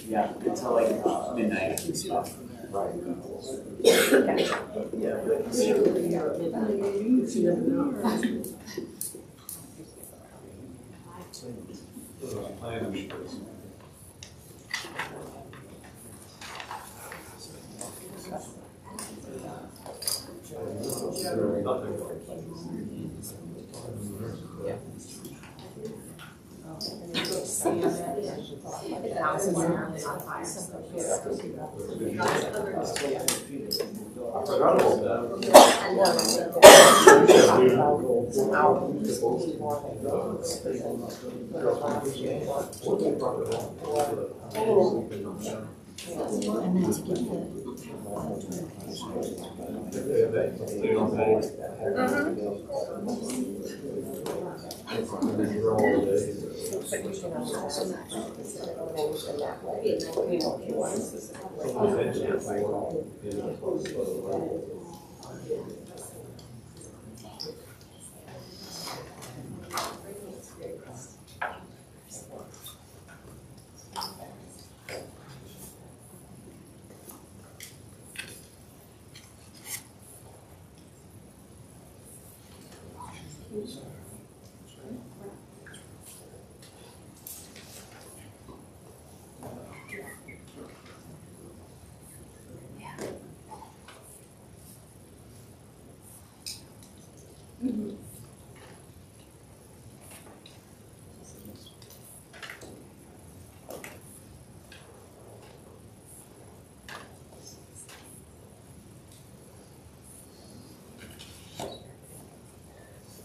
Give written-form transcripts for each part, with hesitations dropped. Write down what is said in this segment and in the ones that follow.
Yeah, until like midnight.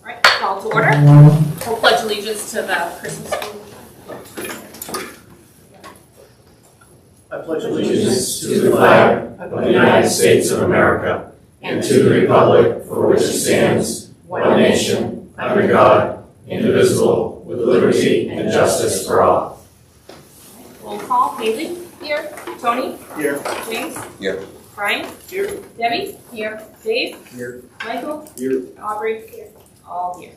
Right. Call to order. We'll pledge allegiance to the Christmas tree. I pledge allegiance to the flag of the United States of America and to the republic for which it stands, one nation, under God, indivisible, with liberty and justice for all. Roll call. Haley? Here. Tony? Here. James? Here. Brian? Here. Debbie? Here. Dave? Here. Michael? Here. Aubrey? Here. All here.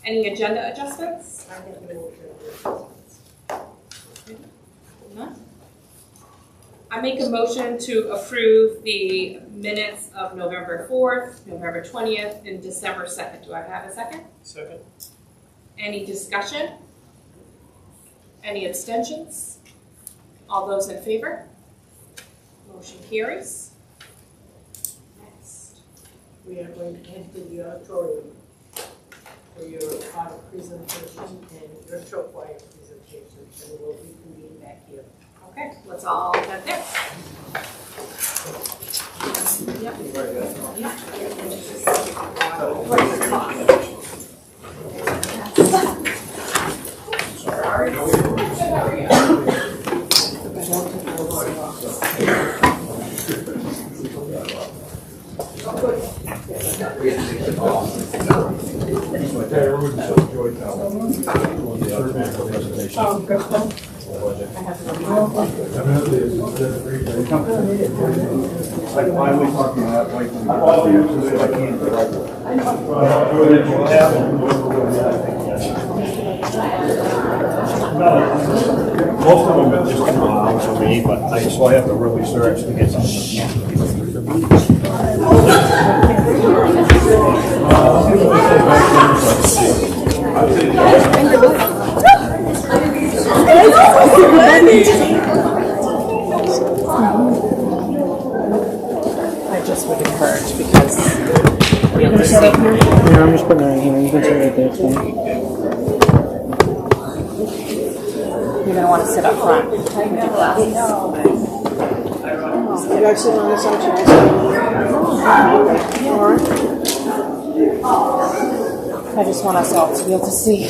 Any agenda adjustments? None? I make a motion to approve the minutes of November 4th, November 20th, and December 2nd. Do I have a second? Second. Any discussion? Any abstentions? All those in favor? Motion carries. Next. We are going to head to the auditorium for your audit presentation and your show choir presentation, and we'll reconvene back here. Okay, let's all head there. Like, why are we talking about like most of them have just come out for me, but I have to really search to get I just would encourage because you'll just see. Yeah, I'm just putting it right here. You can sit right there. It's fine. You're going to want to sit up front with your glasses. You guys sit on this side, I just want us all to be able to see.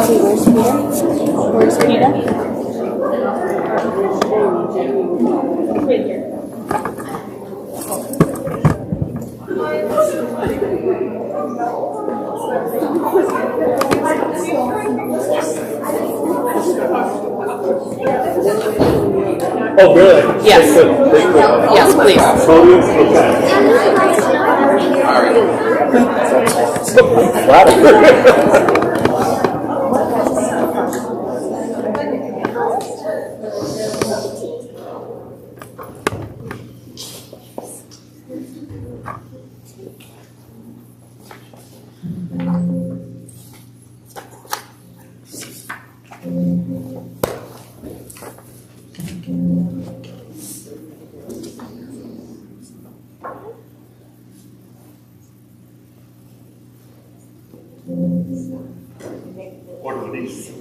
See, where's Peter? Where's Peter? Right here. Oh, really? Yes. They could. Yes, please. Podium? Okay. Flattered. Order of these.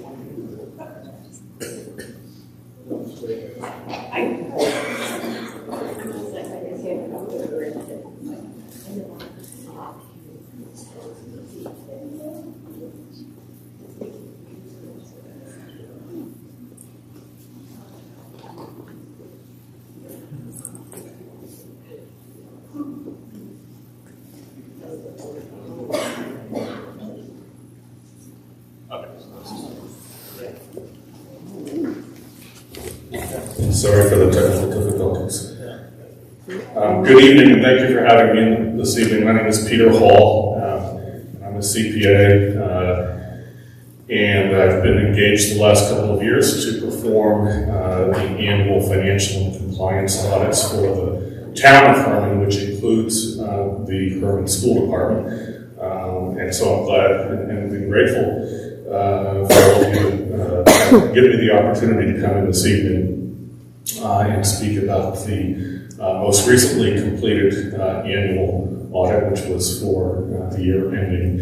Sorry for the technical difficulties. Good evening, and thank you for having me this evening. My name is Peter Hall. I'm a CPA, and I've been engaged the last couple of years to perform the annual financial and compliance audits for the town of Hermon, which includes the Hermon School Department. And so I'm glad and grateful for all of you to give me the opportunity to come in this evening and speak about the most recently completed annual audit, which was for the year ending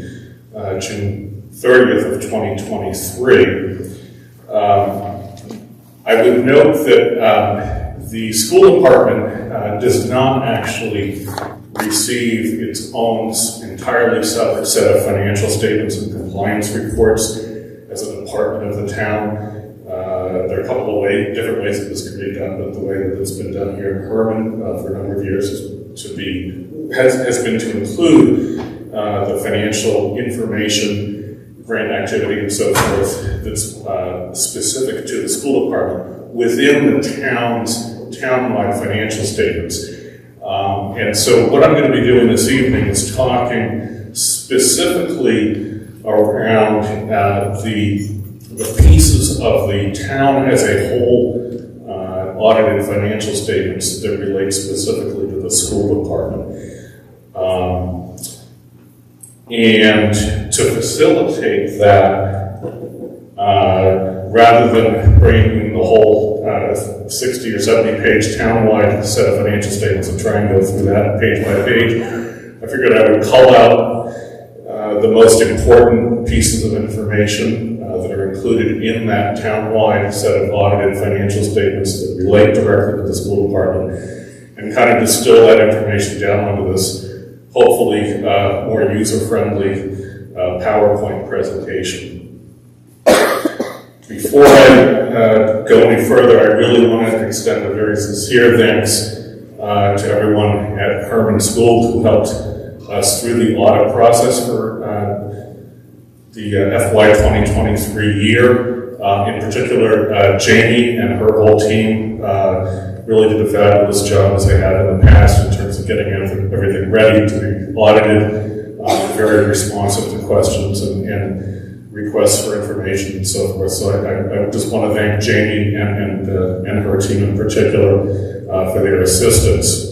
June 30th of 2023. I would note that the school department does not actually receive its own entirely separate set of financial statements and compliance reports as a department of the town. There are a couple of different ways that this can be done, but the way that it's been done here in Hermon for a number of years has been to include the financial information, grant activity, and so forth that's specific to the school department within the town-wide financial statements. And so what I'm going to be doing this evening is talking specifically around the pieces of the town as a whole audited financial statements that relate specifically to the school department. And to facilitate that, rather than bringing the whole 60 or 70 page town-wide set of financial statements and try and go through that page by page, I figured I would call out the most important pieces of information that are included in that town-wide set of audited financial statements that relate directly to the school department, and kind of distill that information down onto this, hopefully more user-friendly PowerPoint presentation. Before I go any further, I really want to extend a very sincere thanks to everyone at Hermon School who helped us through the audit process for the FY 2023 year. In particular, Jamie and her whole team really did a fabulous job, as they have in the past, in terms of getting everything ready to be audited, very responsive to questions and requests for information and so forth. So I just want to thank Jamie and her team in particular for their assistance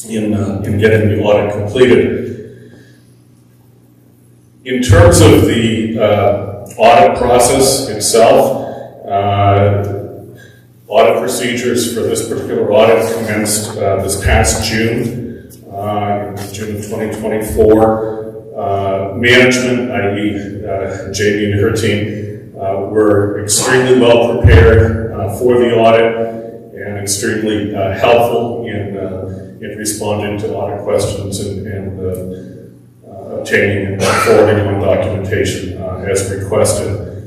in getting the audit completed. In terms of the audit process itself, audit procedures for this particular audit commenced this past June, June of 2024. Management, i.e. Jamie and her team, were extremely well prepared for the audit and extremely helpful in responding to audit questions and obtaining and forwarding on documentation as requested.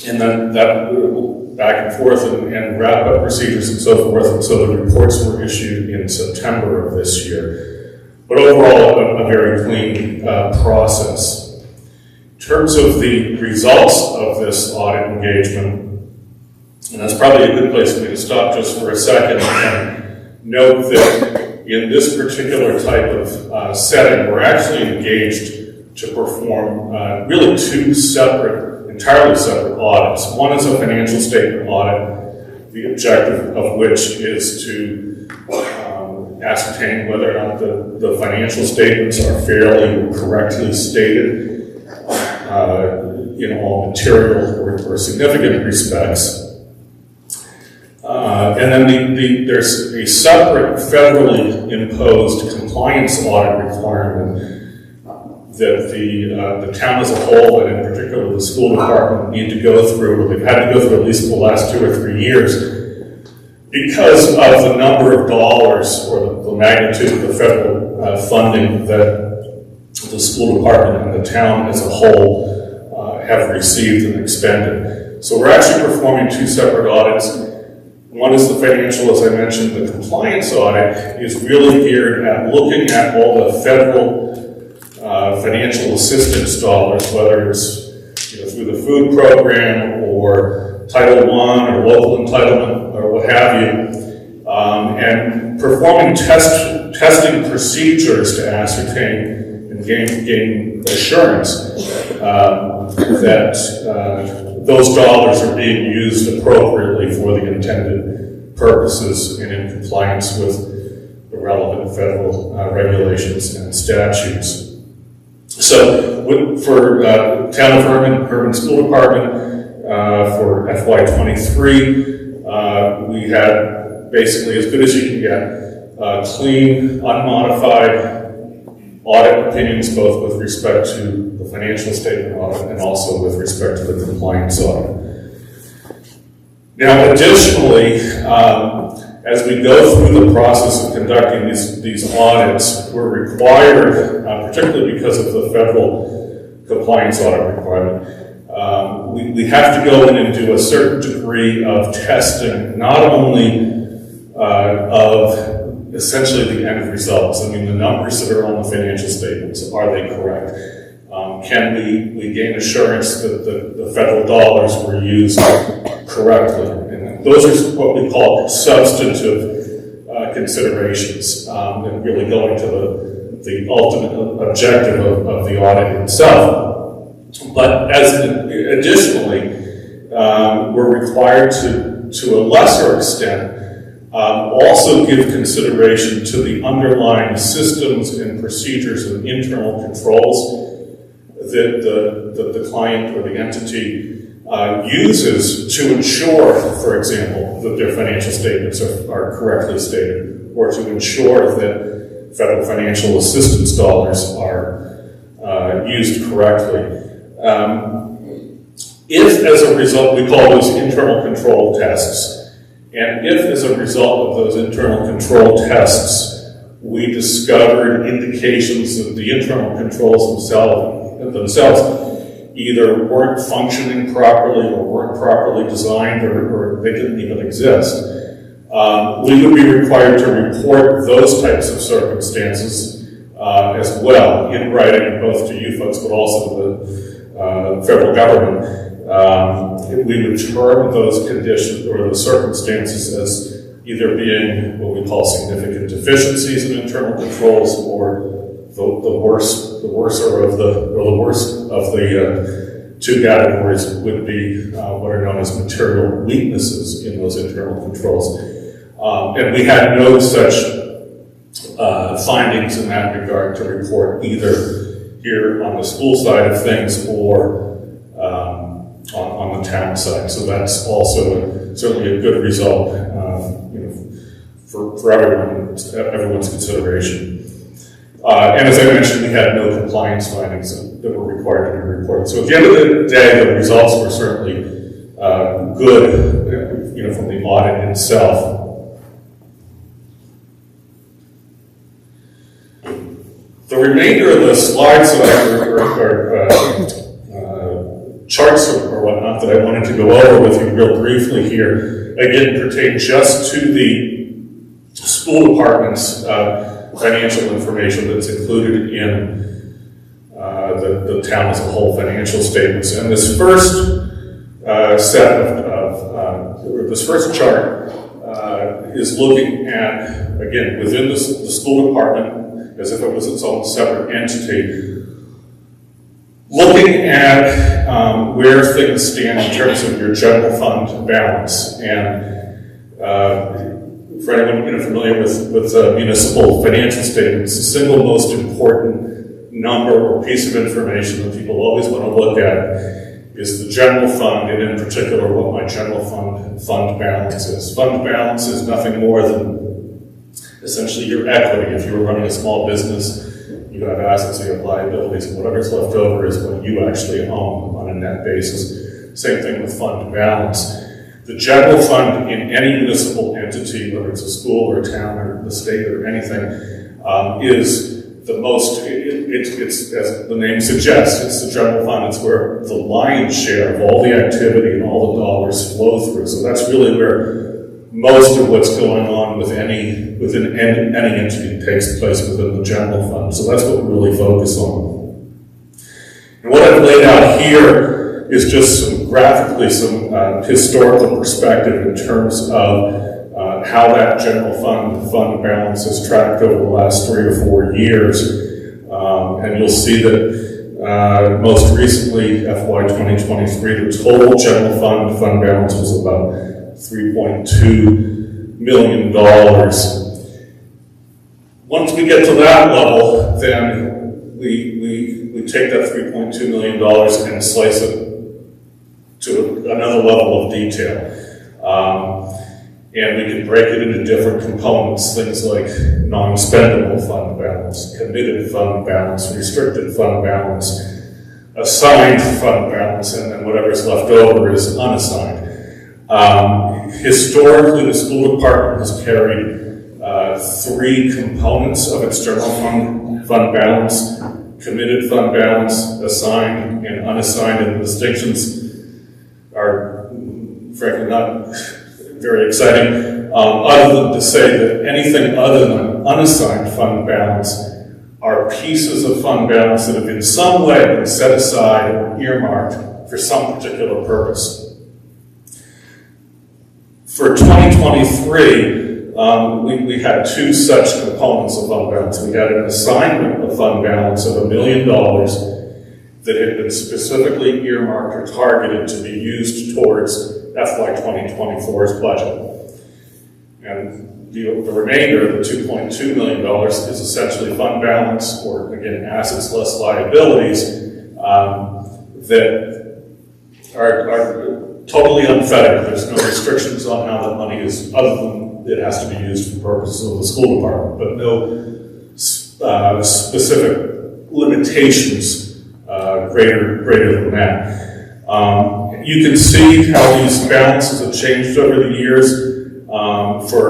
And then that back and forth and wrap up procedures and so forth. And so the reports were issued in September of this year. But overall, a very clean process. In terms of the results of this audit engagement, and that's probably a good place for me to stop just for a second and note that in this particular type of setting, we're actually engaged to perform really two entirely separate audits. One is a financial statement audit, the objective of which is to ascertain whether or not the financial statements are fairly or correctly stated in all material or significant respects. And then there's a separate federally imposed compliance audit requirement that the town as a whole, and in particular the school department, need to go through, or they've had to go through at least for the last 2 or 3 years, because of the number of dollars or the magnitude of the federal funding that the school department and the town as a whole have received and expended. So we're actually performing 2 separate audits. One is the financial, as I mentioned. The compliance audit is really geared at looking at all the federal financial assistance dollars, whether it's through the food program or Title I or local entitlement or what have you, and performing testing procedures to ascertain and gain assurance that those dollars are being used appropriately for the intended purposes and in compliance with the relevant federal regulations and statutes. So for Town of Hermon School Department, for FY23, we had basically as good as you can get, clean, unmodified audit opinions, both with respect to the financial statement audit and also with respect to the compliance audit. Now, additionally, as we go through the process of conducting these audits, we're required, particularly because of the federal compliance audit requirement, we have to go in and do a certain degree of testing, not only of essentially the end results. I mean, the numbers that are on the financial statements, are they correct? Can we gain assurance that the federal dollars were used correctly? And those are what we call substantive considerations, and really going to the ultimate objective of the audit itself. But additionally, we're required to a lesser extent, also give consideration to the underlying systems and procedures and internal controls that the client or the entity uses to ensure, for example, that their financial statements are correctly stated, or to ensure that federal financial assistance dollars are used correctly. If, as a result, we call those internal control tests, and if, as a result of those internal control tests, we discovered indications that the internal controls themselves either weren't functioning properly or weren't properly designed or they didn't even exist, we would be required to report those types of circumstances as well, in writing both to you folks but also to the federal government. We would term those conditions or the circumstances as either being what we call significant deficiencies in internal controls, or the worst of the two categories would be what are known as material weaknesses in those internal controls. And we had no such findings in that regard to report, either here on the school side of things or on the town side. So that's also certainly a good result for everyone's consideration. And as I mentioned, we had no compliance findings that were required to be reported. So at the end of the day, the results were certainly good, from the audit itself. The remainder of the slides that are charts or whatnot that I wanted to go over with you real briefly here, again, pertain just to the school department's financial information that's included in the town as a whole financial statements. And this first this first chart is looking at, again, within the school department, as if it was its own separate entity, looking at where things stand in terms of your general fund balance. And for anyone familiar with municipal financial statements, the single most important number or piece of information that people always want to look at is the general fund, and in particular what my general fund balance is. Fund balance is nothing more than essentially your equity. If you were running a small business, you have assets, you have liabilities, and whatever's left over is what you actually own on a net basis. Same thing with fund balance. The general fund in any municipal entity, whether it's a school or a town or the state or anything, is the most, it's as the name suggests, it's the general fund. It's where the lion's share of all the activity and all the dollars flow through. So that's really where most of what's going on within any entity takes place within the general fund. So that's what we really focus on. And what I've laid out here is just some historical perspective in terms of how that general fund balance has tracked over the last 3 or 4 years. And you'll see that most recently, FY 2023, the total general fund balance was about $3.2 million. Once we get to that level, then we take that $3.2 million and slice it to another level of detail. And we can break it into different components, things like non-spendable fund balance, committed fund balance, restricted fund balance, assigned fund balance, and then whatever's left over is unassigned. Historically, the school department has carried 3 components of its general fund balance: committed fund balance, assigned, and unassigned. And the distinctions are frankly not very exciting, other than to say that anything other than unassigned fund balance are pieces of fund balance that have in some way been set aside or earmarked for some particular purpose. For 2023, we had 2 such components of fund balance. We had an assignment of fund balance of $1 million that had been specifically earmarked or targeted to be used towards FY 2024's budget. And the remainder, the $2.2 million, is essentially fund balance, or again, assets less liabilities, that are totally unfettered. There's no restrictions on how that money is, other than it has to be used for purposes of the school department, but no specific limitations greater than that. You can see how these balances have changed over the years. For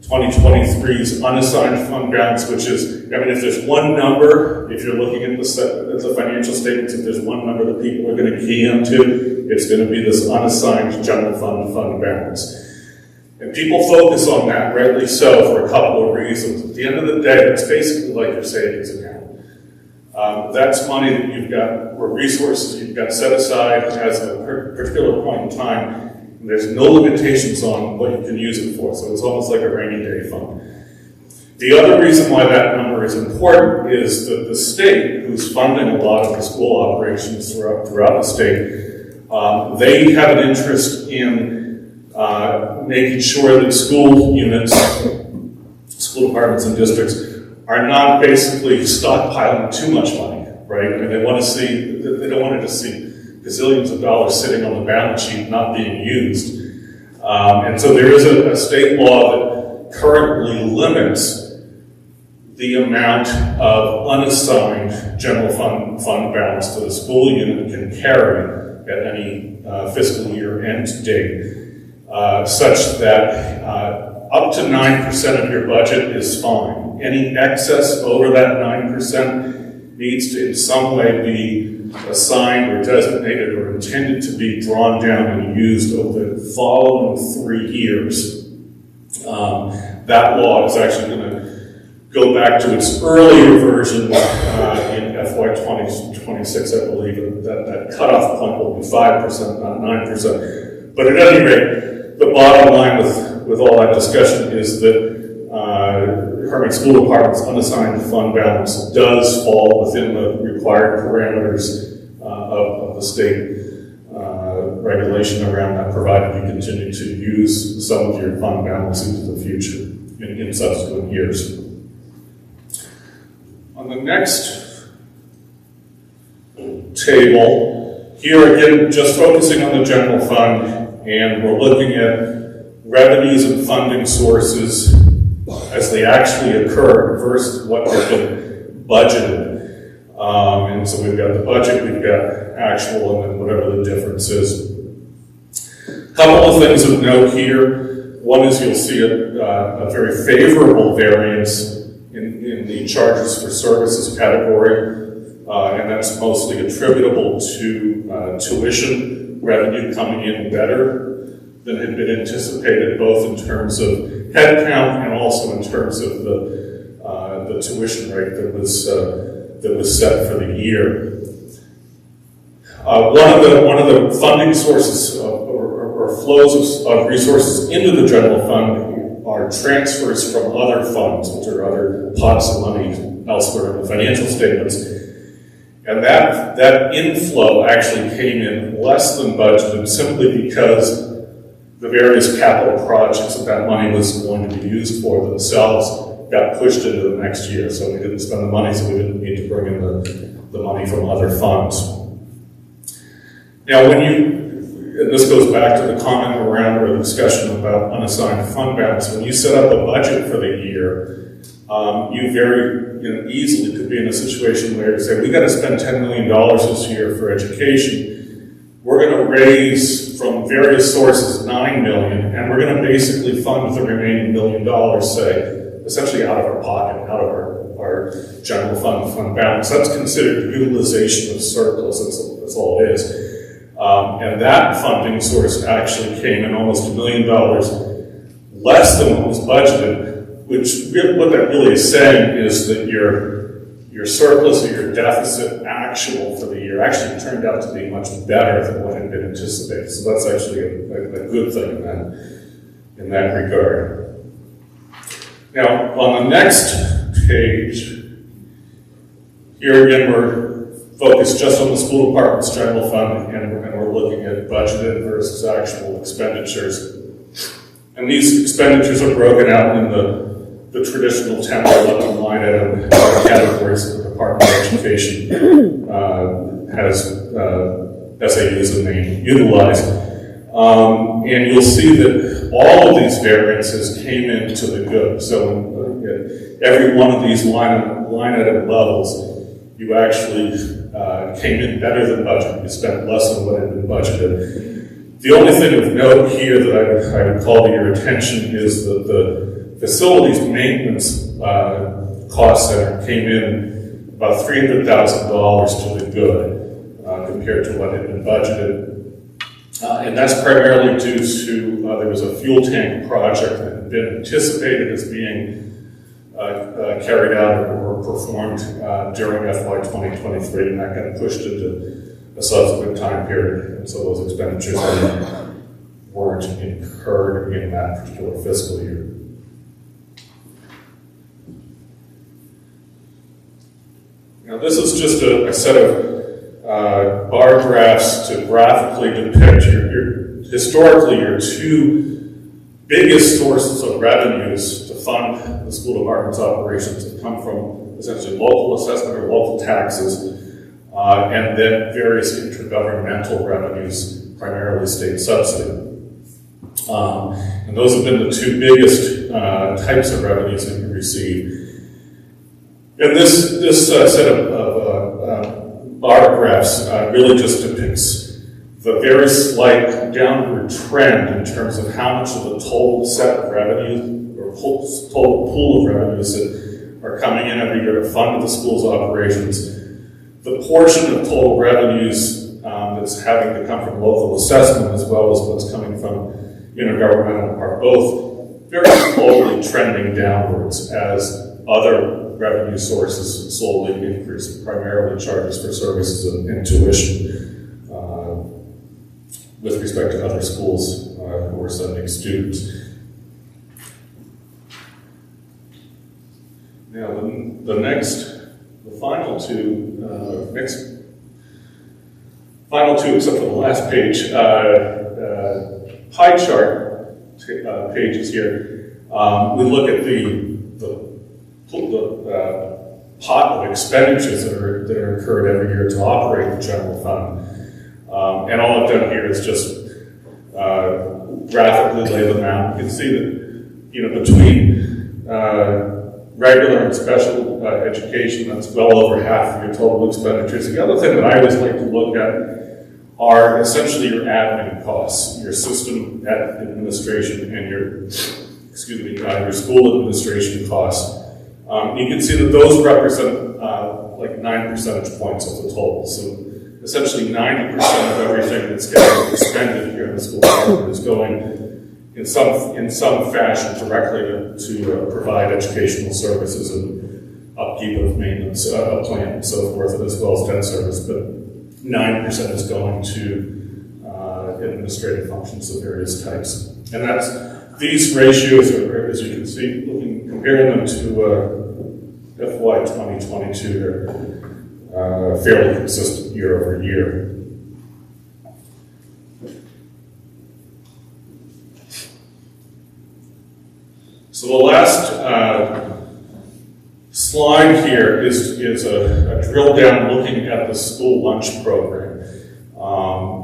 2023's unassigned fund balance, which is, if there's one number, if you're looking at the financial statements, if there's one number that people are going to key into, it's going to be this unassigned general fund balance. And people focus on that, rightly so, for a couple of reasons. At the end of the day, it's basically like your savings account. That's money that you've got, or resources you've got set aside as a particular point in time. And there's no limitations on what you can use it for, so it's almost like a rainy day fund. The other reason why that number is important is that the state, who's funding a lot of the school operations throughout the state, they have an interest in making sure that school units, school departments and districts are not basically stockpiling too much money, right? I mean, they don't want to just see gazillions of dollars sitting on the balance sheet not being used. And so there is a state law that currently limits the amount of unassigned general fund balance that a school unit can carry at any fiscal year end date, such that up to 9% of your budget is fine. Any excess over that 9% needs to in some way be assigned or designated or intended to be drawn down and used over the following 3 years. That law is actually going to go back to its earlier version in FY 2026, I believe, and that cutoff point will be 5%, not 9%. But at any rate, the bottom line with all that discussion is that Hermon School Department's unassigned fund balance does fall within the required parameters of the state regulation around that, provided you continue to use some of your fund balance into the future in subsequent years. On the next table, here again, just focusing on the general fund, and we're looking at revenues and funding sources as they actually occur versus what has been budgeted. And so we've got the budget, we've got actual, and then whatever the difference is. A couple of things of note here. One is you'll see a very favorable variance in the charges for services category, and that's mostly attributable to tuition revenue coming in better than had been anticipated, both in terms of headcount and also in terms of the tuition rate that was set for the year. One of the funding sources or flows of resources into the general fund are transfers from other funds, which are other pots of money elsewhere in the financial statements. And that inflow actually came in less than budgeted simply because the various capital projects that money was going to be used for themselves got pushed into the next year. So we didn't spend the money, so we didn't need to bring in the money from other funds. Now, and this goes back to the comment around or the discussion about unassigned fund balance. When you set up a budget for the year, you very easily could be in a situation where you say, we got to spend $10 million this year for education. We're going to raise from various sources $9 million, and we're going to basically fund the remaining $1 million, say, essentially out of our pocket, out of our general fund balance. That's considered utilization of surplus. That's all it is. And that funding source actually came in almost $1 million less than what was budgeted, which what that really is saying is that your surplus or your deficit actual for the year actually turned out to be much better than what had been anticipated. So that's actually a good thing in that regard. Now, on the next page, here again we're focused just on the school department's general fund, and we're looking at budgeted versus actual expenditures. And these expenditures are broken out in the traditional 10 or 11 line item categories that the Department of Education has SAUs and they utilize. And you'll see that all of these variances came into the good. So every one of these line item levels, you actually came in better than budgeted. You spent less than what had been budgeted. The only thing of note here that I would call to your attention is that the facilities maintenance cost center came in about $300,000 to the good compared to what had been budgeted. And that's primarily due to there was a fuel tank project that had been anticipated as being carried out or performed during FY 2023, and that got pushed into a subsequent time period. And so those expenditures weren't incurred in that particular fiscal year. Now, this is just a set of bar graphs to graphically depict historically your two biggest sources of revenues to fund the school department's operations have come from essentially local assessment or local taxes, and then various intergovernmental revenues, primarily state subsidy. And those have been the two biggest types of revenues that you receive. And this set of bar graphs really just depicts the very slight downward trend in terms of how much of the total set of revenues or total pool of revenues that are coming in every year to fund the school's operations the portion of total revenues that's having to come from local assessment as well as what's coming from intergovernmental are both very slowly trending downwards as other revenue sources slowly increase, primarily charges for services and tuition with respect to other schools who are sending students. Now, the final two, except for the last page, pie chart pages here. We look at the pot of expenditures that are incurred every year to operate the general fund. And all I've done here is just graphically lay them out. You can see that, between regular and special education, that's well over half of your total expenditures. The other thing that I always like to look at are essentially your admin costs, your system administration and your school administration costs. You can see that those represent like 9 percentage points of the total. So essentially 90% of everything that's getting expended here in the school government is going in some fashion directly to provide educational services and upkeep of maintenance, plant and so forth, as well as debt service. But 9% is going to administrative functions of various types. And these ratios are, as you can see, comparing them to FY 2022, they're fairly consistent year over year. So the last slide here is a drill down looking at the school lunch program.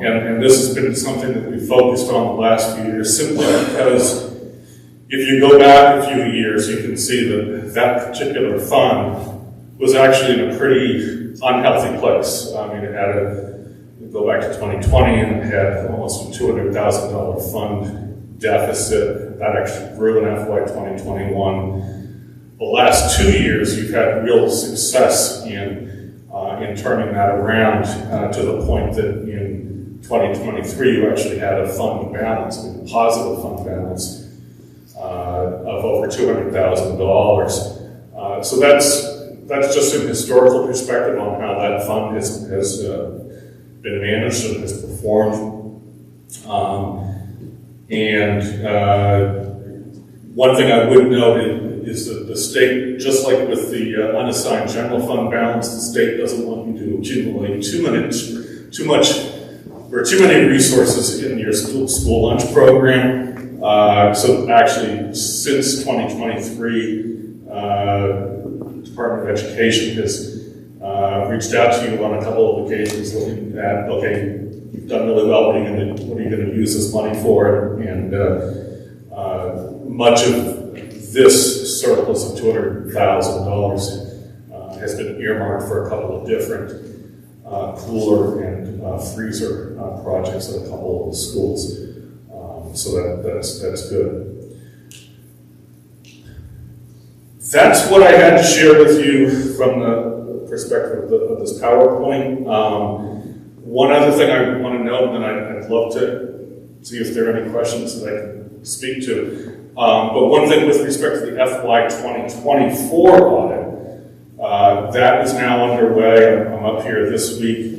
And this has been something that we focused on the last few years simply because if you go back a few years, you can see that particular fund was actually in a pretty unhealthy place. I mean, go back to 2020 and it had almost a $200,000 fund deficit. That actually grew in FY 2021. The last 2 years, you've had real success in turning that around to the point that in 2023, you actually had a fund balance, a positive fund balance of over $200,000. So that's just an historical perspective on how that fund has been managed and has performed. One thing I would note is that the state, just like with the unassigned general fund balance, the state doesn't want you to accumulate too many resources in your school lunch program. So actually, since 2023, Department of Education has reached out to you on a couple of occasions looking at, okay, you've done really well, what are you going to use this money for? And much of this surplus of $200,000 has been earmarked for a couple of different cooler and freezer projects at a couple of the schools. So that's good. That's what I had to share with you from the perspective of this PowerPoint. One other thing I want to note, and I'd love to see if there are any questions that I can speak to. But one thing with respect to the FY 2024 audit, that is now underway. I'm up here this week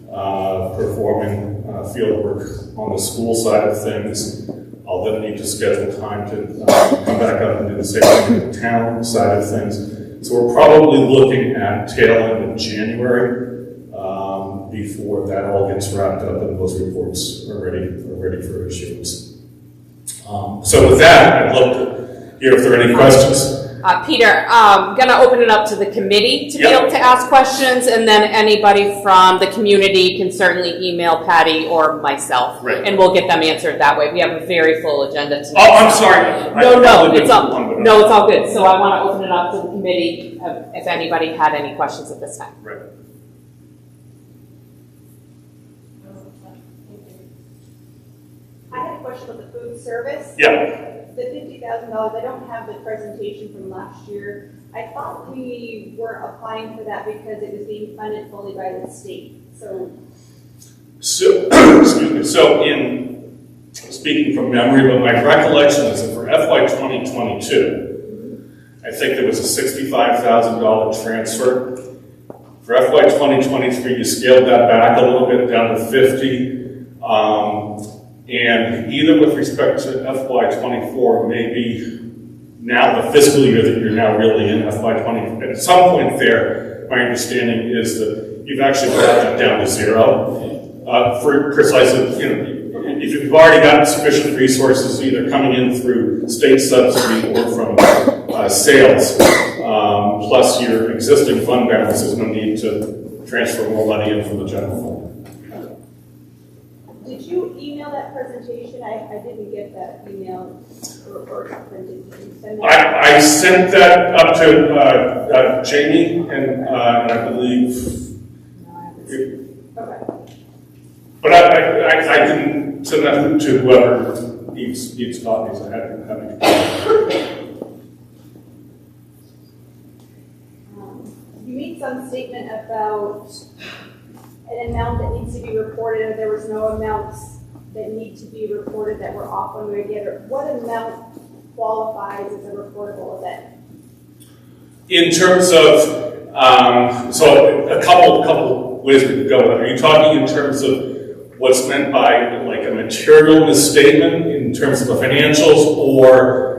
performing field work on the school side of things. I'll then need to schedule time to come back up and do the same thing on the town side of things. So we're probably looking at tail end of January before that all gets wrapped up and those reports are ready for issuance. So with that, I'd love to hear if there are any questions. Peter, I'm going to open it up to the committee to be able to ask questions, and then anybody from the community can certainly email Patty or myself, and we'll get them answered that way. We have a very full agenda tonight. Oh, I'm sorry. It's all good. So I want to open it up to the committee if anybody had any questions at this time. Right. I had a question about the food service. Yeah. The $50,000, I don't have the presentation from last year. I thought we were applying for that because it was being funded fully by the state, so. So, excuse me, so speaking from memory, but my recollection is that for FY 2022, I think there was a $65,000 transfer. For FY 2023, you scaled that back a little bit down to 50. And either with respect to FY 24, maybe now the fiscal year that you're now really in, FY 20, at some point there, my understanding is that you've actually brought that down to zero. For precisely, if you've already got sufficient resources either coming in through state subsidy or from sales, plus your existing fund balance, there's no need to transfer more money in from the general fund. Did you email that presentation? I didn't get that email or something. Did you send that? I sent that up to Jamie, and I believe. No, I haven't seen it. Okay. But I can send that to whoever needs copies. I haven't. You made some statement about an amount that needs to be reported, and there was no amounts that need to be reported that were off one way or the other. What amount qualifies as a reportable event? In terms of, so a couple ways we could go with it. Are you talking in terms of what's meant by like a material misstatement in terms of the financials, or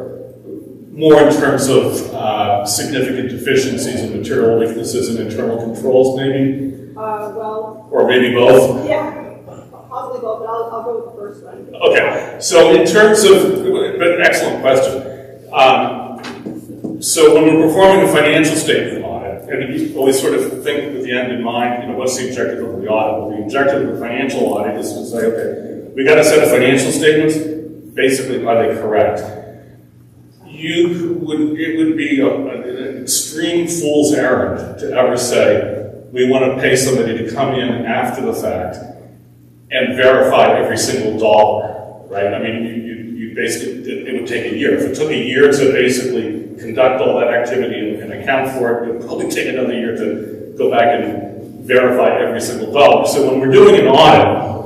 more in terms of significant deficiencies and material weaknesses and internal controls, maybe? Well. Or maybe both? Yeah, possibly both, but I'll go with the first one. Okay, so in terms of, but excellent question. So when we're performing a financial statement audit, and you always sort of think with the end in mind, what's the objective of the audit? Well, the objective of the financial audit is to say, okay, we got a set of financial statements, basically are they correct? It would be an extreme fool's errand to ever say, we want to pay somebody to come in after the fact and verify every single dollar, right? I mean, you basically, it would take a year. If it took a year to basically conduct all that activity and account for it, it would probably take another year to go back and verify every single dollar. So when we're doing an audit,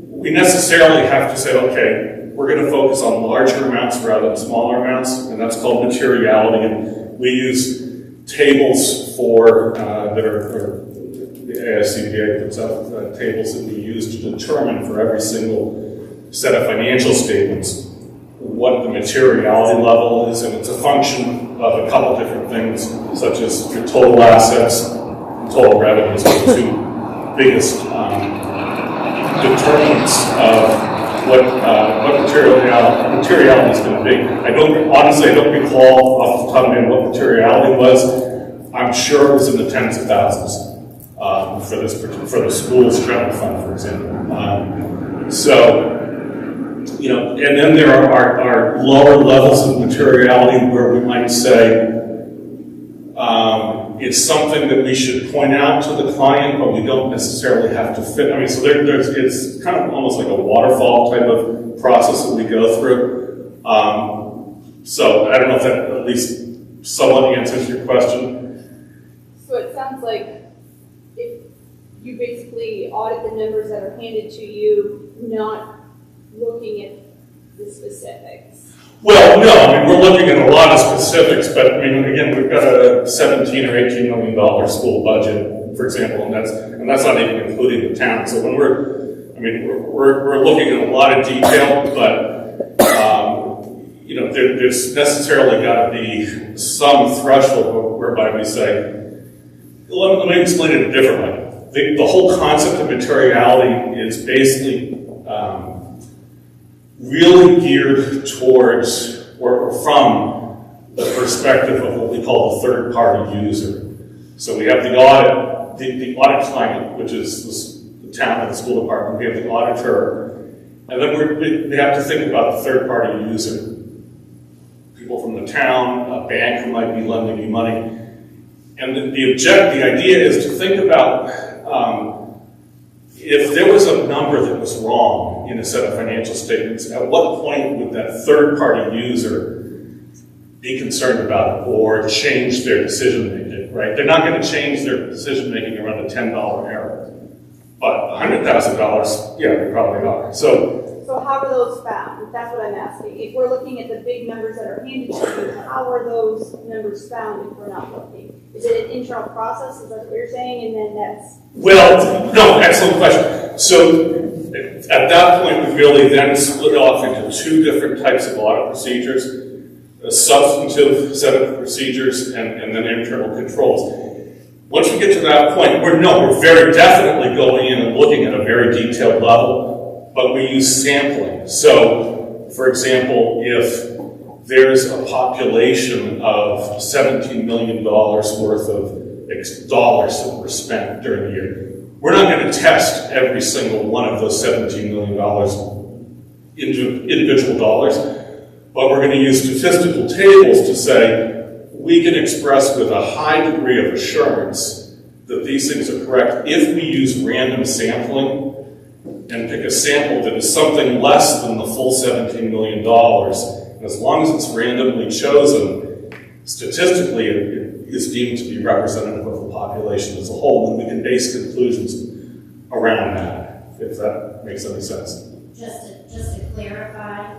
we necessarily have to say, okay, we're going to focus on larger amounts rather than smaller amounts, and that's called materiality. And we use tables for that are the ASCPA puts out tables that we use to determine for every single set of financial statements what the materiality level is, and it's a function of a couple different things, such as your total assets and total revenues, are the two biggest determinants of what materiality is going to be. I don't recall off the top of my head what materiality was. I'm sure it was in the tens of thousands for the school's general fund, for example. And then there are lower levels of materiality where we might say it's something that we should point out to the client, but we don't necessarily have to fit. I mean, so it's kind of almost like a waterfall type of process that we go through. So I don't know if that at least somewhat answers your question. So it sounds like if you basically audit the numbers that are handed to you, not looking at the specifics. Well, no, I mean, we're looking at a lot of specifics, but I mean, again, we've got a $17 or $18 million school budget, for example, and that's not even including the town. So when we're looking at a lot of detail, but there's necessarily got to be some threshold whereby we say, let me explain it a different way. The whole concept of materiality is basically really geared towards or from the perspective of what we call the third-party user. So we have the audit, the audit client, which is the town and the school department. We have the auditor, and then we have to think about the third-party user. People from the town, a bank who might be lending you money. And the idea is to think about if there was a number that was wrong in a set of financial statements, at what point would that third-party user be concerned about it or change their decision-making, right? They're not going to change their decision-making around a $10 error. But $100,000, yeah, they probably are. So how are those found? That's what I'm asking. If we're looking at the big numbers that are handed to you, how are those numbers found if we're not looking? Is it an internal process? Is that what you're saying? And then that's... Well, no, excellent question. So at that point, we really then split off into two different types of audit procedures. A substantive set of procedures and then internal controls. Once we get to that point, we're very definitely going in and looking at a very detailed level, but we use sampling. So, for example, if there's a population of $17 million worth of dollars that were spent during the year, we're not going to test every single one of those $17 million individual dollars. But we're going to use statistical tables to say we can express with a high degree of assurance that these things are correct if we use random sampling and pick a sample that is something less than the full $17 million. And as long as it's randomly chosen, statistically it is deemed to be representative of the population as a whole, and we can base conclusions around that, if that makes any sense. Just to clarify,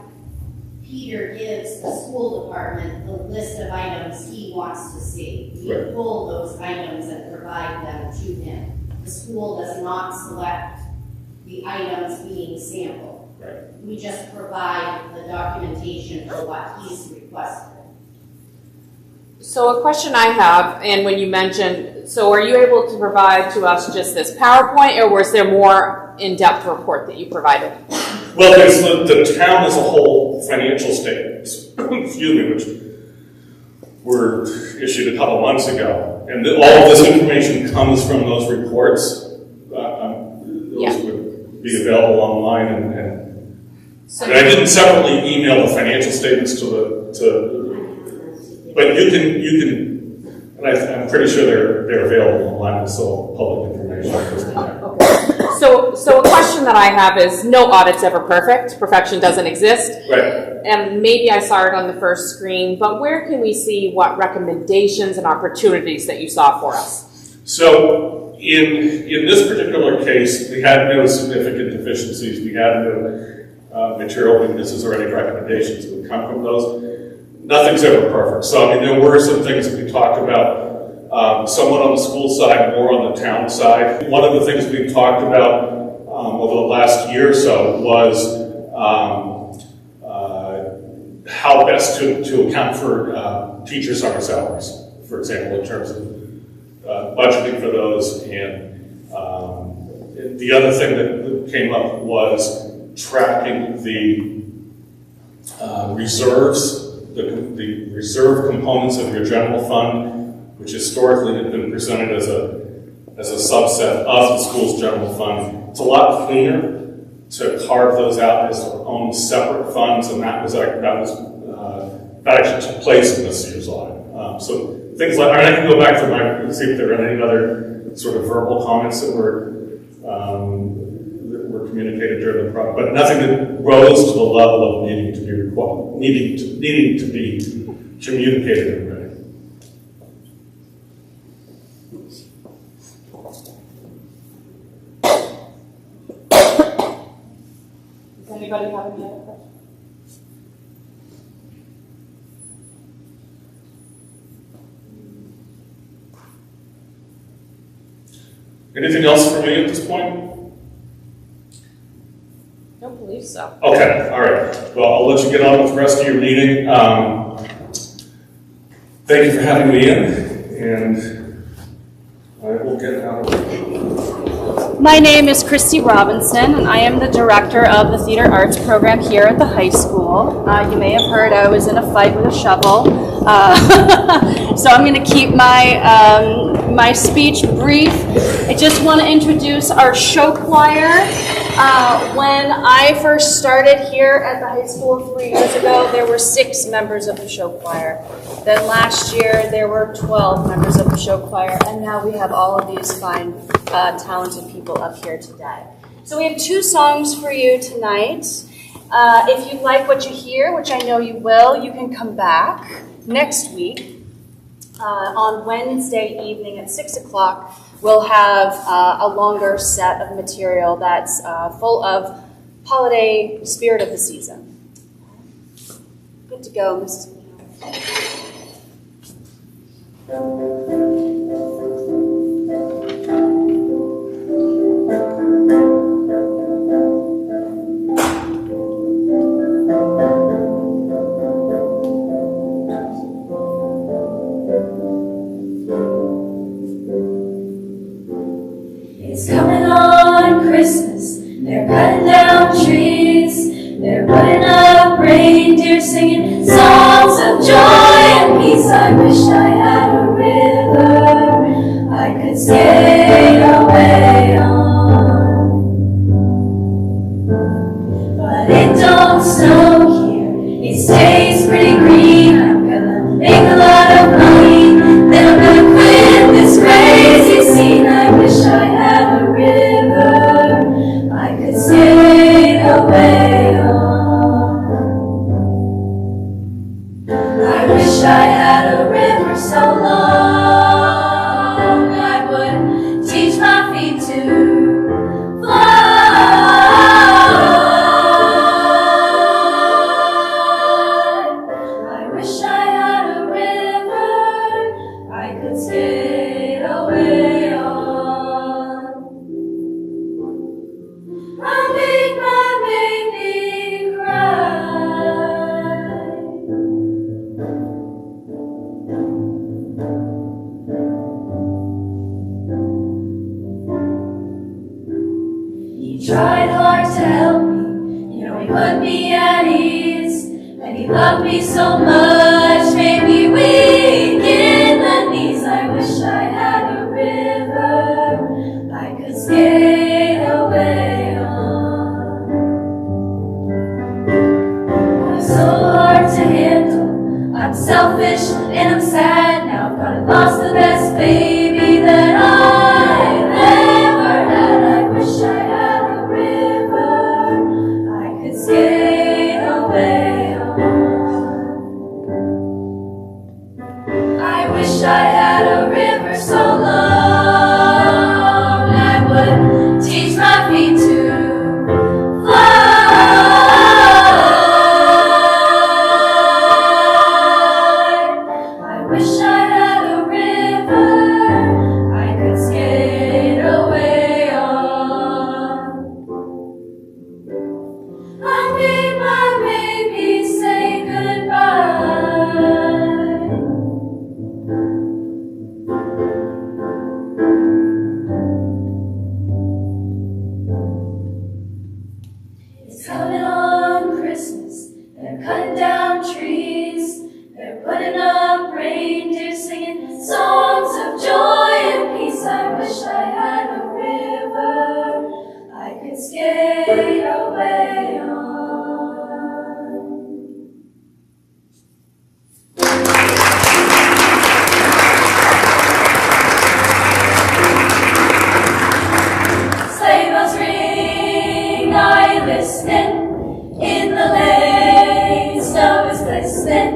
Peter gives the school department the list of items he wants to see. We Right. pull those items and provide them to him. The school does not select the items being sampled. Right. We just provide the documentation for what he's requested. So a question I have, and when you mentioned, so are you able to provide to us just this PowerPoint, or was there more in-depth report that you provided? Well, there's the town as a whole financial statements, excuse me, which were issued a couple months ago. And all of this information comes from those reports. Those would be available online. And I didn't separately email the financial statements but you can, and I'm pretty sure they're available online. It's all public information. Okay. So a question that I have is, no audit's ever perfect. Perfection doesn't exist. Right. And maybe I saw it on the first screen, but where can we see what recommendations and opportunities that you saw for us? So in this particular case, we had no significant deficiencies. We had no material weaknesses or any recommendations that would come from those. Nothing's ever perfect. So, I mean, there were some things that we talked about, somewhat on the school side, more on the town side. One of the things we talked about over the last year or so was how best to account for teacher summer salaries, for example, in terms of budgeting for those. And the other thing that came up was tracking the reserves, the reserve components of your general fund, which historically had been presented as a subset of the school's general fund. It's a lot cleaner to carve those out as their own separate funds, and that actually took place in this year's audit. So things like, I can go back to see if there are any other sort of verbal comments that were communicated during the process, but nothing that rose to the level of needing to be communicated and ready. Does anybody have any other questions? Anything else for me at this point? I don't believe so. Okay, all right. Well, I'll let you get on with the rest of your meeting. Thank you for having me in, and I will get out of it. My name is Christy Robinson, and I am the director of the Theater Arts program here at the high school. You may have heard I was in a fight with a shovel, so I'm going to keep my speech brief. I just want to introduce our show choir. When I first started here at the high school 3 years ago, there were 6 members of the show choir. Then last year, there were 12 members of the show choir, and now we have all of these fine, talented people up here today. So we have 2 songs for you tonight. If you like what you hear, which I know you will, you can come back. next week, on Wednesday evening at 6 o'clock, we'll have a longer set of material that's full of holiday spirit of the season. Good to go, Mrs. It's coming on Christmas, they're cutting down trees, they're putting up reindeer singing songs of joy and peace. I wish I had a river I could skate away on, but it don't snow here, it stays pretty green. I'm gonna make a lot of money, then I'm gonna quit this crazy scene. I wish I had a river I could skate away on. I wish I had a river so long I would teach my feet to fly. I wish I had a river I could skate away on. I'll make my baby cry. He tried hard to help me, you know, he put me at ease, and he loved me so much, made me weak in the knees. I wish I had a river I could skate away on. I'm so hard to handle, I'm selfish and I'm sad now. I've gone and lost the best baby that I've ever had. I wish I had a river I could skate away on. I wish I had a river so long I would teach my feet to fly. I wish I had a river I could skate away on. I made my baby say goodbye. It's coming on Christmas, they're cutting down trees, they're putting up reindeer singing songs of joy and peace. I wish I had a river I could skate away on. Sleigh bells ring, are you listening? In the lane, snow is glistening.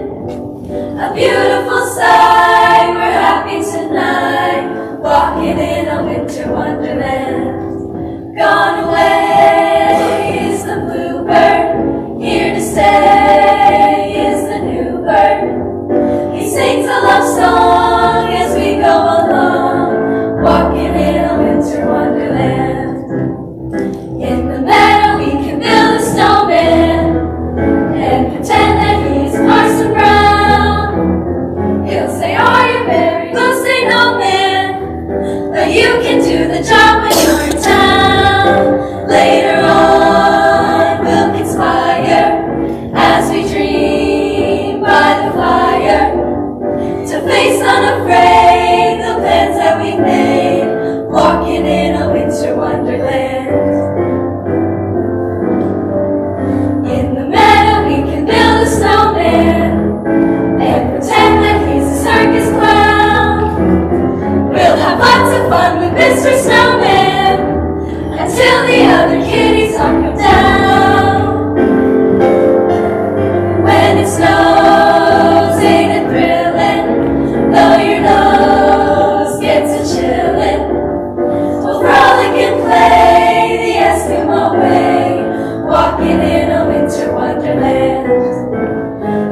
A beautiful sight, we're happy tonight, walking in a winter wonderland. Gone away is the bluebird, here to stay is the new bird. He sings a love song as we go along, walking in a winter wonderland. In the meadow we can build a snowman and pretend that he's Parson Brown. He'll say, are you married? We'll say, no man, but you can do the job when you're in town. Lay walking in a winter wonderland.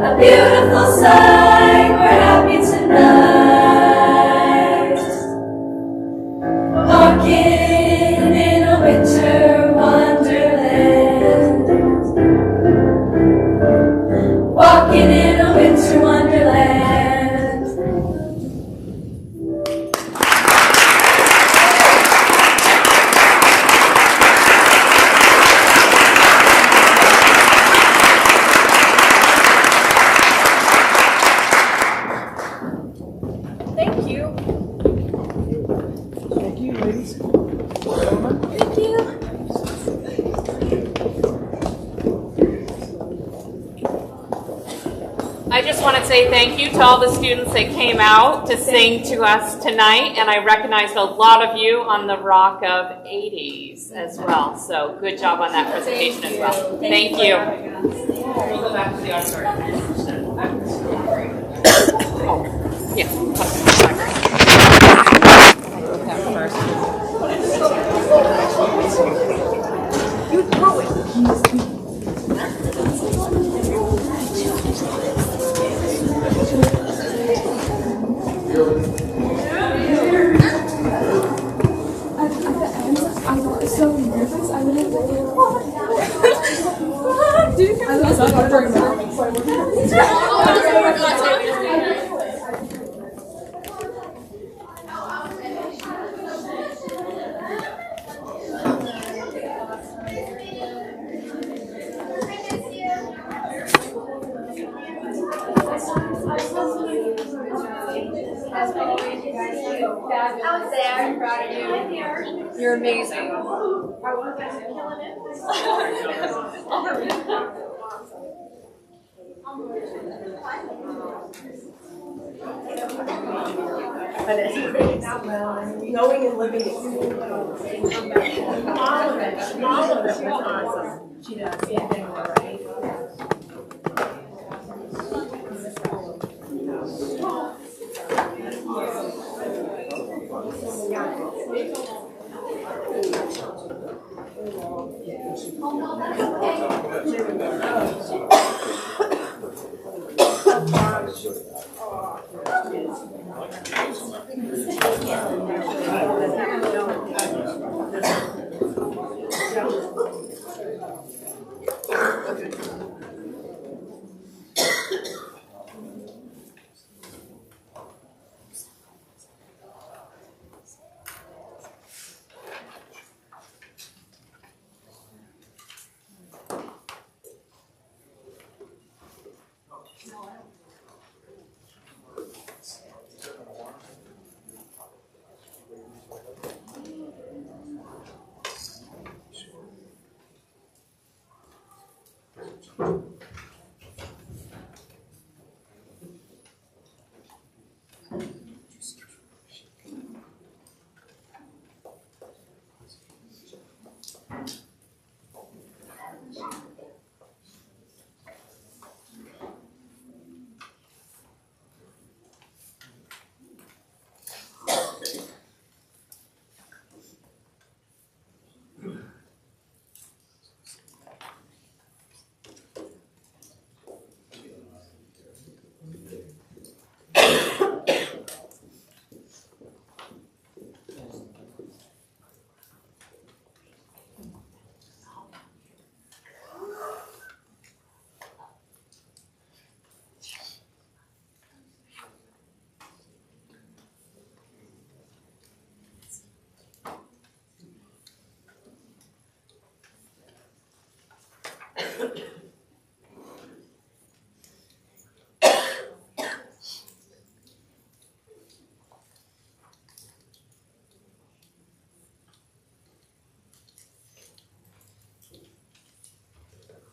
A beautiful sight, we're happy tonight. Walking in a winter wonderland. Walking in a winter wonderland. Thank you. Thank you, ladies. Thank you. I just want to say thank you to all the students that came out to sing to us tonight, and I recognized a lot of you on the Rock of 80s as well, so good job on that presentation as well. Thank you. We'll go back to the auditorium. Yeah. How's there? I'm proud of you. You're amazing. But it's knowing and living it. All of it was awesome. She does, yeah, right?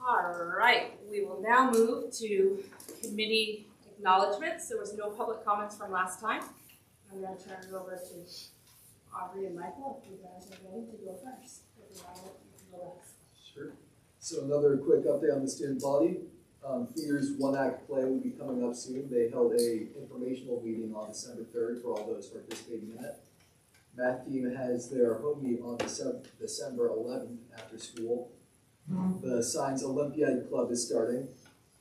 All right, we will now move to committee acknowledgements. There was no public comments from last time. I'm going to turn it over to Aubrey and Michael if you guys are ready to go first. If you want to go last. Sure. So another quick update on the student body. Fear's One Act Play will be coming up soon. They held a informational meeting on December 3rd for all those participating in it. Math team has their home meet on December 11th after school. the Science Olympiad Club is starting.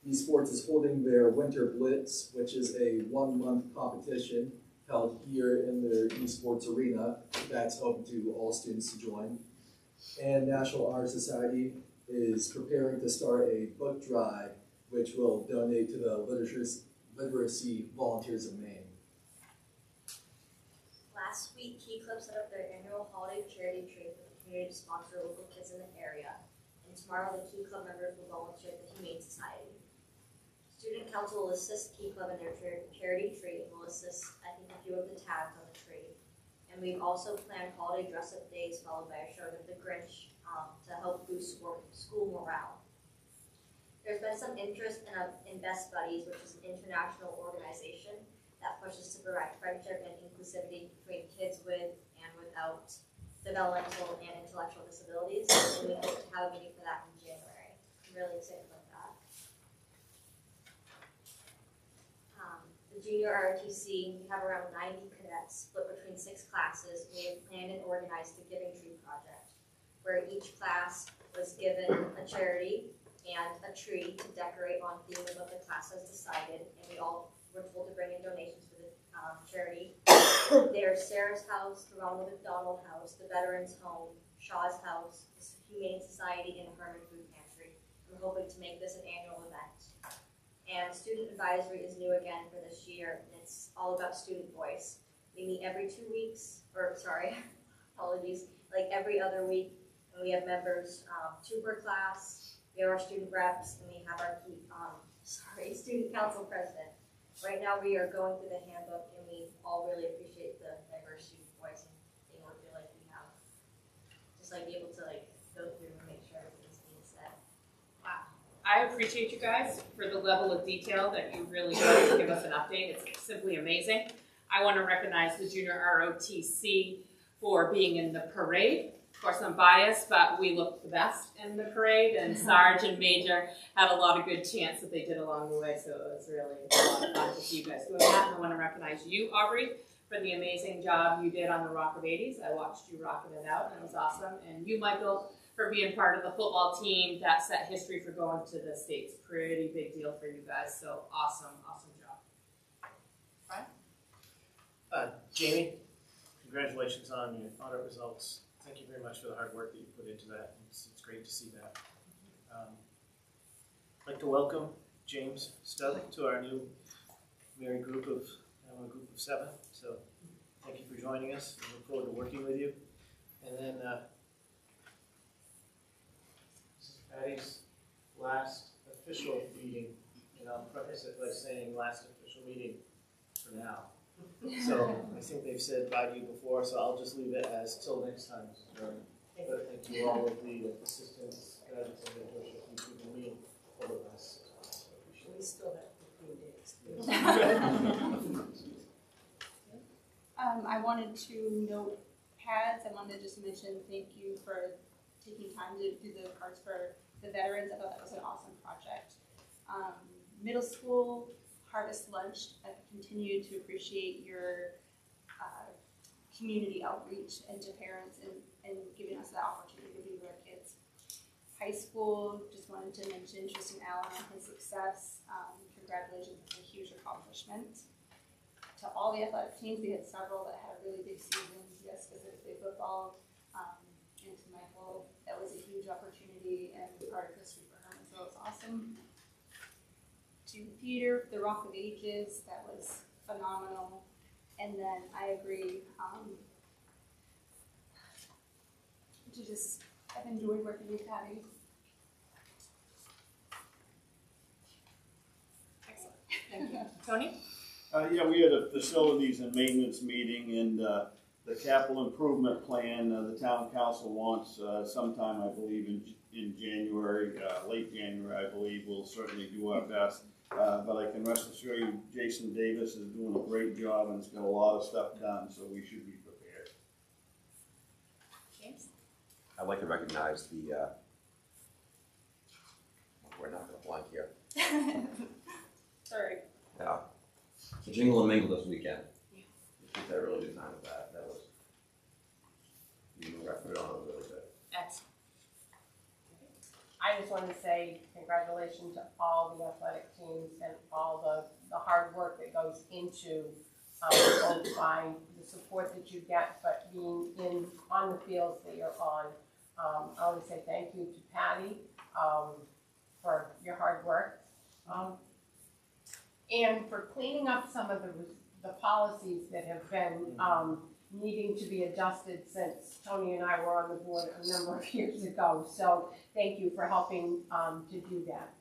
Esports is holding their Winter Blitz, which is a 1-month competition held here in their esports arena that's open to all students to join. And National Honor Society is preparing to start a book drive, which will donate to the Literacy Volunteers of Maine. Last week, Key Club set up their annual holiday charity tree for the community to sponsor local kids in the area. And tomorrow, the Key Club members will volunteer at the Humane Society. Student Council will assist Key Club in their charity tree and will assist, I think, a few of the tags on the tree. And we've also planned holiday dress-up days followed by a showing of the Grinch to help boost school morale. There's been some interest in Best Buddies, which is an international organization that pushes to provide friendship and inclusivity between kids with and without developmental and intellectual disabilities. And we hope to have a meeting for that in January. I'm really excited about that. The junior ROTC, we have around 90 cadets split between 6 classes. We have planned and organized the Giving Tree Project, where each class was given a charity and a tree to decorate on theme of what the class has decided, and we all were told to bring in donations for the charity. There's Sarah's House, the Ronald McDonald House, the Veterans Home, Shaw's House, the Humane Society, and the Hermon Food Pantry. We're hoping to make this an annual event. And Student Advisory is new again for this year, and it's all about student voice. We meet every 2 weeks, apologies, like every other week, and we have members, 2 per class. We have our student reps, and we have our student council president. Right now, we are going through the handbook, and we all really appreciate the diverse student voice and being able to feel like we have, just like be able to like go through and make sure everything's being said. Wow. I appreciate you guys for the level of detail that you really go to give us an update. It's simply amazing. I want to recognize the junior ROTC for being in the parade. Of course, I'm biased, but we looked the best in the parade, and Sarge and Major had a lot of good chants that they did along the way, so it was really a lot of fun to see you guys doing that. And I want to recognize you, Aubrey, for the amazing job you did on the Rock of 80s. I watched you rocking it out, and it was awesome. And you, Michael, for being part of the football team that set history for going to the States. Pretty big deal for you guys, so awesome, awesome job. Brian? Jamie, congratulations on your audit results. Thank you very much for the hard work that you put into that. It's great to see that. I'd like to welcome James Stubb to our new merry group of 7. So thank you for joining us. We look forward to working with you. And then this is Patty's last official meeting, and I'll preface it by saying last official meeting for now. So I think they've said bye to you before, so I'll just leave it as till next time. But thank you all of the assistants, guidance, and mentorship you've given me over the last 6 months. We still have 15 days. I wanted to note pads. I wanted to just mention thank you for taking time to do the cards for the veterans. I thought that was an awesome project. Middle school harvest lunch. I continue to appreciate your community outreach and to parents and giving us the opportunity to be with our kids. High school, just wanted to mention Tristan Allen on his success. Congratulations, it's a huge accomplishment. To all the athletic teams, we had several that had really big seasons. Yes, specifically football. And to Michael, that was a huge opportunity and part of history for Hermon, so it's awesome. To theater, the Rock of Ages, that was phenomenal. And then I agree, I've enjoyed working with Patty. Excellent. Thank you. Tony? Yeah, we had a facilities and maintenance meeting, and the capital improvement plan, the town council wants sometime, I believe, in January, late January, I believe. We'll certainly do our best. But I can rest assure you, Jason Davis is doing a great job and has got a lot of stuff done, so we should be prepared. James? I'd like to recognize the, we're not going to blank here. Sorry. Yeah. The Jingle and Mingle this weekend. Yeah. I really good time with that. That was, you referred on, it was really good. Excellent. I just want to say congratulations to all the athletic teams and all the hard work that goes into both by the support that you get, but being on the fields that you're on. I want to say thank you to Patty for your hard work. And for cleaning up some of the policies that have been needing to be adjusted since Tony and I were on the board a number of years ago. So thank you for helping to do that.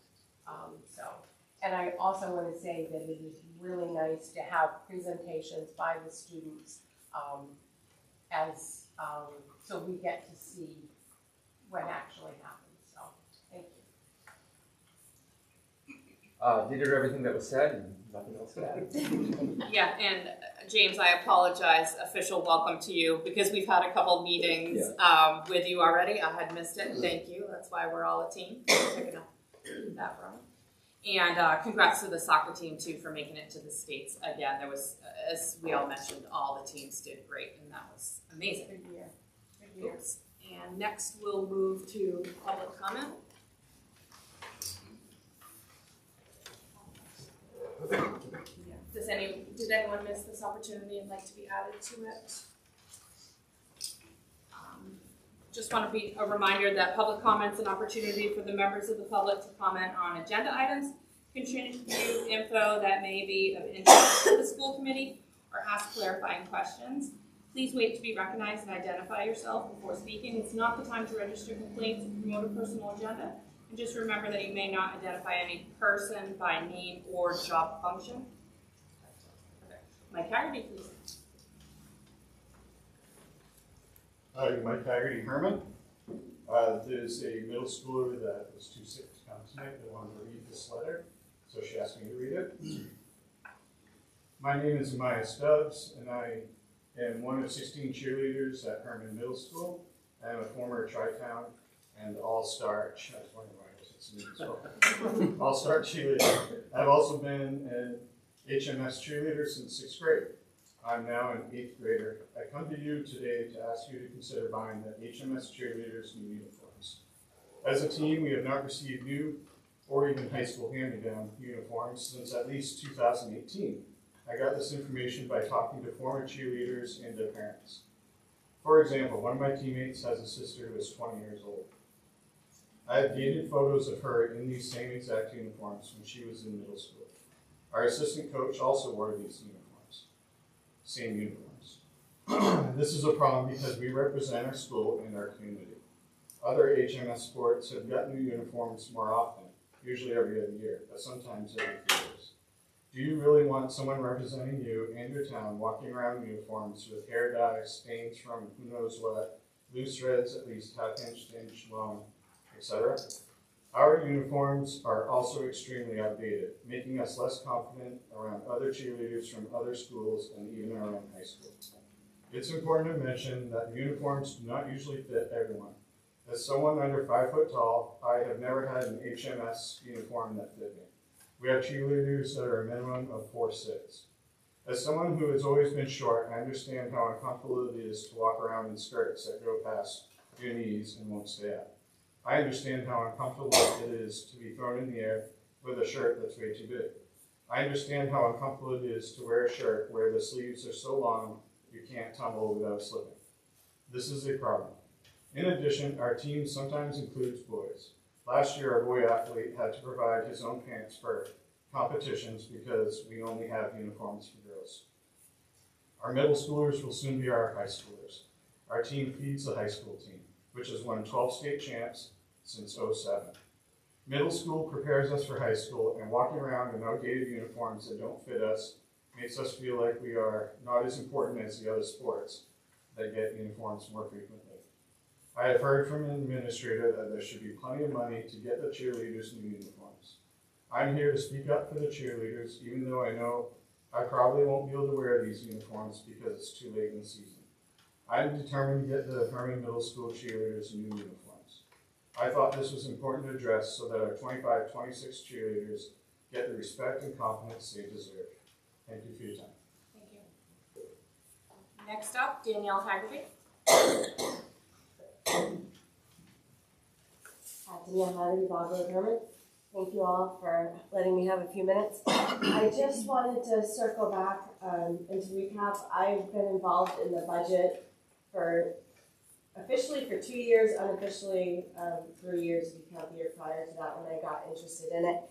And I also want to say that it is really nice to have presentations by the students so we get to see what actually happens. So thank you. Did everything that was said and nothing else to add. Yeah, and James, I apologize, official welcome to you, because we've had a couple meetings with you already. I had missed it. Thank you. That's why we're all a team. Picking up that from. And congrats to the soccer team too for making it to the States again. There was, as we all mentioned, all the teams did great, and that was amazing. Good year. Good year. And next we'll move to public comment. Did anyone miss this opportunity and like to be added to it? Just want to be a reminder that public comments an opportunity for the members of the public to comment on agenda items, contribute info that may be of interest to the school committee, or ask clarifying questions. Please wait to be recognized and identify yourself before speaking. It's not the time to register complaints or promote a personal agenda. And just remember that you may not identify any person by name or job function. Mike Haggerty, please. Hi, Mike Haggerty, Hermon. There's a middle schooler that was too sick to come tonight that wanted to read this letter, so she asked me to read it. My name is Maya Stubbs, and I am one of 16 cheerleaders at Hermon Middle School. I am a former Tri-Town and All-Star, All-Star cheerleader. I've also been an HMS cheerleader since 6th grade. I'm now an 8th grader. I come to you today to ask you to consider buying the HMS cheerleaders new uniforms. As a team, we have not received new or even high school hand-me-down uniforms since at least 2018. I got this information by talking to former cheerleaders and their parents. For example, one of my teammates has a sister who is 20 years old. I have dated photos of her in these same exact uniforms when she was in middle school. Our assistant coach also wore these uniforms, same uniforms. This is a problem because we represent our school and our community. Other HMS sports have got new uniforms more often, usually every other year, but sometimes every 3 years. Do you really want someone representing you and your town walking around in uniforms with hair dye, stains from who knows what, loose threads at least half-inch to inch long, etc.? Our uniforms are also extremely outdated, making us less confident around other cheerleaders from other schools and even our own high school. It's important to mention that the uniforms do not usually fit everyone. As someone under 5 foot tall, I have never had an HMS uniform that fit me. We have cheerleaders that are a minimum of 4'6". As someone who has always been short, I understand how uncomfortable it is to walk around in skirts that go past your knees and won't stay up. I understand how uncomfortable it is to be thrown in the air with a shirt that's way too big. I understand how uncomfortable it is to wear a shirt where the sleeves are so long you can't tumble without slipping. This is a problem. In addition, our team sometimes includes boys. Last year, our boy athlete had to provide his own pants for competitions because we only have uniforms for girls. Our middle schoolers will soon be our high schoolers. Our team feeds the high school team, which has won 12 state champs since '07. Middle school prepares us for high school, and walking around in outdated uniforms that don't fit us makes us feel like we are not as important as the other sports that get uniforms more frequently. I have heard from an administrator that there should be plenty of money to get the cheerleaders new uniforms. I'm here to speak up for the cheerleaders, even though I know I probably won't be able to wear these uniforms because it's too late in the season. I'm determined to get the Hermon Middle School cheerleaders new uniforms. I thought this was important to address so that our 25-26 cheerleaders get the respect and confidence they deserve. Thank you for your time. Thank you. Next up, Danielle Haggerty. Danielle Hattie, Barbara Hermon. Thank you all for letting me have a few minutes. I just wanted to circle back and to recap. I've been involved in the budget for officially for 2 years, unofficially 3 years if you count the year prior to that when I got interested in it.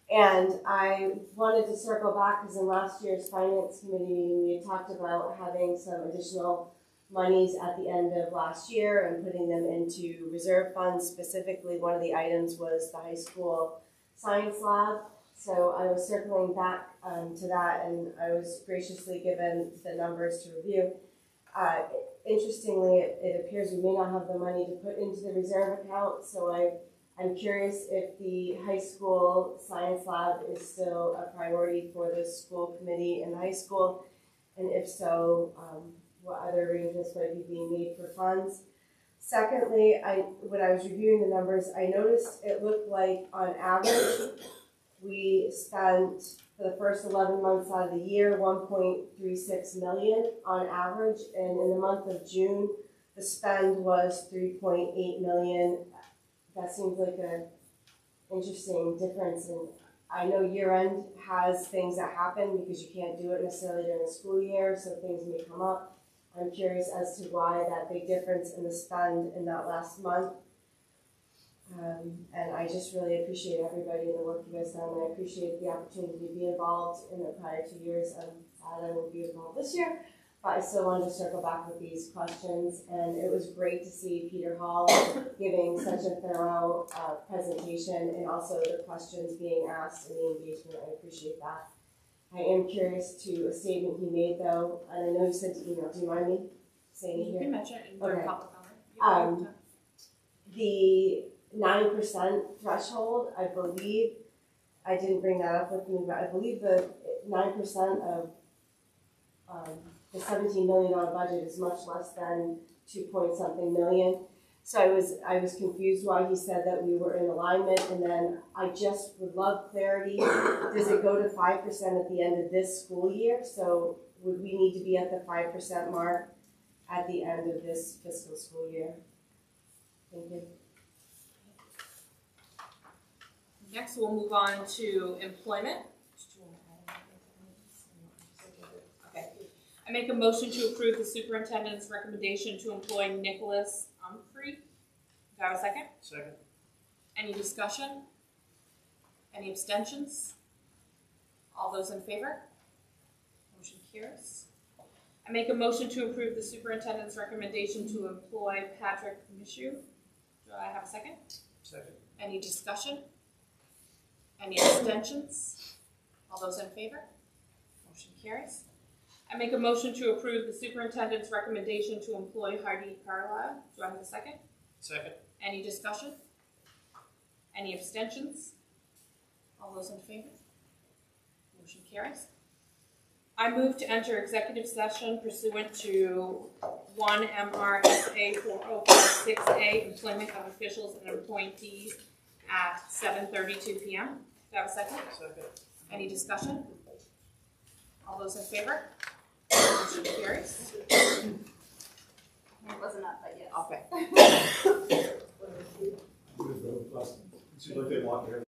And I wanted to circle back because in last year's finance committee meeting, we had talked about having some additional monies at the end of last year and putting them into reserve funds. Specifically, one of the items was the high school science lab. So I was circling back to that, and I was graciously given the numbers to review. Interestingly, it appears we may not have the money to put into the reserve account, so I'm curious if the high school science lab is still a priority for the school committee in the high school, and if so, what other arrangements might be being made for funds. Secondly, when I was reviewing the numbers, I noticed it looked like on average we spent for the first 11 months out of the year 1.36 million on average, and in the month of June the spend was 3.8 million. That seems like an interesting difference, and I know year end has things that happen because you can't do it necessarily during the school year, so things may come up. I'm curious as to why that big difference in the spend in that last month. And I just really appreciate everybody and the work you guys done, and I appreciate the opportunity to be involved in the prior 2 years. I'm sad I won't be involved this year, but I still wanted to circle back with these questions, and it was great to see Peter Hall giving such a thorough presentation, and also the questions being asked and the engagement. I appreciate that. I am curious to a statement he made though, and I know you said to email. Do you mind me saying it here? You can mention it in Okay. public comment. The 9% threshold, I believe, I didn't bring that up with me, but I believe the 9% of the $17 million budget is much less than 2-point-something million. So I was confused why he said that we were in alignment, and then I just would love clarity. Does it go to 5% at the end of this school year? So would we need to be at the 5% mark at the end of this fiscal school year? Thank you. Next, we'll move on to employment. Okay. I make a motion to approve the superintendent's recommendation to employ Nicholas Humphrey. Do I have a second? Second. Any discussion? Any abstentions? All those in favor? Motion carries. I make a motion to approve the superintendent's recommendation to employ Patrick Mishu. Do I have a second? Second. Any discussion? Any abstentions? All those in favor? Motion carries. I make a motion to approve the superintendent's recommendation to employ Heidi Carlisle. Do I have a second? Second. Any discussion? Any abstentions? All those in favor? Motion carries. I move to enter executive session pursuant to 1 MRSA 4056A, employment of officials and appointees at 7:32 p.m. Do I have a second? Second. Any discussion? All those in favor? Motion carries. It wasn't up, but yes. Okay. Seems like they want their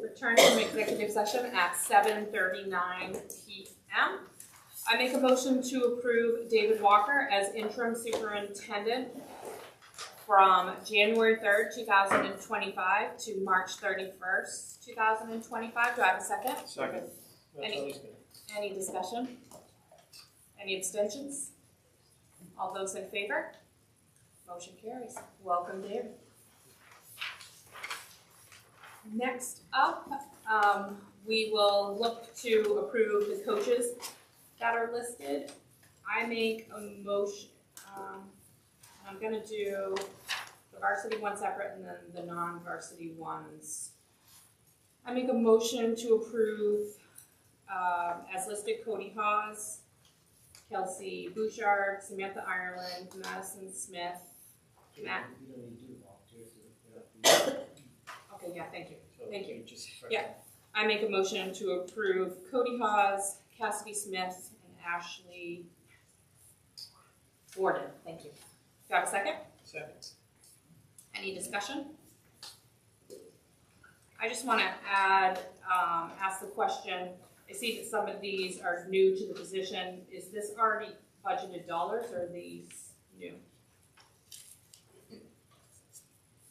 Return from executive session at 7:39 p.m. I make a motion to approve David Walker as interim superintendent from January 3rd, 2025 to March 31st, 2025. Do I have a second? Second. Any discussion? Any abstentions? All those in favor? Motion carries. Welcome, David. Next up, we will look to approve the coaches that are listed. I make a motion, I'm gonna do the varsity one separate and then the non-varsity ones. I make a motion to approve, as listed, Cody Hawes, Kelsey Bouchard, Samantha Ireland, Madison Smith, Matt. You don't need to do volunteers. Okay, yeah, thank you. So Thank you. Just Yeah, I make a motion to approve Cody Hawes, Cassidy Smith, and Ashley Gordon. Thank you. Do I have a second? Second. Any discussion? I just want to add, ask the question. I see that some of these are new to the position. Is this already budgeted dollars or are these new?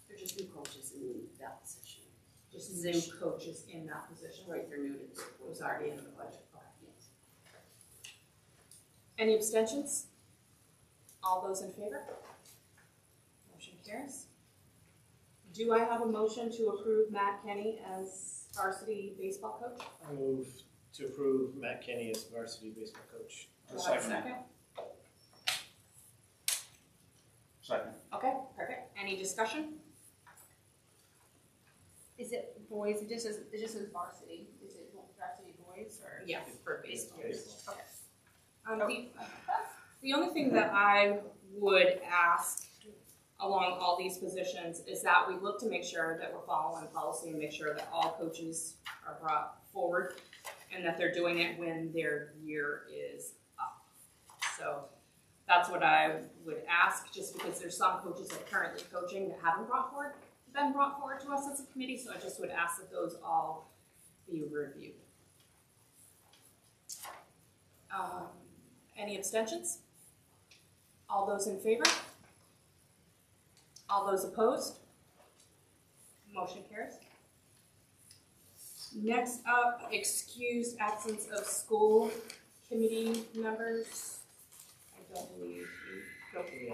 They're just new coaches in that position. Just new coaches in that position? Right, they're new to this. It was already in the budget. Okay. Yes. Any abstentions? All those in favor? Motion carries. Do I have a motion to approve Matt Kenny as varsity baseball coach? I move to approve Matt Kenny as varsity baseball coach. Do I have a second? Second. Okay, perfect. Any discussion? Is it boys, it just says varsity, is it varsity boys or? Yeah, for baseball. Baseball. Okay. The only thing that I would ask along all these positions is that we look to make sure that we're following policy and make sure that all coaches are brought forward and that they're doing it when their year is up. So that's what I would ask, just because there's some coaches that are currently coaching that haven't been brought forward to us as a committee, so I just would ask that those all be reviewed. Any abstentions? All those in favor? All those opposed? Motion carries. Next up, excused absence of school committee members. I don't believe we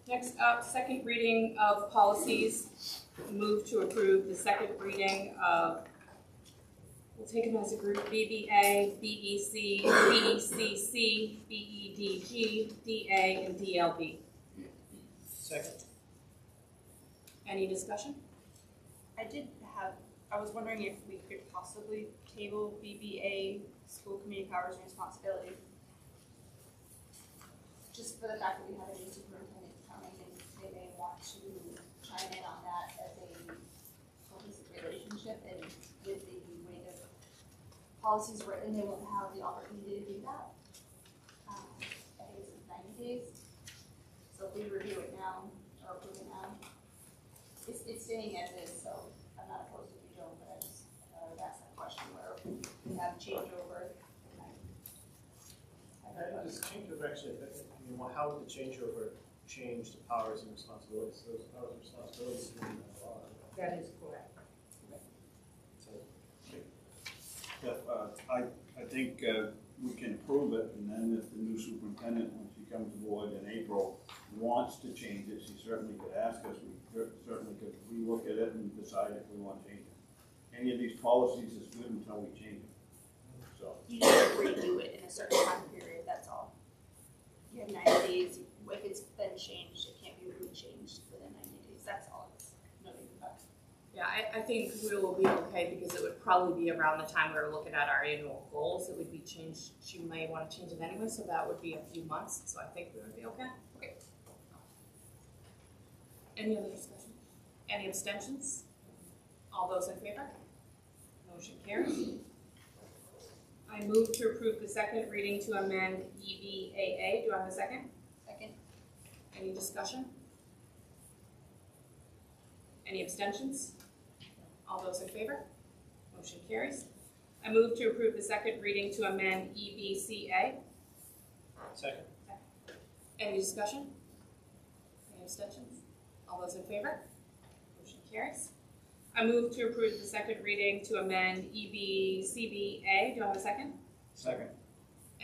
Next up, second reading of policies. Move to approve the second reading of, we'll take them as a group, BBA, BEC, BECC, BEDG, DA, and DLB. Second. Any discussion? I was wondering if we could possibly table BBA, school committee powers and responsibility. Just for the fact that we have a new superintendent coming and they may want to chime in on that as a cohesive relationship, and with the way the policies written, they won't have the opportunity to do that. I think it's 90 days. So if we review it now or approve it now, it's staying as is, so I'm not opposed to it, Joe, but I just would ask that question where we have changeover. Does changeover actually, how would the changeover change the powers and responsibilities? Those powers and responsibilities are in the law. That is correct. I think we can approve it, and then if the new superintendent, when she comes aboard in April, wants to change it, she certainly could ask us. We certainly could relook at it and decide if we want to change it. Any of these policies is good until we change it. So You need to redo it in a certain time period, that's all. You have 90 days, you I think we will be okay because it would probably be around the time we were looking at our annual goals. It would be changed. She may want to change it anyway, so that would be a few months. So I think we would be okay. Okay. Any other discussion? Any abstentions? All those in favor? Motion carries. I move to approve the second reading to amend EVAA. Do I have a second? Second. Any discussion? Any abstentions? All those in favor? Motion carries. I move to approve the second reading to amend EBCA. Second. Any discussion? Any abstentions? All those in favor? Motion carries. I move to approve the second reading to amend EBCBA. Do I have a second? Second.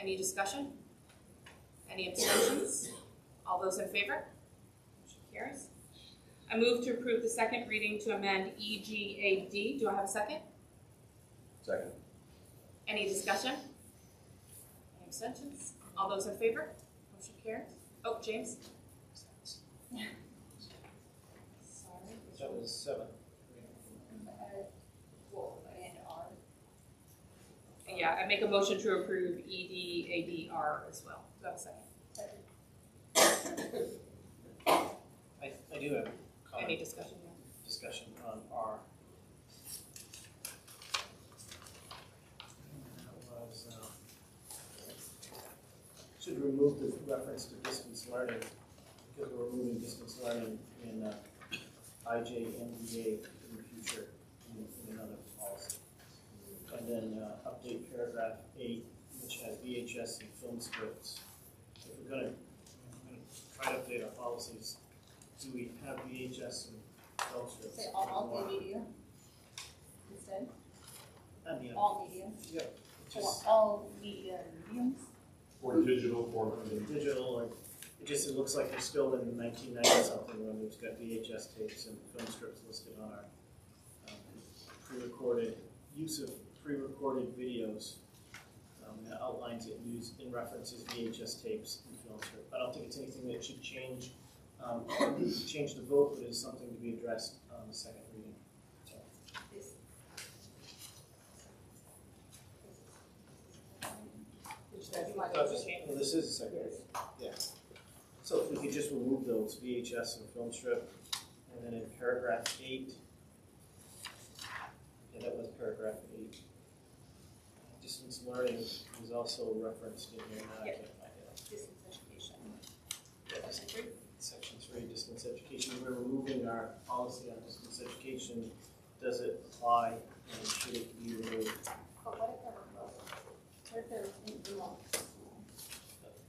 Any discussion? Any abstentions? All those in favor? Motion carries. I move to approve the second reading to amend EGAD. Do I have a second? Second. Any discussion? Any abstentions? All those in favor? Motion carries. Oh, James? Sorry. That was 7. Yeah, I make a motion to approve EDADR as well. Do I have a second? I do have a comment. Any discussion? Discussion on R. That was, should remove the reference to distance learning because we're removing distance learning in IJNDA in the future in another policy. And then update paragraph 8, which has VHS and film scripts. If we're going to try to update our policies, do we have VHS and film scripts? Say all media instead? I mean, All media? Yep. Or all media mediums? Or digital format. Digital, or it looks like we're still in 1990 something when we've got VHS tapes and film scripts listed on our pre-recorded use of pre-recorded videos. That outlines it used in references VHS tapes and film script. I don't think it's anything that should change change the vote, but it is something to be addressed on the second reading. Well, this is a second reading. Yeah. So if we could just remove those VHS and film strip, and then in paragraph 8, yeah, that was paragraph 8. Distance learning is also referenced in here. Now I can't find it. Distance education. Yeah, Section 3, distance education. We're removing our policy on distance education. Does it apply and should it be removed? But what if they're in law?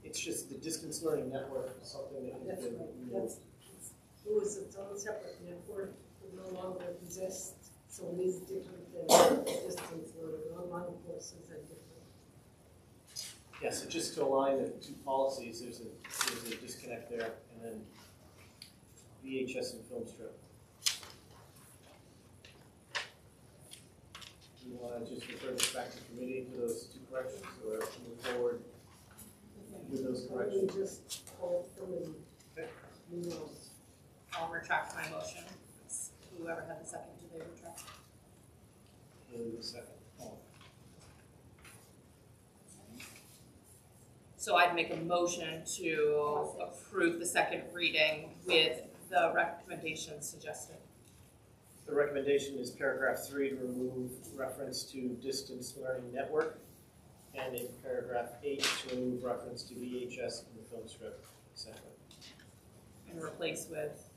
It's just the distance learning network is something that has been removed. It was its own separate network, it no longer exists, so it is different than distance learning, online courses are different. Yeah, so just to align the two policies, there's a disconnect there, and then VHS and film strip. Do you want to just refer this back to committee for those two corrections, or move forward with those corrections? Just hold them and I'll retract my motion. Whoever had the second, do they retract? The second. Oh. So I'd make a motion to approve the second reading with the recommendations suggested. The recommendation is paragraph 3 to remove reference to distance learning network, and in paragraph 8 to remove reference to VHS and film strip. Second. And replace with?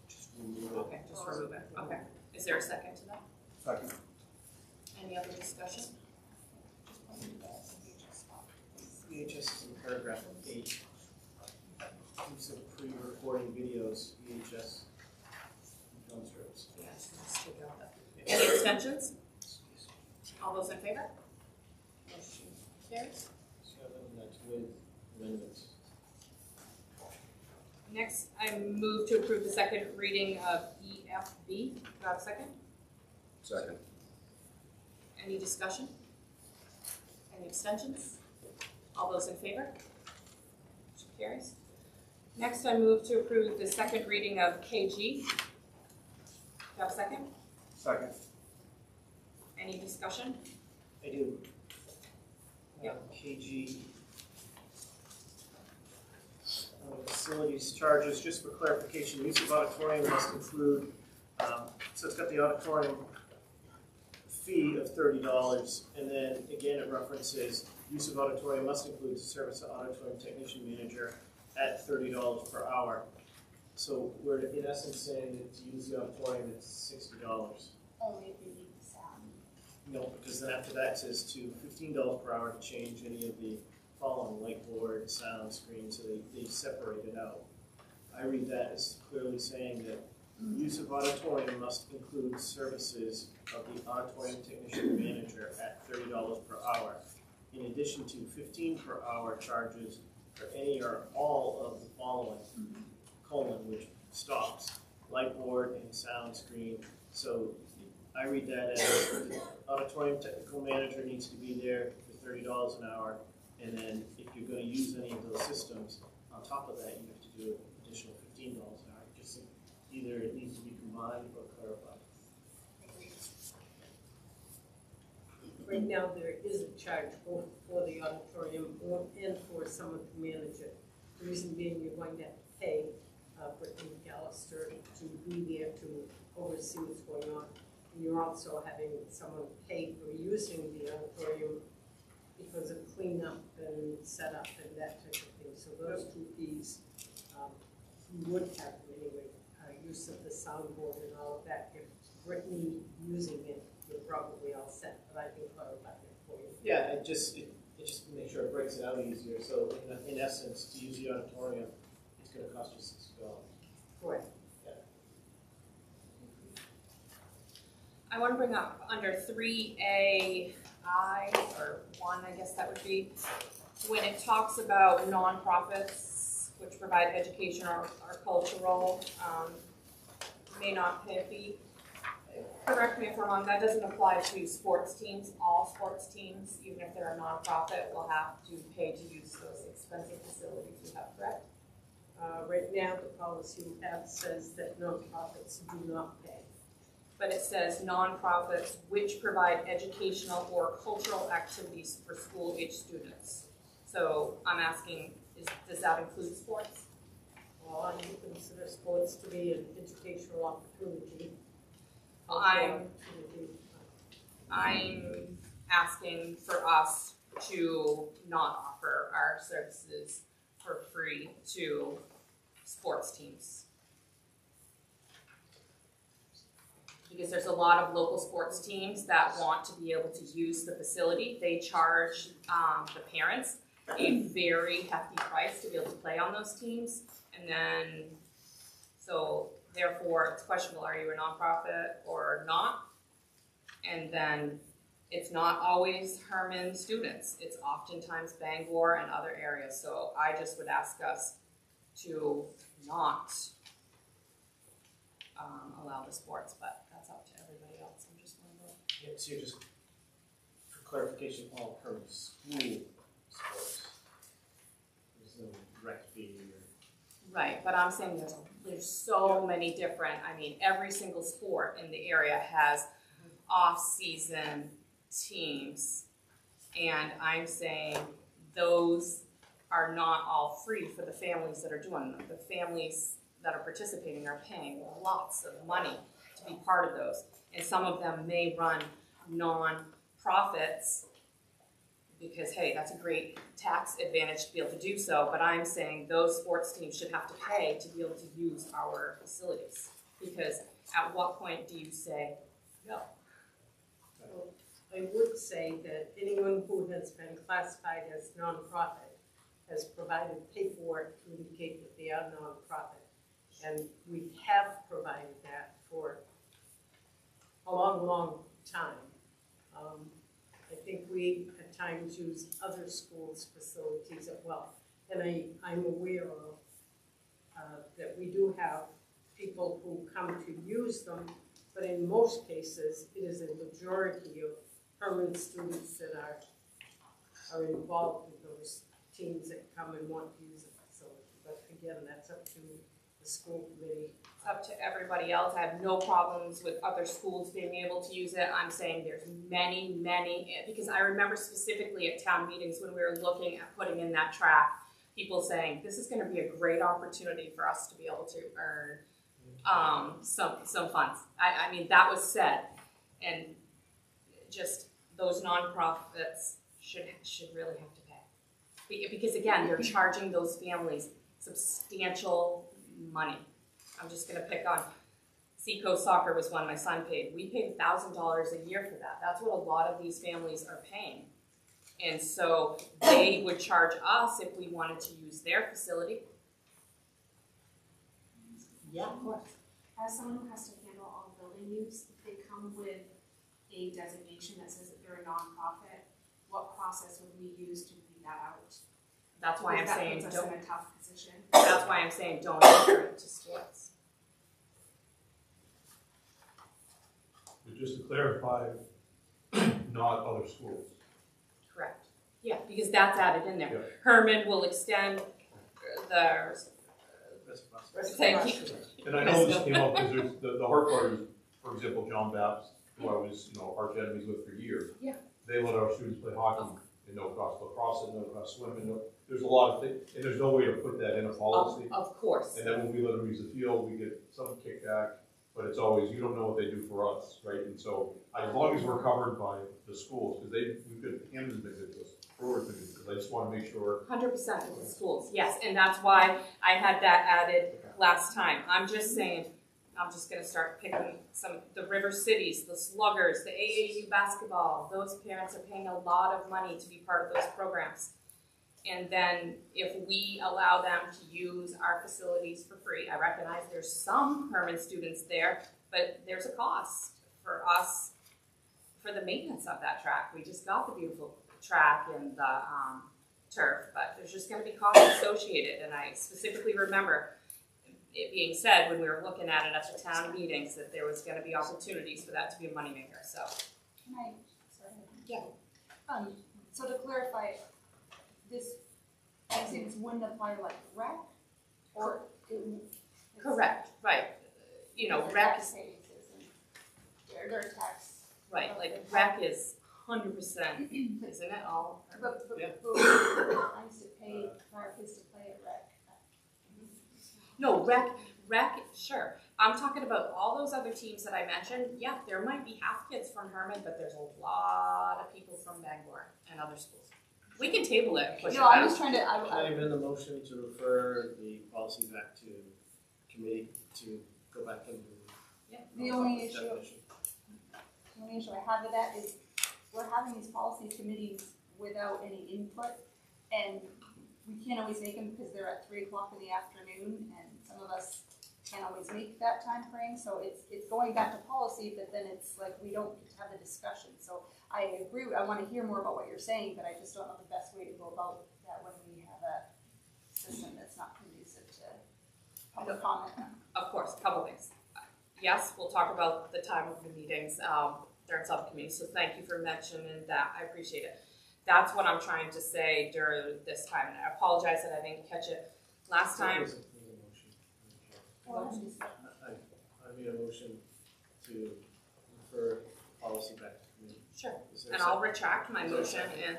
Just remove it. Okay, just remove it. Okay. Is there a second to that? Second. Any other discussion? VHS is in paragraph 8. Use of pre-recording videos, VHS and film strips. Yes, let's take out that. Any abstentions? All those in favor? Motion carries. 7, that's with amendments. Next, I move to approve the second reading of EFB. Do I have a second? Second. Any discussion? Any abstentions? All those in favor? Motion carries. Next, I move to approve the second reading of KG. you have a second? Second. Any discussion? I do. KG. Facilities charges, just for clarification, use of auditorium must include, so it's got the auditorium fee of $30, and then again it references use of auditorium must include service of auditorium technician manager at $30 per hour. So we're in essence saying that to use the auditorium it's $60. Only if you need the sound. No, because then after that it says to $15 per hour to change any of the following, like board, sound, screen, so they separate it out. I read that as clearly saying that use of auditorium must include services of the auditorium technician manager at $30 per hour, in addition to $15 per hour charges for any or all of the following, which stops, light board and sound screen. So I read that as the auditorium technical manager needs to be there for $30 an hour, and then if you're going to use any of those systems, on top of that, you have to do an additional $15 an hour. Just either it needs to be combined or clarified. Right now, there is a charge both for the auditorium and for someone to manage it. The reason being, you're going to have to pay Brittany McAllister to be there to oversee what's going on. And you're also having someone pay for using the auditorium because of cleanup and setup and that type of thing. So those two fees, you would have anyway. Use of the soundboard and all of that. If Brittany using it, you're probably all set, but I can clarify that for you. Yeah, it just make sure it breaks it out easier. So in essence, to use the auditorium, it's going to cost you $60. Correct. Yeah. I want to bring up under 3AI, or 1, I guess that would be, when it talks about nonprofits which provide education or cultural, may not pay a fee. Correct me if I'm wrong, that doesn't apply to sports teams. All sports teams, even if they're a nonprofit, will have to pay to use those expensive facilities we have, correct? Right now, the policy we have says that nonprofits do not pay. But it says nonprofits which provide educational or cultural activities for school-age students. So I'm asking, does that include sports? Well, I would consider sports to be an educational opportunity. I'm asking for us to not offer our services for free to sports teams. Because there's a lot of local sports teams that want to be able to use the facility. They charge the parents a very hefty price to be able to play on those teams. And then, so therefore it's questionable, are you a nonprofit or not? And then it's not always Hermon students. It's oftentimes Bangor and other areas. So I just would ask us to not allow the sports, but that's up to everybody else. I'm just wondering. Yeah, so you're just, for clarification, all Hermon school sports. There's no rec fee or. Right, but I'm saying there's so many different, I mean, every single sport in the area has off-season teams. And I'm saying those are not all free for the families that are doing them. The families that are participating are paying lots of money to be part of those. And some of them may run non-profits because, hey, that's a great tax advantage to be able to do so, but I'm saying those sports teams should have to pay to be able to use our facilities. Because at what point do you say no? Well, I would say that anyone who has been classified as nonprofit has provided paperwork to indicate that they are nonprofit. And we have provided that for a long, long time. I think we at times use other schools' facilities as well. And I'm aware of that we do have people who come to use them, but in most cases, it is a majority of Hermon students that are involved in those teams that come and want to use the facility. But again, that's up to the school committee. It's up to everybody else. I have no problems with other schools being able to use it. I'm saying there's many, because I remember specifically at town meetings when we were looking at putting in that track, people saying, this is gonna be a great opportunity for us to be able to earn some funds. I mean, that was said, and just those nonprofits should really have to pay. Because again, they're charging those families substantial money. I'm just gonna pick on Seacoast Soccer was one my son paid. We paid $1,000 a year for that. That's what a lot of these families are paying. And so they would charge us if we wanted to use their facility. Yeah, of course. As someone who has to handle all building use, if they come with a designation that says that they're a nonprofit, what process would we use to read that out? That's why I'm saying that puts us in a tough position. That's why I'm saying don't enter it to sports. But just to clarify, not other schools. Correct. Yeah, because that's added in there. Yeah. Hermon will extend the. Thank you. And I know this came up because there's the hard part is, for example, John Baptist, who I was, arch enemies with for years. Yeah. They let our students play hockey and no cost lacrosse and no cost swimming. There's a lot of things, and there's no way to put that in a policy. Of course. And then when we let them use the field, we get some kickback, but it's always, you don't know what they do for us, right? And so as long as we're covered by the schools, because Hampton's been good to us, Brewer's been good to us, I just want to make sure. 100% of the schools, yes, and that's why I had that added last time. I'm just saying, I'm just gonna start picking the River Cities, the Sluggers, the AAU basketball. Those parents are paying a lot of money to be part of those programs. And then if we allow them to use our facilities for free, I recognize there's some Hermon students there, but there's a cost for us for the maintenance of that track. We just got the beautiful track and the turf, but there's just gonna be costs associated. And I specifically remember it being said when we were looking at it at the town meetings that there was gonna be opportunities for that to be a moneymaker, so. Can I, sorry. Yeah. So to clarify, these things wouldn't apply to like rec, or Correct, right. Rec is, their tax. right, like rec is 100%, isn't it all? But Yeah. I used to pay for our kids to play at rec. No, rec, sure. I'm talking about all those other teams that I mentioned. Yeah, there might be half kids from Hermon, but there's a lot of people from Bangor and other schools. We can table it. Push No, it I'm back. just trying to. Can I amend the motion to refer the policy back to committee to go back into? The only issue I have with that is we're having these policy committees without any input, and we can't always make them because they're at 3 o'clock in the afternoon, and some of us can't always make that time frame. So it's going back to policy, but then it's like we don't get to have the discussion. So I agree. I want to hear more about what you're saying, but I just don't know the best way to go about that when we have a system that's not conducive to public comment. Of course, a couple things. Yes, we'll talk about the time of the meetings during subcommittee, so thank you for mentioning that. I appreciate it. That's what I'm trying to say during this time, and I apologize that I didn't catch it last time. I made a motion to refer policy back to committee. Sure, Is there a and I'll second? retract my Is there a motion and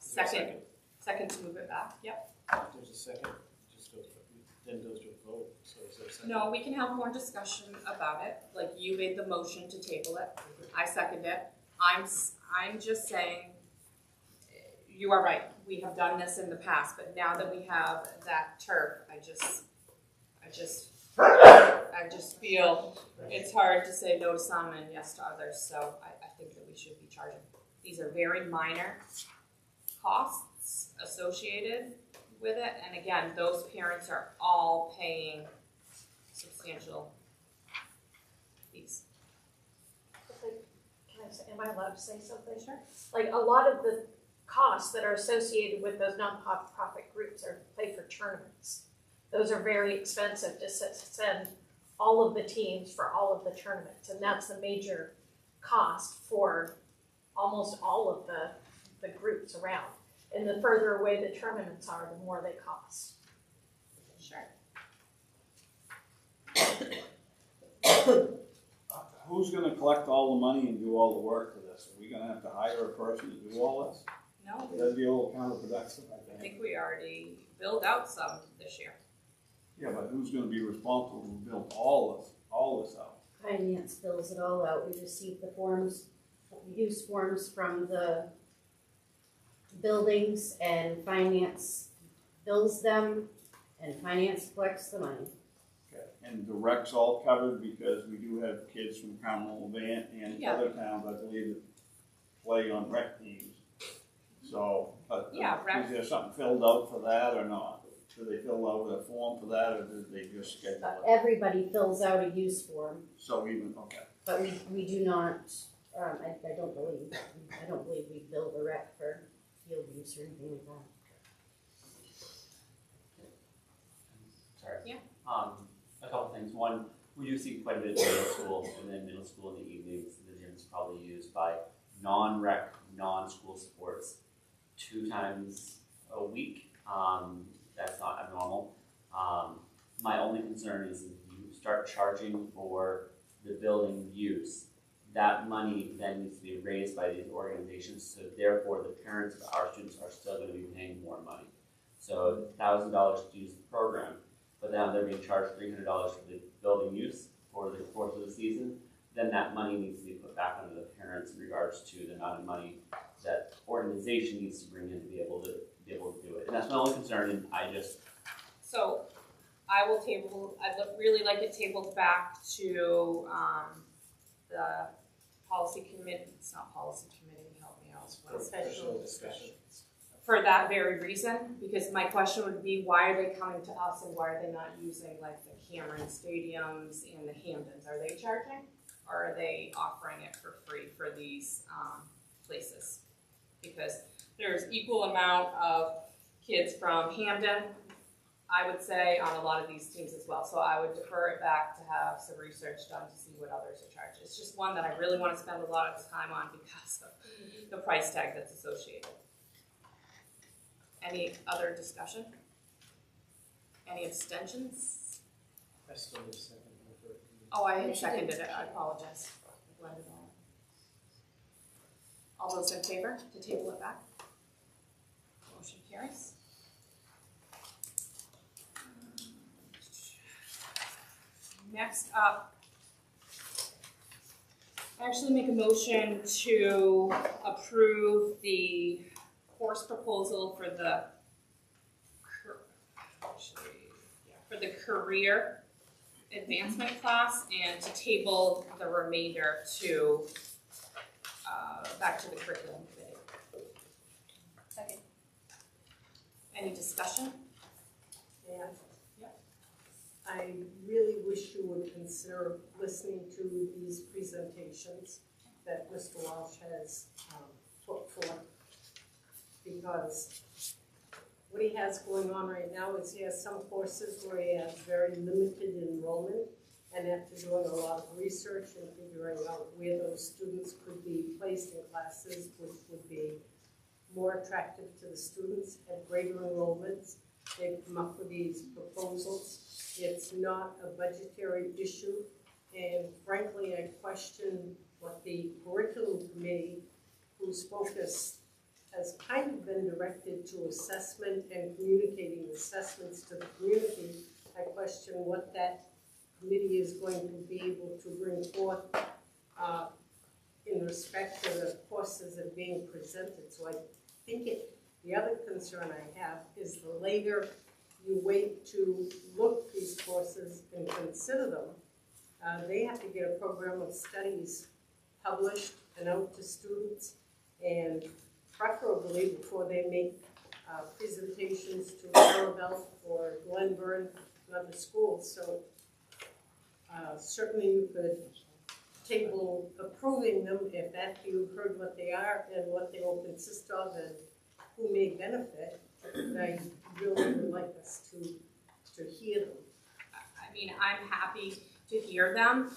second to move it back, yep. If there's a second, it just goes to a vote, so is there a second? No, we can have more discussion about it, like you made the motion to table it, I second it. I'm just saying, you are right, we have done this in the past, but now that we have that turf, I just feel it's hard to say no to some and yes to others, so I think that we should be charging. These are very minor costs associated with it, and again, those parents are all paying substantial fees. Am I allowed to say something? Sure. Like a lot of the costs that are associated with those nonprofit groups are pay for tournaments. Those are very expensive to send all of the teams for all of the tournaments, and that's the major cost for almost all of the groups around. And the further away the tournaments are, the more they cost. Sure. Who's gonna collect all the money and do all the work for this? Are we gonna have to hire a person to do all this? No, That'd be a little counterproductive, I I think. think we already billed out some this year. Yeah, but who's gonna be responsible to build all this out? Finance fills it all out. We receive the forms, use forms from the buildings, and finance bills them, and finance collects the money. Okay. And the rec's all covered because we do have kids from Carmel, Van, and Yeah. other towns, I believe, that play on rec teams. So, Yeah, rec. is there something filled out for that or not? Do they fill out a form for that, or do they just schedule it? Everybody fills out a use form, So even, okay. but we do not, I don't believe we bill the rec for field use or anything like that. Sorry. Yeah. A couple things. One, we do see quite a bit of middle school, and then middle school in the evenings. The gym is probably used by non-rec, non-school sports 2 times a week. That's not abnormal. My only concern is if you start charging for the building use, that money then needs to be raised by these organizations, so therefore the parents of our students are still going to be paying more money. So $1,000 to use the program, but now they're being charged $300 for the building use for the course of the season, then that money needs to be put back onto the parents in regards to the amount of money that organization needs to bring in to be able to do it. And that's my only concern, and So I will table, I'd really like it tabled back to the policy committee, it's not policy committee, help me out. Professional discussion. For that very reason, because my question would be, why are they coming to us and why are they not using like the Cameron Stadiums and the Hamptons? Are they charging or are they offering it for free for these places? Because there's equal amount of kids from Hampden, I would say, on a lot of these teams as well. So I would defer it back to have some research done to see what others are charging. It's just one that I really want to spend a lot of time on because of the price tag that's associated. Any other discussion? Any abstentions? I still need a second. Oh, I had seconded it, I apologize. I blended all those in favor to table it back? Motion carries. Next up, I actually make a motion to approve the course proposal for the career advancement class and to table the remainder to back to the curriculum committee. Second. Any discussion? Yeah. I really wish you would consider listening to these presentations that Mr. Walsh has put forth, because what he has going on right now is he has some courses where he has very limited enrollment, and after doing a lot of research and figuring out where those students could be placed in classes which would be more attractive to the students, have greater enrollments, they've come up with these proposals. It's not a budgetary issue, and frankly, I question what the curriculum committee, whose focus has kind of been directed to assessment and communicating assessments to the community. I question what that committee is going to be able to bring forth in respect to the courses that are being presented. So I think the other concern I have is the later you wait to look these courses and consider them, they have to get a program of studies published and out to students, and preferably before they make presentations to Maribel or Glenburn and other schools. So certainly you could table approving them if that you've heard what they are and what they will consist of and who may benefit. And I really would like us to hear them. I mean, I'm happy to hear them,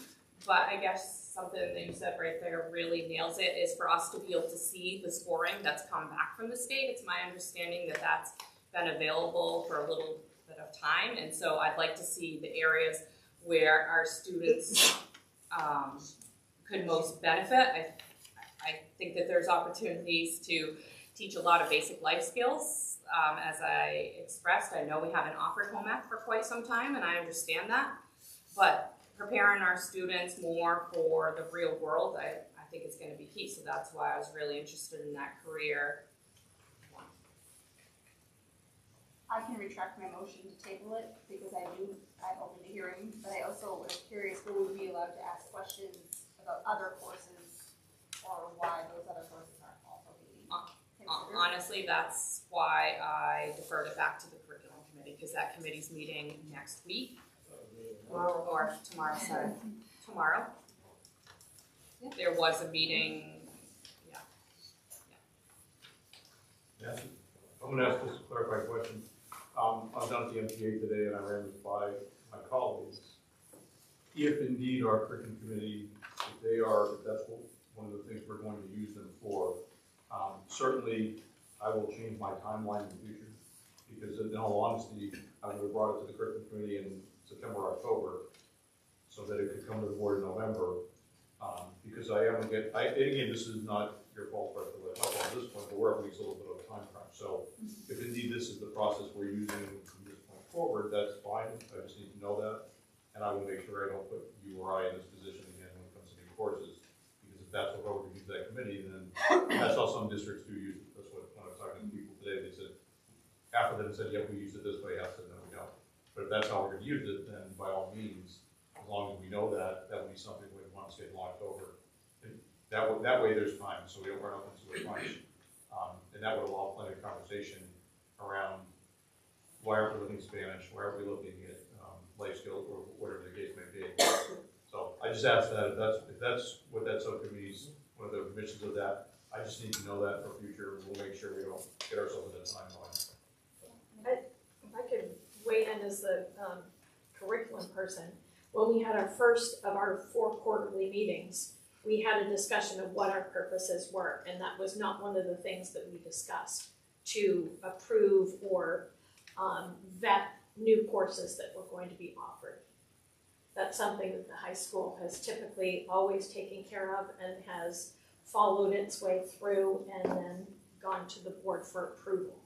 but I guess something that you said right there really nails it is for us to be able to see the scoring that's come back from the state. It's my understanding that that's been available for a little bit of time, and so I'd like to see the areas where our students could most benefit. I think that there's opportunities to teach a lot of basic life skills. As I expressed, I know we haven't offered home ec for quite some time, and I understand that. But preparing our students more for the real world, I think is going to be key. So that's why I was really interested in that career. I can retract my motion to table it because I'm open to hearing, but I also was curious, will we be allowed to ask questions about other courses or why those other courses aren't also being considered? Honestly, that's why I deferred it back to the curriculum committee, because that committee's meeting next week. Tomorrow. There was a meeting, Yeah, I'm gonna ask just a clarifying question. I was down at the MTA today and I ran this by my colleagues. If indeed our curriculum committee, if that's one of the things we're going to use them for, certainly I will change my timeline in the future, because in all honesty, I would have brought it to the curriculum committee in September, October, so that it could come to the board in November. Because and again, this is not your fault, but at this point, but we're up against a little bit of a time crunch. So if indeed this is the process we're using from this point forward, that's fine. I just need to know that. And I will make sure I don't put you or I in this position again when it comes to new courses. Because if that's what we're going to use that committee, then that's how some districts do use it. That's what, when I was talking to people today, they said, half of them said, yep, we use it this way, half said, no, we don't. But if that's how we're going to use it, then by all means, as long as we know that, that would be something we want to schedule October. That way there's time, so we don't run up into a crunch. And that would allow plenty of conversation around why aren't we looking at Spanish, why aren't we looking at life skills, or whatever the case may be. So I just asked that if that's what that subcommittee's, one of the missions of that, I just need to know that for future. We'll make sure we don't get ourselves in a timeline. If I could weigh in as the curriculum person, when we had our first of our 4 quarterly meetings, we had a discussion of what our purposes were, and that was not one of the things that we discussed to approve or vet new courses that were going to be offered. That's something that the high school has typically always taken care of and has followed its way through and then gone to the board for approval.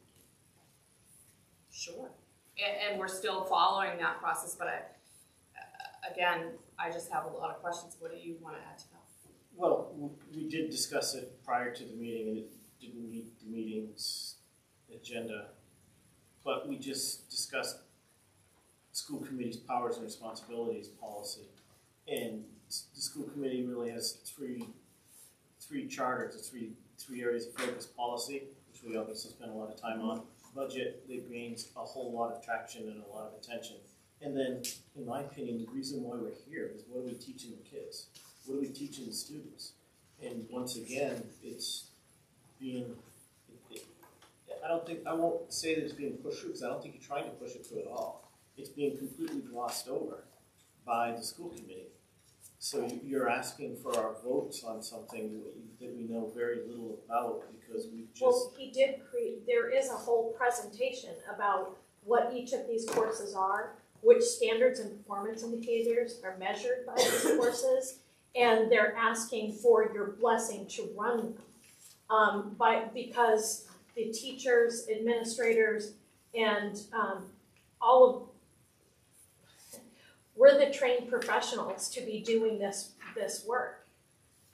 Sure. And we're still following that process, but again, I just have a lot of questions. What do you want to add to that? Well, we did discuss it prior to the meeting, and it didn't meet the meeting's agenda. But we just discussed school committee's powers and responsibilities policy. And the school committee really has three charters, three areas of focus: policy, which we obviously spend a lot of time on; budget, that gains a whole lot of traction and a lot of attention; and then, in my opinion, the reason why we're here is what are we teaching the kids? What are we teaching the students? And once again, it's being, I won't say that it's being pushed through, because I don't think you're trying to push it through at all. It's being completely glossed over by the school committee. So you're asking for our votes on something that we know very little about, because we just... Well, he did create, there is a whole presentation about what each of these courses are, which standards and performance indicators are measured by these courses, and they're asking for your blessing to run them. Because the teachers, administrators, and we're the trained professionals to be doing this work.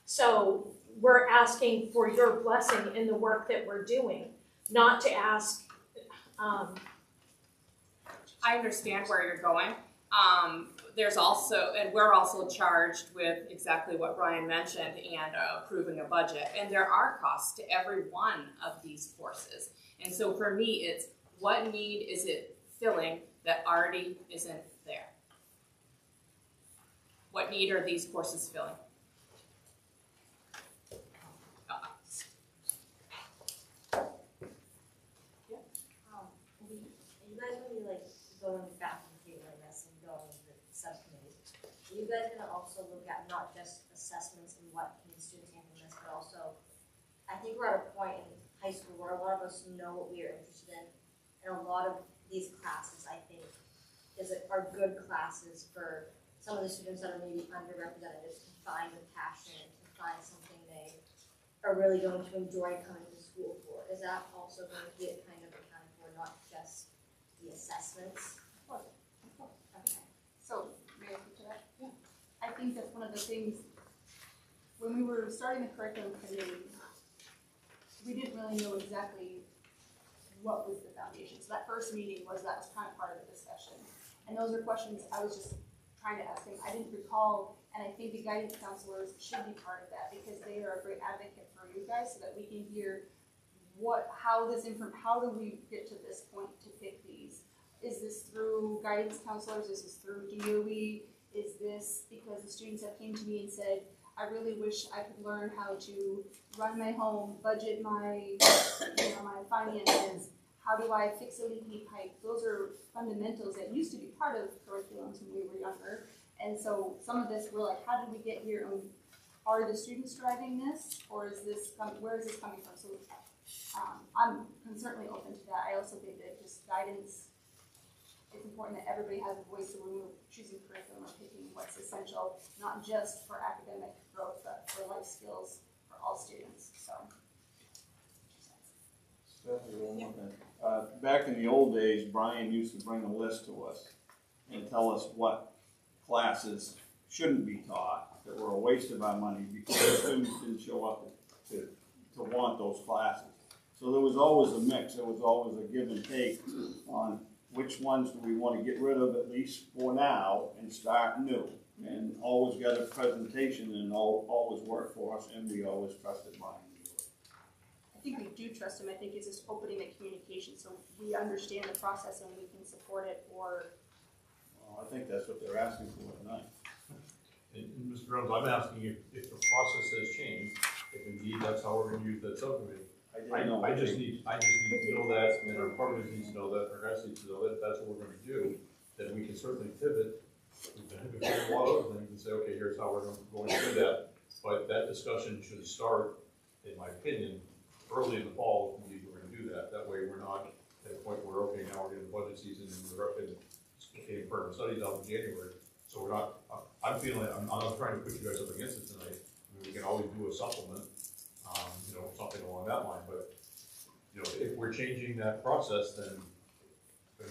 So we're asking for your blessing in the work that we're doing, not to ask. I understand where you're going. There's also, and we're also charged with exactly what Ryan mentioned and approving a budget. And there are costs to every one of these courses. And so for me, it's what need is it filling that already isn't there? What need are these courses filling? You guys will be like going back and forth, I guess, and going to the subcommittee. Are you guys gonna also look at not just assessments and what can students gain from this, but also, I think we're at a point in high school where a lot of us know what we are interested in, and a lot of these classes, I think, are good classes for some of the students that are maybe underrepresented can find a passion, can find something they are really going to enjoy coming to school for. Is that also going to be a kind of accounted for, not just the assessments? Okay. So, may I speak to that? Yeah. I think that's one of the things, when we were starting the curriculum committee, we didn't really know exactly what was the foundation. So that first meeting that was kind of part of the discussion. And those are questions I was just trying to ask him. I didn't recall, and I think the guidance counselors should be part of that because they are a great advocate for you guys so that we can hear how do we get to this point to pick these? Is this through guidance counselors? Is this through DOE? Is this because the students have came to me and said, I really wish I could learn how to run my home, budget my, my finances. How do I fix a leaky pipe? Those are fundamentals that used to be part of curriculums when we were younger. And so some of this, we're like, how did we get here? And are the students driving this, or is this where is this coming from? So I'm certainly open to that. I also think that just guidance. It's important that everybody has a voice when we're choosing curriculum or picking what's essential, not just for academic growth, but for life skills for all students. So. Back in the old days, Brian used to bring a list to us and tell us what classes shouldn't be taught, that were a waste of our money because the students didn't show up to want those classes. So there was always a mix, there was always a give and take on which ones do we want to get rid of, at least for now, and start new. And always got a presentation and always worked for us, and we always trusted Brian. I think we do trust him. I think it's just opening the communication so we understand the process and we can support it or. Well, I think that's what they're asking for tonight. And Mr. Jones, I'm asking if the process has changed, if indeed that's how we're going to use that subcommittee. I just need to know that, and our partners need to know that, our guys need to know that, if that's what we're going to do, then we can certainly pivot. We've been a lot of other things and say, okay, here's how we're going to do that. But that discussion should start, in my opinion, early in the fall, if indeed we're going to do that. That way we're not at a point where, okay, now we're getting budget season and we're up in getting permanent studies out in January. So we're not, I'm not trying to put you guys up against it tonight. I mean, we can always do a supplement, something along that line. But, if we're changing that process, then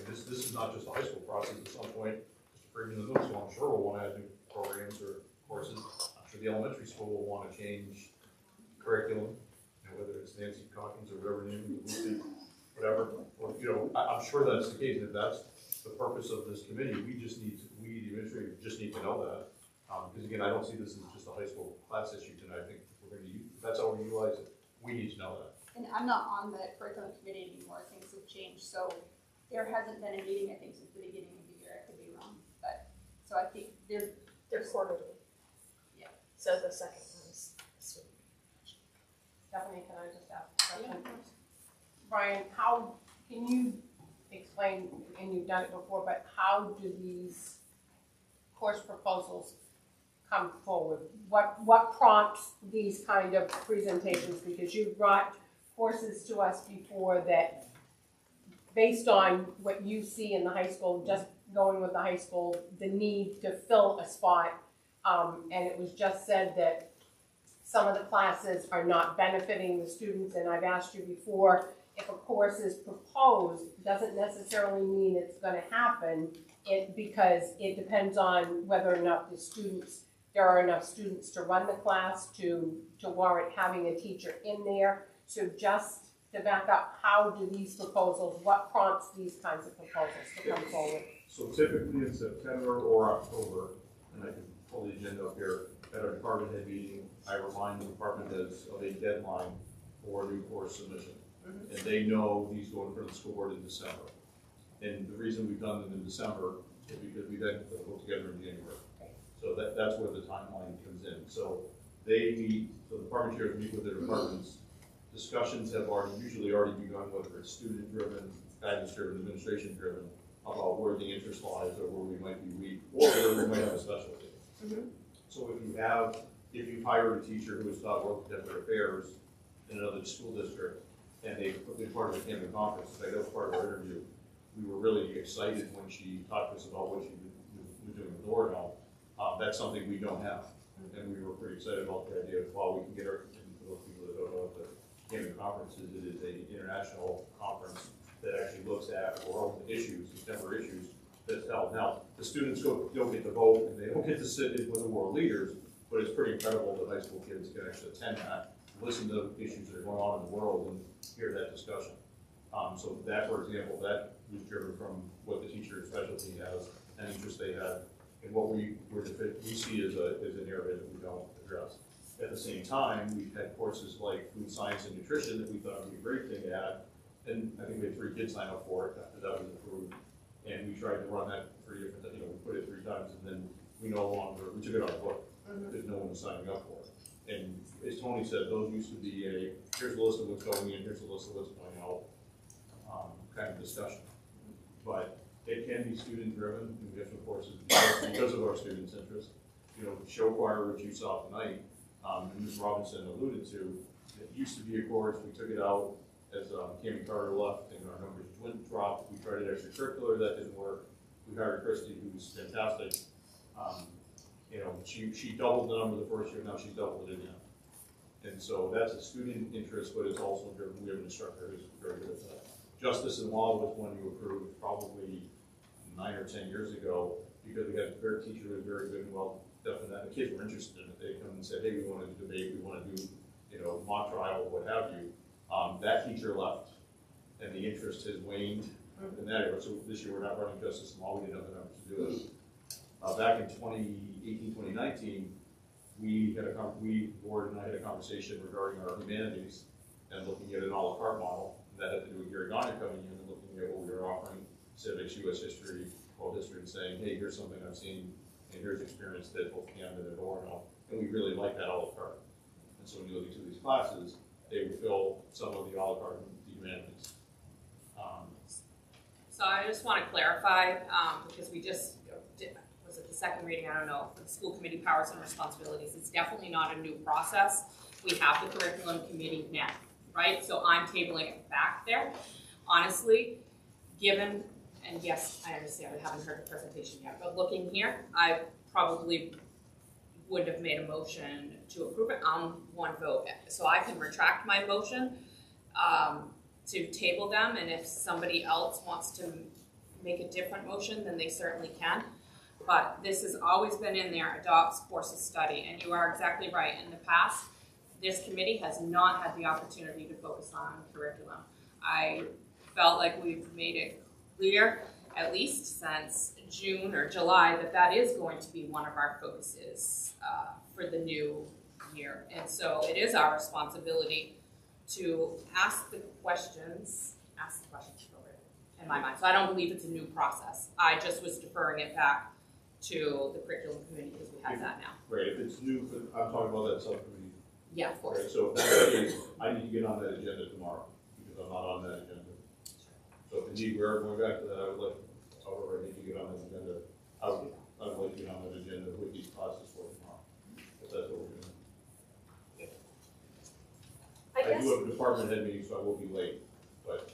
this is not just a high school process. At some point, Mr. Friedman in the middle school, I'm sure will want to add new programs or courses. I'm sure the elementary school will want to change curriculum, whether it's Nancy Calkins or whatever name, whatever. Or, I'm sure that's the case. If that's the purpose of this committee, we, the administrators, just need to know that. Because again, I don't see this as just a high school class issue tonight. I think if we're going to use, if that's how we utilize it, we need to know that. And I'm not on the curriculum committee anymore. Things have changed. So there hasn't been a meeting, I think, since the beginning of the year. I could be wrong. But so I think they're quarterly. Yeah. So the second one is this week. Stephanie, can I just ask a question? Brian, how can you explain, and you've done it before, but how do these course proposals come forward? What prompts these kind of presentations? Because you've brought courses to us before that, based on what you see in the high school, just going with the high school, the need to fill a spot, and it was just said that some of the classes are not benefiting the students, and I've asked you before, if a course is proposed, doesn't necessarily mean it's going to happen, because it depends on whether or not there are enough students to run the class to warrant having a teacher in there. So just to back up, how do these proposals, what prompts these kinds of proposals to come forward? So typically in September or October, and I can pull the agenda up here, at our department head meeting, I remind the department heads of a deadline for new course submission. And they know these go in front of the school board in December. And the reason we've done them in December is because we then put them together in January. So that's where the timeline comes in. So they meet, so the department chairs meet with their departments. Discussions have usually already begun, whether it's student-driven, guidance-driven, administration-driven, about where the interest lies or where we might be weak, or where we might have a specialty. So if you hire a teacher who has taught world contemporary affairs in another school district, and they've been part of the Camden Conference, that was part of our interview, we were really excited when she talked to us about what she was doing with Oregon. That's something we don't have. And we were pretty excited about the idea of, while we can get our, and for those people that don't know what the Hermon conference is, it is an international conference that actually looks at world issues, contemporary issues that's held. Now, the students don't get to vote and they don't get to sit in with the world leaders, but it's pretty incredible that high school kids can actually attend that, listen to issues that are going on in the world and hear that discussion. So that, for example, that was driven from what the teacher specialty has and interest they had in what we see as an area that we don't address. At the same time, we've had courses like food science and nutrition that we thought would be a great thing to add, and I think we had 3 kids sign up for it after that was approved. And we tried to run that 3 different, we put it 3 times, and then we took it out of the book because no one was signing up for it. And as Tony said, those used to be here's a list of what's going in, here's a list of what's going out, kind of discussion. But it can be student driven, and we have some courses because of our students' interest. Show choir, which you saw tonight, and Ms. Robinson alluded to, it used to be a course, we took it out as Cammie Carter left and our numbers dropped. We tried it extracurricular, that didn't work. We hired Christy, who's fantastic. She doubled the number the first year, now she's doubled it again. And so that's a student interest, but it's also driven. We have an instructor who's very good at that. Justice and Law was one you approved probably 9 or 10 years ago, because we had a teacher who was very good and well definitely that. The kids were interested in it. They come and said, hey, we want to debate, we want to do, mock trial, what have you. That teacher left, and the interest has waned in that area. So this year we're not running Justice and Law. We didn't have the numbers to do it. Back in 2018, 2019, the board and I had a conversation regarding our humanities and looking at an a la carte model. That had to do with Gary Garner coming in and looking at what we were offering, civics, U.S. history, world history, and saying, hey, here's something I've seen, and here's experience that both Camden and Orono, and we really like that a la carte. And so when you look into these classes, they would fill some of the a la carte in the humanities. So I just want to clarify, because we just was it the second reading, I don't know, for the school committee powers and responsibilities. It's definitely not a new process. We have the curriculum committee now, right? So I'm tabling it back there. Honestly, given, and yes, I understand, I haven't heard the presentation yet, but looking here, I probably would have made a motion to approve it on one vote. So I can retract my motion to table them, and if somebody else wants to make a different motion, then they certainly can. But this has always been in there, adopts courses study, and you are exactly right. In the past, this committee has not had the opportunity to focus on curriculum. I felt like we've made it clear, at least since June or July, that is going to be one of our focuses for the new year. And so it is our responsibility to ask the questions in my mind. So I don't believe it's a new process. I just was deferring it back to the curriculum committee because we have that now. Right, if it's new, I'm talking about that subcommittee. Yeah, of course. Right, so if that's the case, I need to get on that agenda tomorrow because I'm not on that agenda. So if indeed we're going back to that, I would like, however, I need to get on that agenda. I would like to get on that agenda with these classes for tomorrow, if that's what we're doing. I do have a department head meeting, so I will be late, but.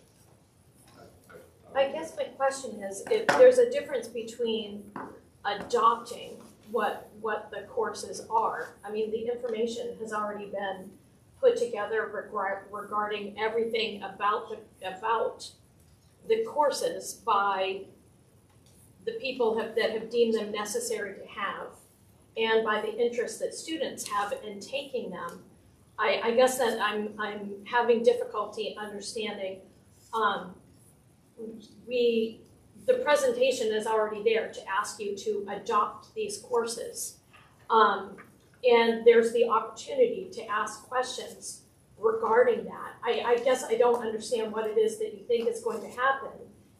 I guess my question is, if there's a difference between adopting what the courses are. I mean, the information has already been put together regarding everything about the courses by the people that have deemed them necessary to have, and by the interest that students have in taking them. I guess that I'm having difficulty understanding. The presentation is already there to ask you to adopt these courses. And there's the opportunity to ask questions regarding that. I guess I don't understand what it is that you think is going to happen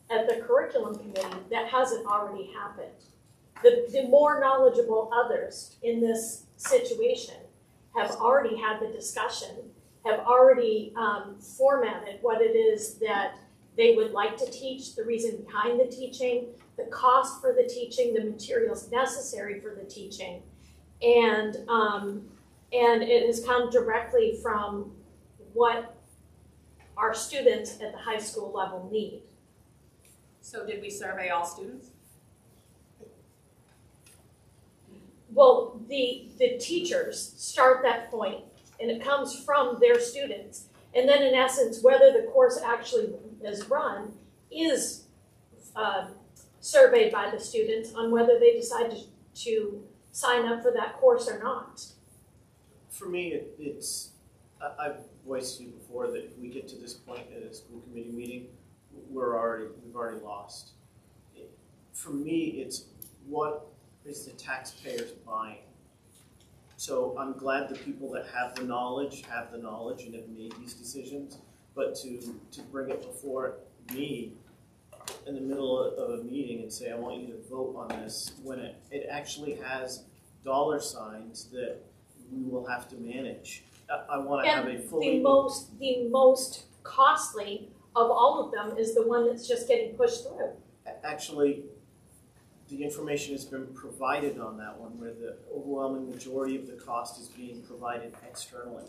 at the curriculum committee that hasn't already happened. The more knowledgeable others in this situation have already had the discussion, have already formatted what it is that they would like to teach, the reason behind the teaching, the cost for the teaching, the materials necessary for the teaching, and it has come directly from what our students at the high school level need. So did we survey all students? Well, the teachers start that point, and it comes from their students. And then in essence, whether the course actually is run is surveyed by the students on whether they decide to sign up for that course or not. For me, I've voiced to you before that if we get to this point at a school committee meeting, we've already lost. For me, it's what is the taxpayers buying? So I'm glad the people that have the knowledge and have made these decisions, but to bring it before me in the middle of a meeting and say, I want you to vote on this, when it actually has dollar signs that we will have to manage. I want to have a fully... The most costly of all of them is the one that's just getting pushed through. Actually, the information has been provided on that one, where the overwhelming majority of the cost is being provided externally.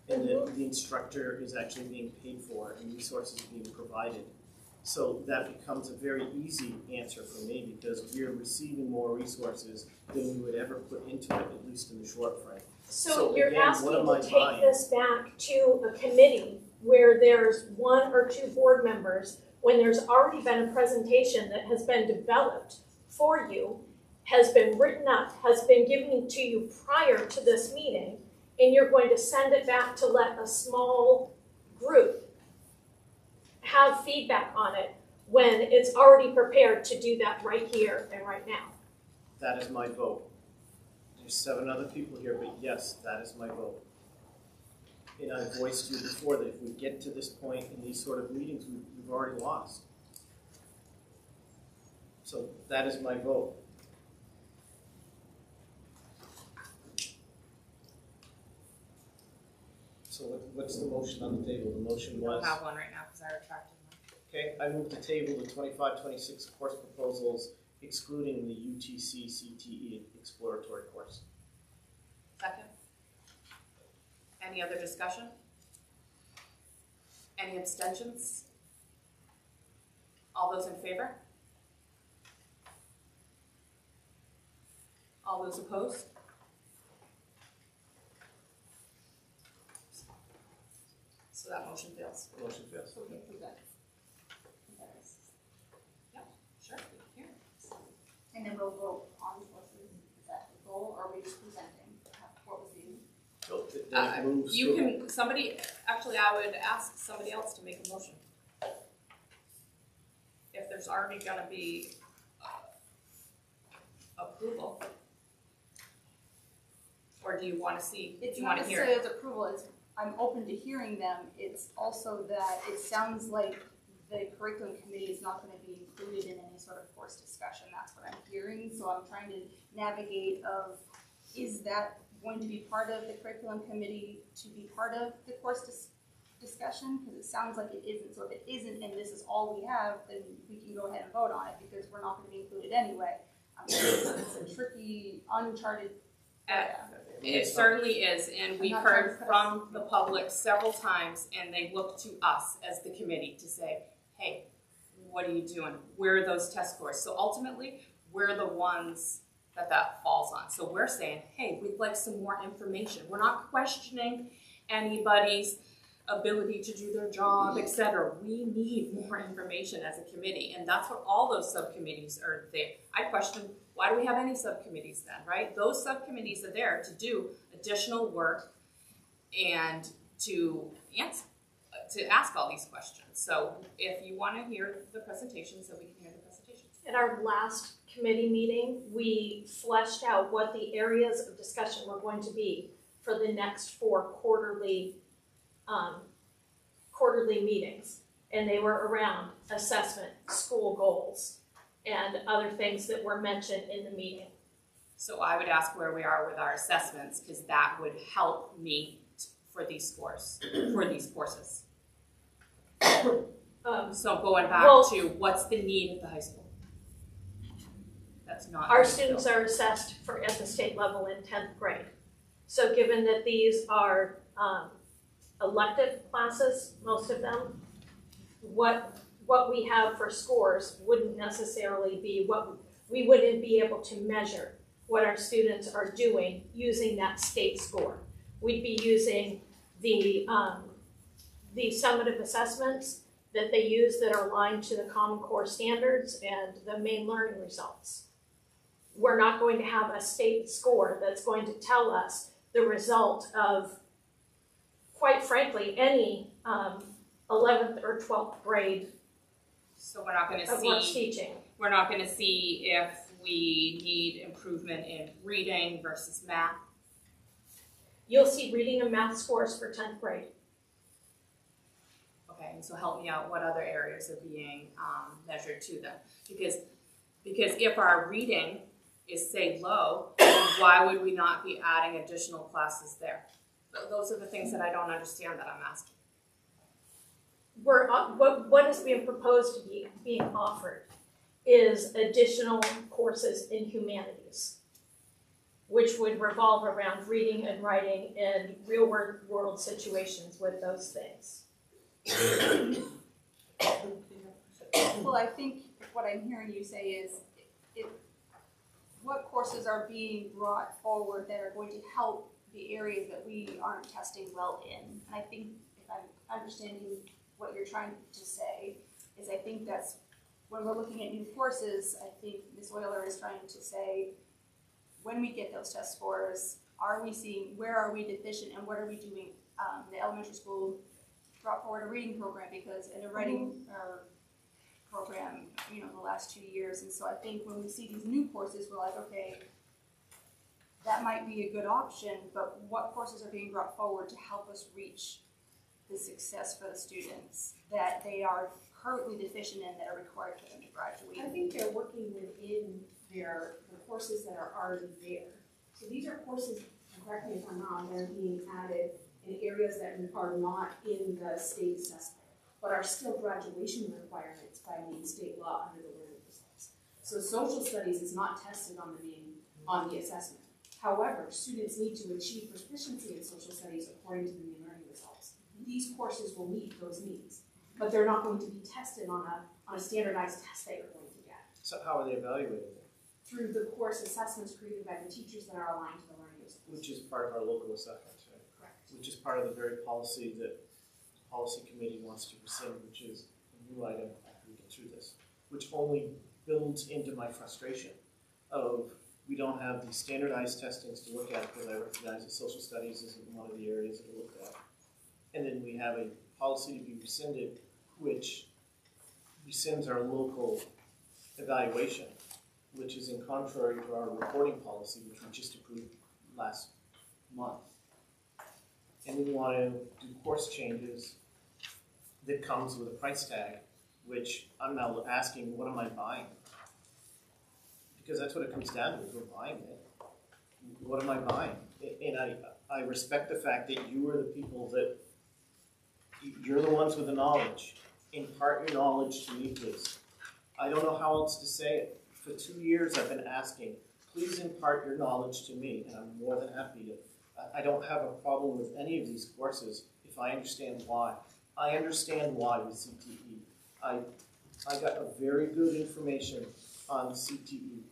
And the instructor is actually being paid for and resources being provided. So that becomes a very easy answer for me because we're receiving more resources than we would ever put into it, at least in the short frame. So you're again, asking what am I to take buying? this back to a committee where there's 1 or 2 board members when there's already been a presentation that has been developed for you, has been written up, has been given to you prior to this meeting, and you're going to send it back to let a small group have feedback on it when it's already prepared to do that right here and right now. That is my vote. There's 7 other people here, but yes, that is my vote. And I voiced to you before that if we get to this point in these sort of meetings, we've already lost. So that is my vote. So what's the motion on the table? The motion was... I don't have one right now because I retracted one. Okay, I move to table the 25-26 course proposals excluding the UTC CTE exploratory course. Second. Any other discussion? Any abstentions? All those in favor? All those opposed? So that motion fails. Motion fails. Okay, we got it. Yeah, sure. Here. And then we'll vote on the courses. Is that the goal, or are we just presenting what was the? You can, somebody, actually I would ask somebody else to make a motion. If there's already gonna be approval. Or do you wanna see, It's do you not wanna hear necessarily it? as approval, it's, I'm open to hearing them. It's also that it sounds like the curriculum committee is not gonna be included in any sort of course discussion. That's what I'm hearing, so I'm trying to navigate of, is that going to be part of the curriculum committee to be part of the course discussion? Because it sounds like it isn't. So if it isn't and this is all we have, then we can go ahead and vote on it because we're not going to be included anyway. It's a tricky, uncharted area. It certainly is, and we've heard from the public several times, and they look to us as the committee to say, hey, what are you doing? Where are those test scores? So ultimately, we're the ones that falls on. So we're saying, hey, we'd like some more information. We're not questioning anybody's ability to do their job, etc. We need more information as a committee, and that's what all those subcommittees are there. I question, why do we have any subcommittees then, right? Those subcommittees are there to do additional work and to ask all these questions. So if you want to hear the presentations, then we can hear the presentations. At our last committee meeting, we fleshed out what the areas of discussion were going to be for the next 4 quarterly meetings. And they were around assessment, school goals, and other things that were mentioned in the meeting. So I would ask where we are with our assessments, because that would help me for these scores, for these courses. So going back to what's the need at the high school? That's not our students are assessed at the state level in 10th grade. So given that these are elective classes, most of them, what we have for scores wouldn't necessarily be what we wouldn't be able to measure what our students are doing using that state score. We'd be using the summative assessments that they use that are aligned to the Common Core standards and the main learning results. We're not going to have a state score that's going to tell us the result of, quite frankly, any 11th or 12th grade So we're not going to of what's teaching. We're not going to see if we need improvement in reading versus math. You'll see reading and math scores for 10th grade. Okay, and so help me out. What other areas are being measured to them? Because if our reading is, say, low, then why would we not be adding additional classes there? Those are the things that I don't understand that I'm asking. What is being proposed to be being offered is additional courses in humanities, which would revolve around reading and writing and real world situations with those things. Well, I think what I'm hearing you say is what courses are being brought forward that are going to help the areas that we aren't testing well in. And I think if I'm understanding what you're trying to say is I think that's when we're looking at new courses, I think Ms. Euler is trying to say when we get those test scores, are we seeing, where are we deficient and what are we doing? The elementary school brought forward a reading program because in a writing program, you know, the last 2 years. And so I think when we see these new courses, we're like, okay, that might be a good option, but what courses are being brought forward to help us reach the success for the students that they are currently deficient in that are required for them to graduate? I think they're working within the courses that are already there. So these are courses, correct me if I'm wrong, that are being added in areas that are not in the state assessment, but are still graduation requirements by main state law under the learning results. So social studies is not tested on the assessment. However, students need to achieve proficiency in social studies according to the main learning results. These courses will meet those needs, but they're not going to be tested on a standardized test that you're going to get. So how are they evaluated? Through the course assessments created by the teachers that are aligned to the learning results. Which is part of our local assessments, right? Correct. Which is part of the very policy that the policy committee wants to rescind, which is a new item after we get through this, which only builds into my frustration of we don't have these standardized testings to look at because I recognize that social studies isn't one of the areas that are looked at. And then we have a policy to be rescinded, which rescinds our local evaluation, which is in contrary to our reporting policy, which we just approved last month. And we want to do course changes that comes with a price tag, which I'm now asking, what am I buying? Because that's what it comes down to, is we're buying it. What am I buying? And I respect the fact that you are the people that, you're the ones with the knowledge. Impart your knowledge to me, please. I don't know how else to say it. For 2 years I've been asking, please impart your knowledge to me, and I'm more than happy to. I don't have a problem with any of these courses if I understand why. I understand why with CTE. I got a very good information on CTE.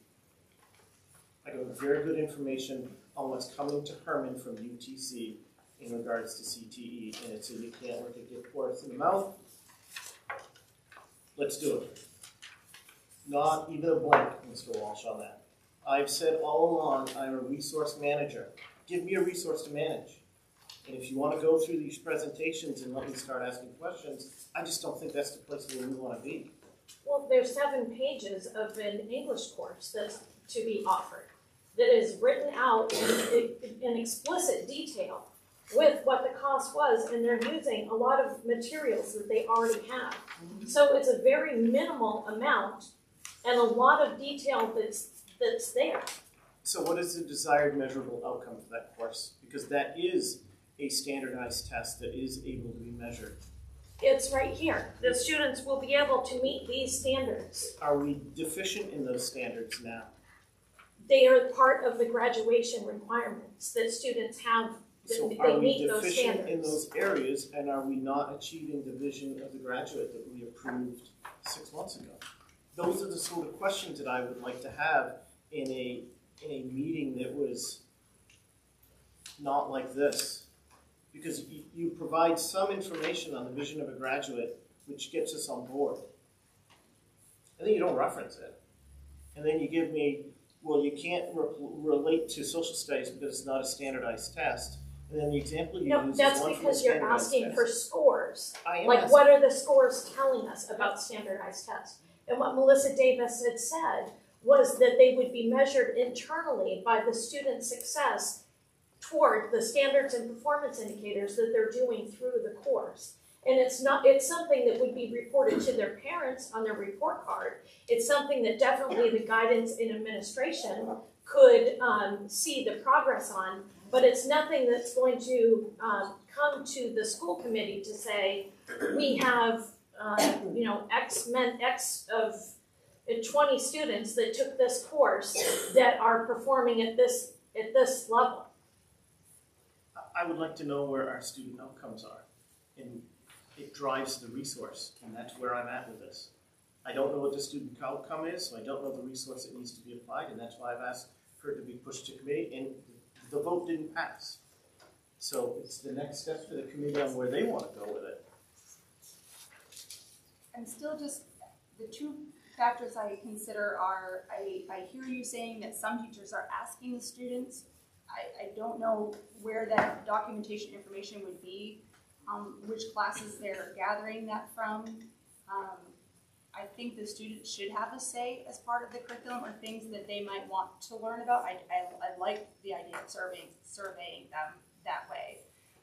I got very good information on what's coming to Hermon from UTC in regards to CTE, and it said you can't look at get course in the mouth. Let's do it. Not even a blank, Mr. Walsh, on that. I've said all along, I'm a resource manager. Give me a resource to manage. And if you want to go through these presentations and let me start asking questions, I just don't think that's the place where we want to be. Well, there's 7 pages of an English course that's to be offered that is written out in explicit detail with what the cost was, and they're using a lot of materials that they already have. So it's a very minimal amount and a lot of detail that's there. So what is the desired measurable outcome for that course? Because that is a standardized test that is able to be measured. It's right here. The students will be able to meet these standards. Are we deficient in those standards now? They are part of the graduation requirements that students have. So They are we meet those deficient standards. in those areas, and are we not achieving the vision of the graduate that we approved 6 months ago? Those are the sort of questions that I would like to have in in a meeting that was not like this. Because you provide some information on the vision of a graduate, which gets us on board. And then you don't reference it. And then you give me, well, you can't relate to social studies because it's not a standardized test. And then the example you use that's is one from a because you're standardized asking test. for scores. I am Like, asking. what are the scores telling us about standardized tests? And what Melissa Davis had said was that they would be measured internally by the student's success toward the standards and performance indicators that they're doing through the course. And it's something that would be reported to their parents on their report card. It's something that definitely the guidance and administration could see the progress on, but it's nothing that's going to come to the school committee to say, we have X of 20 students that took this course that are performing at this level. I would like to know where our student outcomes are. And it drives the resource, and that's where I'm at with this. I don't know what the student outcome is, so I don't know the resource that needs to be applied, and that's why I've asked for it to be pushed to committee, and the vote didn't pass. So it's the next step for the committee on where they want to go with it. I'm still just, the two factors I consider are, I hear you saying that some teachers are asking the students. I don't know where that documentation information would be, which classes they're gathering that from. I think the students should have a say as part of the curriculum or things that they might want to learn about. I like the idea of surveying them that way,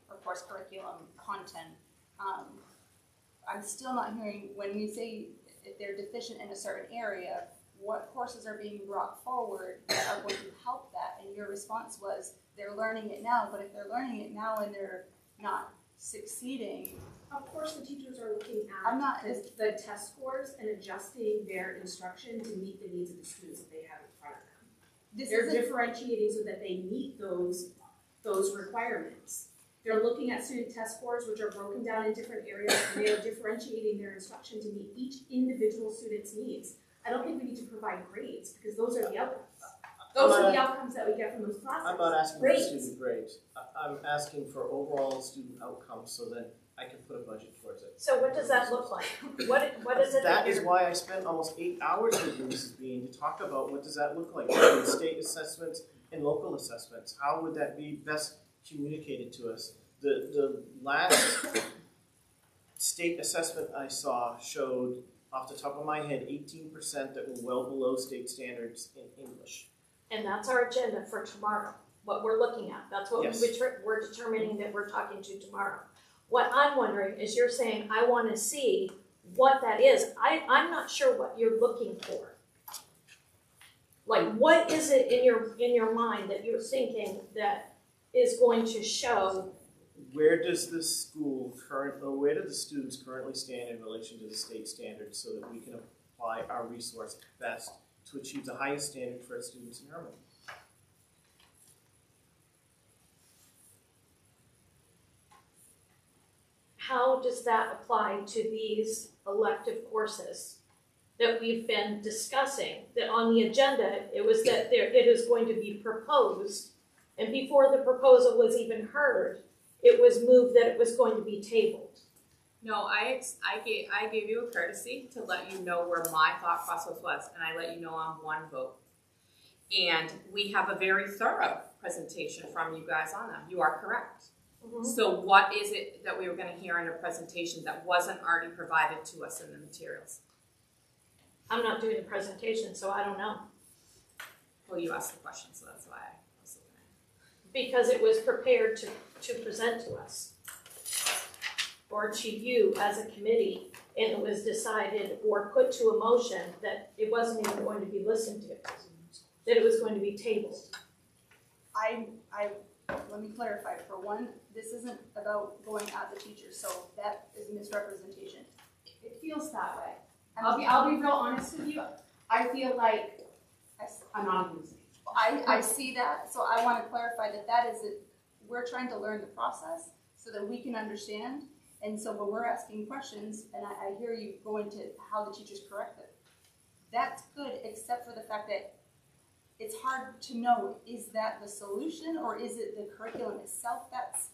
or of course curriculum content. I'm still not hearing, when we say if they're deficient in a certain area, what courses are being brought forward that are going to help that? And your response was, they're learning it now, but if they're learning it now and they're not succeeding. Of course, the teachers are looking at the test scores and adjusting their instruction to meet the needs of the students that they have in front of them. They're differentiating so that they meet those requirements. They're looking at student test scores, which are broken down in different areas, and they are differentiating their instruction to meet each individual student's needs. I don't think we need to provide grades, because those are the outcomes. Those are the outcomes that we get from those classes. I'm not asking for student grades. I'm asking for overall student outcomes so that I can put a budget towards it. So what does that look like? What is it? That is why I spent almost 8 hours with you, Mrs. Bean, to talk about what does that look like between state assessments and local assessments. How would that be best communicated to us? The last state assessment I saw showed, off the top of my head, 18% that were well below state standards in English. And that's our agenda for tomorrow, what we're looking at. That's what Yes. we're determining that we're talking to tomorrow. What I'm wondering is, you're saying, I want to see what that is. I'm not sure what you're looking for. Like, what is it in your mind that you're thinking that is going to show? Where does the where do the students currently stand in relation to the state standards so that we can apply our resource best to achieve the highest standard for our students in Hermon? How does that apply to these elective courses that we've been discussing? That on the agenda, it was that it is going to be proposed, and before the proposal was even heard, it was moved that it was going to be tabled. No, I gave you a courtesy to let you know where my thought process was, and I let you know on one vote. And we have a very thorough presentation from you guys on that. You are correct. Mm-hmm. So what is it that we were going to hear in a presentation that wasn't already provided to us in the materials? I'm not doing the presentation, so I don't know. Well, you asked the question, so that's why I was looking at it. Because it was prepared to present to us, or to you as a committee, and it was decided or put to a motion that it wasn't even going to be listened to, that it was going to be tabled. Let me clarify. For one, this isn't about going at the teachers, so that is a misrepresentation. It feels that way. I'll be real honest with you. I feel like I'm not losing. I see that, so I want to clarify that is it. We're trying to learn the process so that we can understand. And so when we're asking questions, and I hear you go into how the teachers correct it, that's good, except for the fact that it's hard to know, is that the solution or is it the curriculum itself that's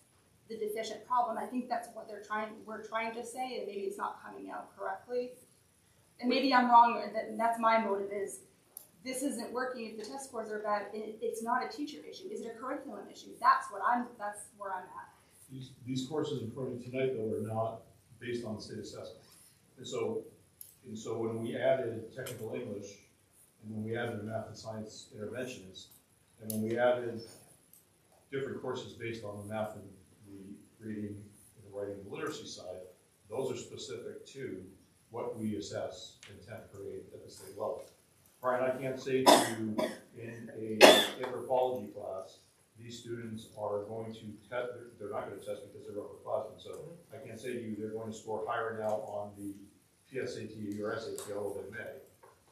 the deficient problem? I think that's what we're trying to say, and maybe it's not coming out correctly. And maybe I'm wrong, and that's my motive is, this isn't working if the test scores are bad, and it's not a teacher issue. Is it a curriculum issue? That's where I'm at. These courses in front of you tonight, though, are not based on the state assessment. And so when we added technical English, and when we added a math and science interventionist, and when we added different courses based on the math and the reading, the writing, and the literacy side, those are specific to what we assess in 10th grade at the state level. Brian, I can't say to you in a anthropology class, these students are going to test, they're not going to test because they're upperclassmen, so I can't say to you they're going to score higher now on the PSAT or SAT, although they may,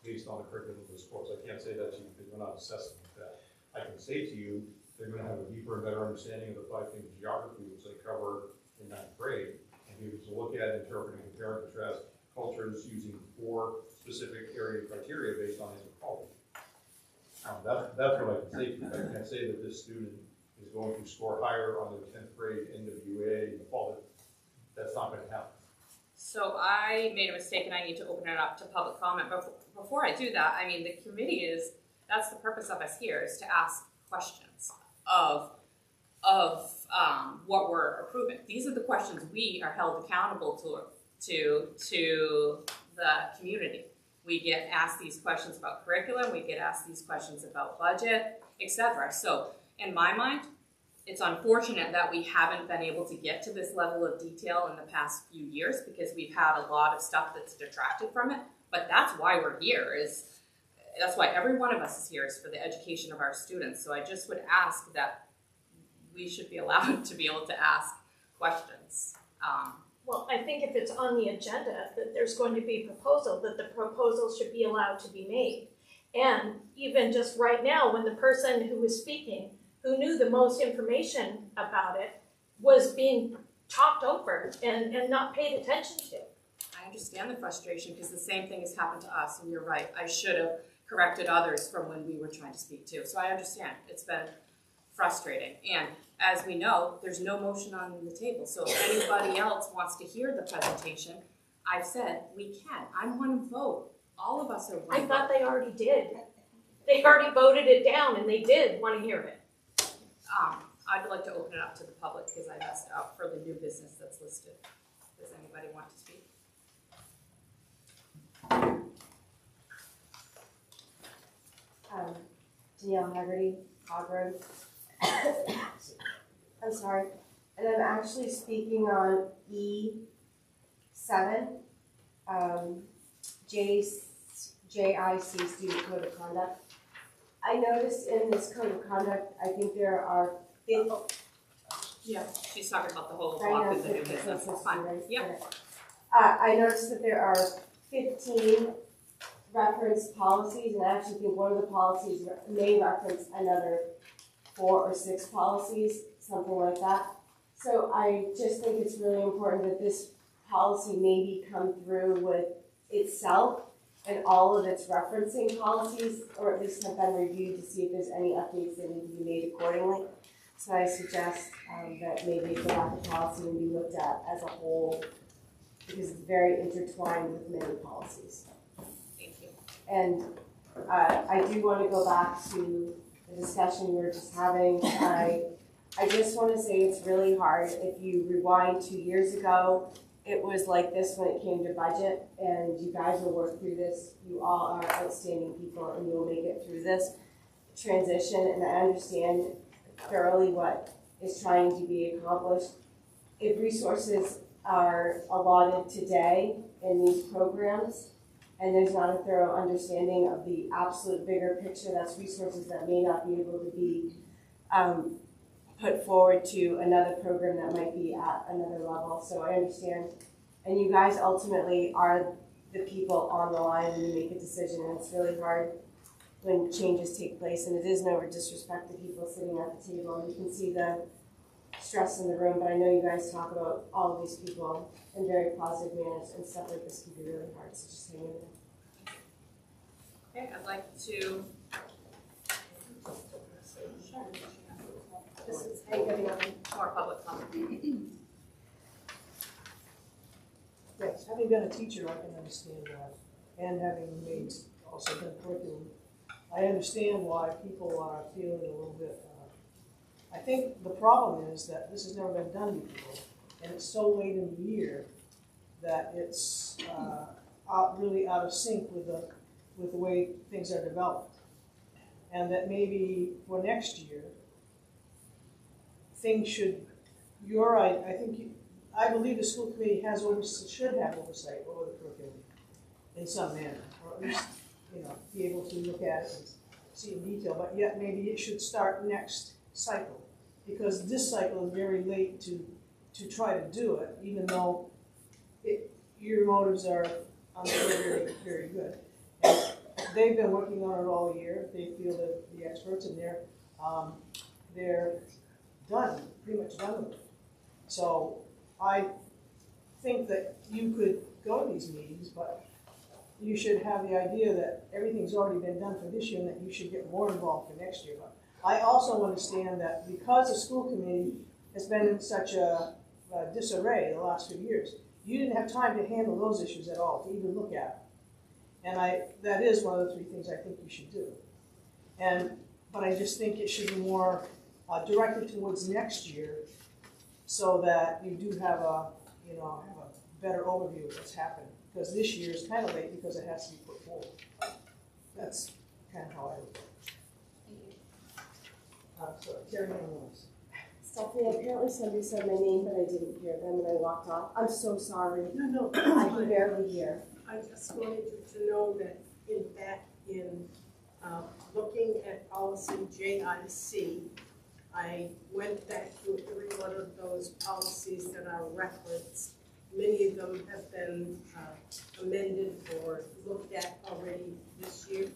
based on the curriculum of those courses. I can't say that to you because we're not assessing that. I can say to you they're going to have a deeper and better understanding of the 5 things of geography, which they cover in 9th grade, and be able to look at, interpret, and compare and contrast cultures using 4 specific area criteria based on anthropology. That's what I can say to you. I can't say that this student is going to score higher on their 10th grade NWA in the fall. That's not going to happen. So I made a mistake and I need to open it up to public comment. But before I do that, I mean, the committee that's the purpose of us here, is to ask questions of what we're approving. These are the questions we are held accountable to the community. We get asked these questions about curriculum, we get asked these questions about budget, etc. So in my mind, it's unfortunate that we haven't been able to get to this level of detail in the past few years because we've had a lot of stuff that's detracted from it. But that's why we're here, that's why every one of us is here, is for the education of our students. So I just would ask that we should be allowed to be able to ask questions. Well, I think if it's on the agenda, that there's going to be a proposal, that the proposal should be allowed to be made. And even just right now, when the person who was speaking, who knew the most information about it, was being talked over and not paid attention to. I understand the frustration because the same thing has happened to us, and you're right. I should have corrected others from when we were trying to speak too. So I understand. It's been frustrating. And as we know, there's no motion on the table. So if anybody else wants to hear the presentation, I've said we can. I'm one vote. All of us are one vote. I thought they already did. They already voted it down, and they did want to hear it. I'd like to open it up to the public because I messed up for the new business that's listed. Does anybody want to speak? Danielle Haggerty, Cog I'm sorry. And I'm actually speaking on E7, JIC Student Code of Conduct. I noticed in this Code of Conduct, I think there are 50. Yeah, she's talking about the whole block of the new business. Fine. Yep. I noticed that there are 15 reference policies, and I actually think one of the policies may reference another 4 or 6 policies, something like that. So I just think it's really important that this policy maybe come through with itself and all of its referencing policies, or at least have been reviewed to see if there's any updates that need to be made accordingly. So I suggest that maybe the lack of policy will be looked at as a whole, because it's very intertwined with many policies. Thank you. And I do want to go back to the discussion we were just having. I just want to say it's really hard. If you rewind 2 years ago, it was like this when it came to budget, and you guys will work through this. You all are outstanding people, and you will make it through this transition, and I understand thoroughly what is trying to be accomplished. If resources are allotted today in these programs, and there's not a thorough understanding of the absolute bigger picture, that's resources that may not be able to be put forward to another program that might be at another level. So I understand. And you guys ultimately are the people on the line when you make a decision, and it's really hard when changes take place, and it is no disrespect to people sitting at the table. You can see the stress in the room, but I know you guys talk about all of these people in very positive manners, and stuff like this can be really hard, so just hang in there. Okay, I'd like to Thank you, everyone. More public comment. Yes, having been a teacher, I can understand why, and having made, also done curriculum, I understand why people are feeling a little bit, I think the problem is that this has never been done before, and it's so late in the year that it's really out of sync with the way things are developed. And that maybe for next year, things should, you're right, I believe the school committee should have oversight over the curriculum in some manner, or at least, be able to look at it and see in detail, but yet maybe it should start next cycle, because this cycle is very late to try to do it, even though your motives are, I'm sure, very, very good. And they've been working on it all year. They feel that the experts, and they're done, pretty much done with it. So I think that you could go to these meetings, but you should have the idea that everything's already been done for this year and that you should get more involved for next year. But I also understand that because the school committee has been in such a disarray the last few years, you didn't have time to handle those issues at all, to even look at them. And that is one of the 3 things I think you should do. But I just think it should be more directed towards next year, so that you do have a better overview of what's happening. Because this year is kind of late because it has to be put forward. That's kind of how I look at it. So, Terry Lewis. Stephanie, apparently somebody said my name, but I didn't hear them and I walked off. I'm so sorry. No. I can barely hear. I just wanted you to know that in looking at policy JIC, I went back through every one of those policies that are referenced. Many of them have been amended or looked at already this year,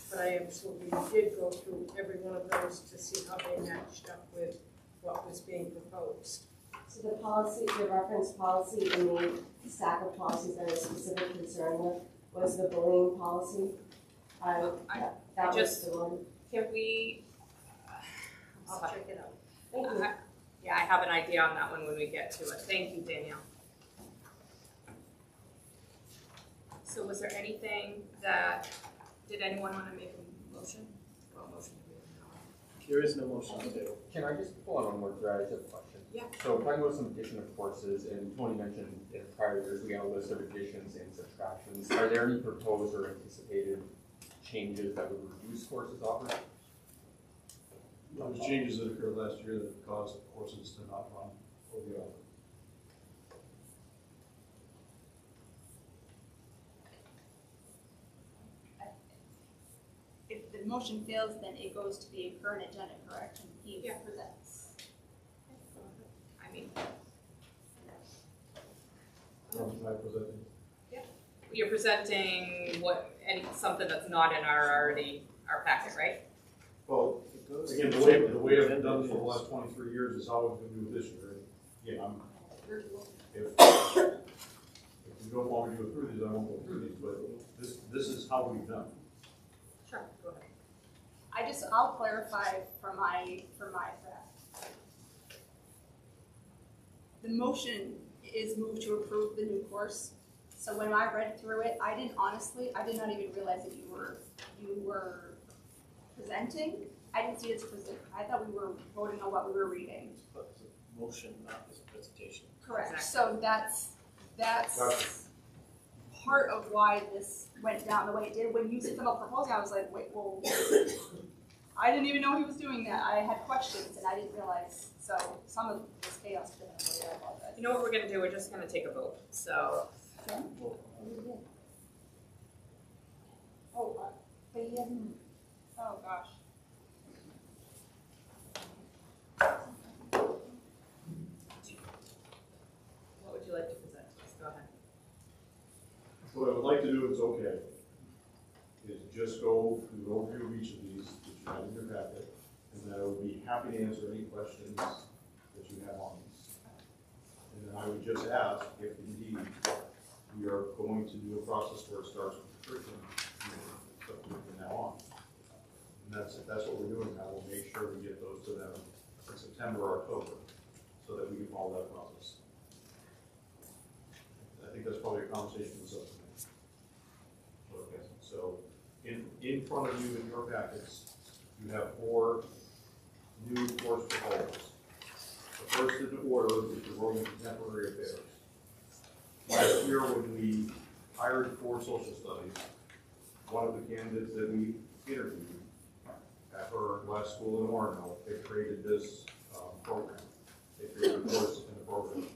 but I absolutely did go through every one of those to see how they matched up with what was being proposed. So the policy, the reference policy in the stack of policies that I was specifically concerned with was the bullying policy. That was the one. Can we? I'll check it out. Thank you. Yeah, I have an idea on that one when we get to it. Thank you, Danielle. So was there anything did anyone want to make a motion? Well, motion. There is no motion on the table. Can I just pull on one more thread? I just have a question. Yeah. So talking about some addition of courses, and Tony mentioned in prior years we had a list of additions and subtractions. Are there any proposed or anticipated changes that would reduce courses offered? There was changes that occurred last year that caused courses to not run over the offer. If the motion fails, then it goes to the current agenda, correct? And he presents. I mean, you're presenting something that's not in our packet, right? Well, again, the way I've done it for the last 23 years is how I'm going to do it this year. Again, if you don't want me to go through these, I won't go through these, but this is how we've done it. Sure, go ahead. I'll clarify for my fact. The motion is moved to approve the new course. So when I read through it, I did not even realize that you were presenting. I didn't see it as present. I thought we were voting on what we were reading. But it's a motion, not as a presentation. Correct. Exactly. So that's part of why this went down the way it did. When you said about proposing, I was like, wait, well, I didn't even know he was doing that. I had questions and I didn't realize. So some of this chaos definitely, I apologize. You know what we're going to do? We're just going to take a vote. So. Okay. Oh, but he hasn't. Oh gosh. What would you like to present? Go ahead. What I would like to do, if it's okay, is just go through the overview of each of these that you have in your packet, and then I would be happy to answer any questions that you have on these. And then I would just ask if indeed we are going to do a process where it starts with the curriculum from now on. And that's what we're doing now. We'll make sure we get those to them in September or October, so that we can follow that process. I think that's probably a conversation with subcommittee. Okay, so in front of you in your packets, you have 4 new course proposals. The first in order is the World of Contemporary Affairs. Last year when we hired for social studies, one of the candidates that we interviewed at her last school in Orno, they created this program. They created a course in the program.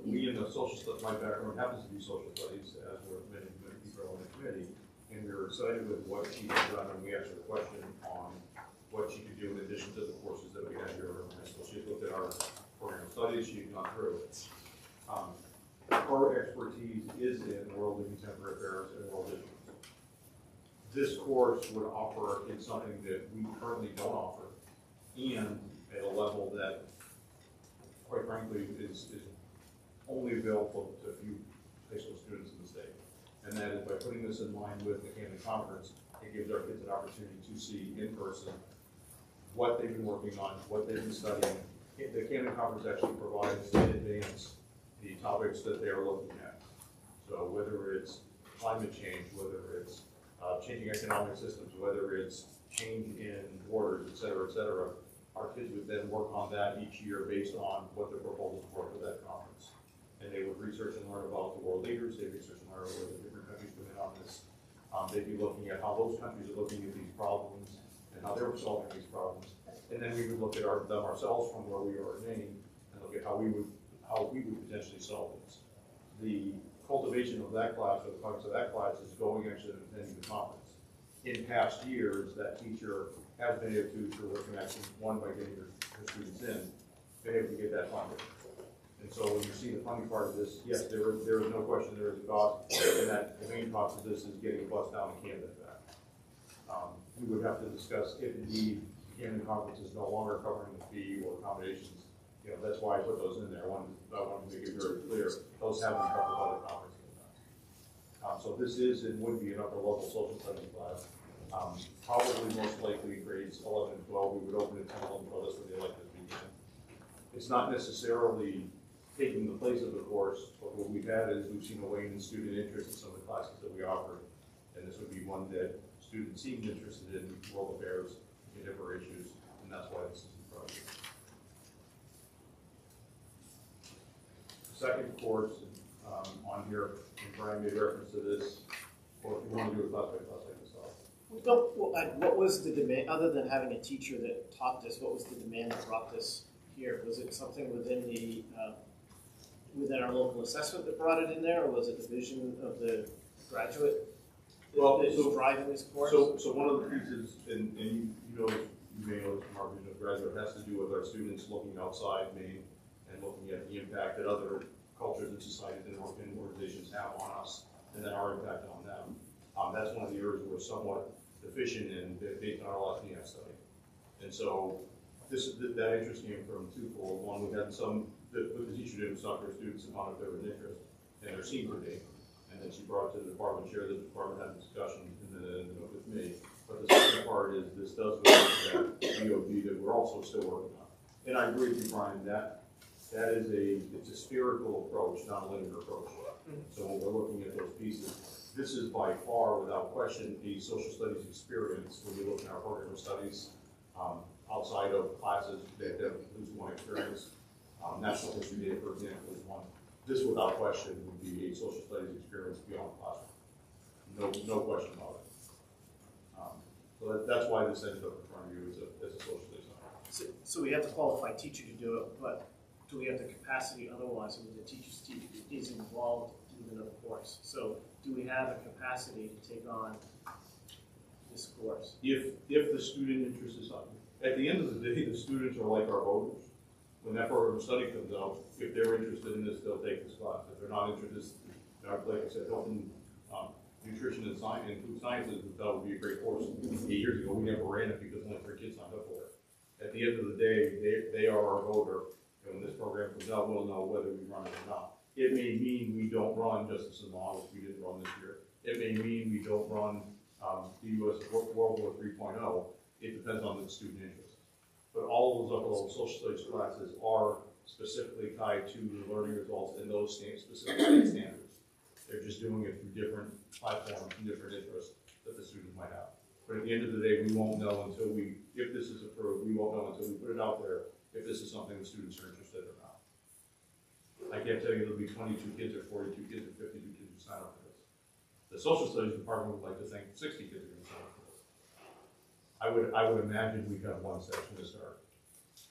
We in the social studies, my background happens to be social studies, as were many people on the committee, and we were excited with what she had done, and we asked her a question on what she could do in addition to the courses that we had here in high school. She looked at our program of studies, she had gone through it. Her expertise is in world and contemporary affairs and world issues. This course would offer our kids something that we currently don't offer, and at a level that, quite frankly, is only available to a few high school students in the state. And that is by putting this in line with the Camden Conference, it gives our kids an opportunity to see in person what they've been working on, what they've been studying. The Camden Conference actually provides in advance the topics that they are looking at. So whether it's climate change, whether it's changing economic systems, whether it's change in borders, et cetera, our kids would then work on that each year based on what the proposals were for that conference. And they would research and learn about the world leaders, they'd research and learn about the different countries come in on this. They'd be looking at how those countries are looking at these problems and how they're solving these problems. And then we would look at them ourselves from where we are in Maine and look at how we would potentially solve this. The cultivation of that class, or the focus of that class, is going actually and attending the conference. In past years, that teacher has been able to, through her connection, one, by getting her students in, been able to get that funding. And so when you see the funding part of this, yes, there is no question there is a cost, and that the main cost of this is getting a bus down to Camden back. We would have to discuss if indeed the Camden Conference is no longer covering the fee or accommodations. You know, that's why I put those in there. I wanted to make it very clear, those have been covered by the conference. So this is and would be an upper level social studies class. Probably most likely grades 11 and 12. We would open at 10, 11, 12. That's what they like this weekend. It's not necessarily taking the place of the course, but what we've had is we've seen a wane in student interest in some of the classes that we offer. And this would be one that students seem interested in, world affairs, contemporary issues, and that's why this is the project. The second course on here, and Brian made reference to this, or if you want to do a class by class, I can stop. What was the demand, other than having a teacher that taught this, what was the demand that brought this here? Was it something within the within our local assessment that brought it in there, or was it the vision of the graduate that is driving this course? So one of the pieces, and you may know this from our vision of graduate, has to do with our students looking outside Maine and looking at the impact that other cultures and societies and organizations have on us, and then our impact on them. That's one of the areas we're somewhat deficient in based on our last NEAF study. And so that interest came from twofold. One, we had the teacher didn't talk to her students and found if there was an interest, and there seemed to be. And then she brought it to the department chair, the department had a discussion, and then it ended up with me. But the second part is this does go into that DOD that we're also still working on. And I agree with you, Brian, that is it's a spherical approach, not a linear approach. So when we're looking at those pieces, this is by far, without question, the social studies experience when you look at our program of studies outside of classes that have at least one experience. National History Day, for example, is one. This, without question, would be a social studies experience beyond the classroom. No question about it. So that's why this ended up in front of you as a social studies. So we have the qualified teacher to do it, but do we have the capacity otherwise? I mean, the teacher is involved with another course. So do we have a capacity to take on this course? If the student interest is up, at the end of the day, the students are like our voters. When that program of study comes out, if they're interested in this, they'll take this class. If they're not interested, like I said, health and nutrition and science and food sciences, that would be a great course. 8 years ago, we never ran it because only 3 kids signed up for it. At the end of the day, they are our voter. And when this program comes out, we'll know whether we run it or not. It may mean we don't run Justice and Law, which we didn't run this year. It may mean we don't run the U.S. World War 3.0. It depends on the student interest. but all of those upper level social studies classes are specifically tied to the learning results in those specific state standards. They're just doing it through different platforms and different interests that the students might have. But at the end of the day, we won't know until if this is approved, we won't know until we put it out there if this is something the students are interested in or not. I can't tell you there'll be 22 kids or 42 kids or 52 kids who sign up for this. The social studies department would like to think 60 kids are going to sign up for this. I would imagine we'd have one section to start.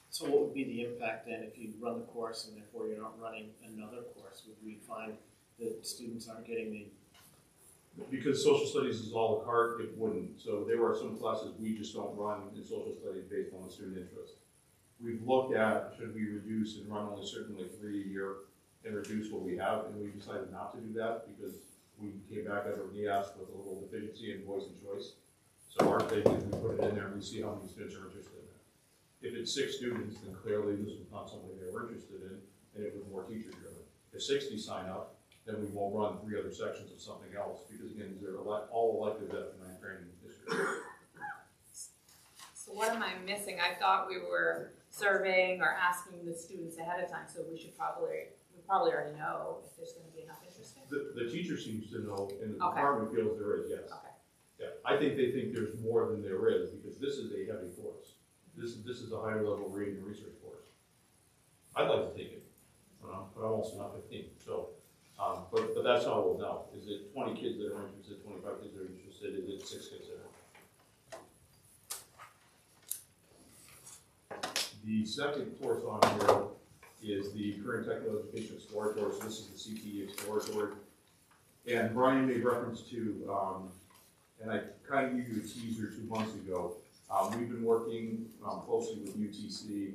So what would be the impact then if you run the course and therefore you're not running another course? Would we find that students aren't getting the... Because social studies is a la carte, it wouldn't. So there are some classes we just don't run in social studies based on the student interest. We've looked at, should we reduce and run only certainly 3 a year and reduce what we have, and we decided not to do that because we came back out of NEAS with a little deficiency in voice and choice. So our thing is we put it in there and we see how many students are interested in it. If it's 6 students, then clearly this was not something they were interested in, and it was more teacher driven. If 60 sign up, then we won't run 3 other sections of something else, because again, they're all electives after 9th grade in the district. So what am I missing? I thought we were surveying or asking the students ahead of time, so we probably already know if there's gonna be enough interest. The teacher seems to know, and the Okay. department feels there is, yes. Okay. Yeah, I think they think there's more than there is, because this is a heavy course. This is a higher level reading and research course. I'd like to take it, but I'm also not 15, so. But that's how we'll know. Is it 20 kids that are interested, 25 kids that are interested, is it 6 kids that are? The second course on here is the Career and Technical Education Exploratory, so this is the CTE Exploratory. And Brian made reference to, and I kind of gave you a teaser 2 months ago, we've been working closely with UTC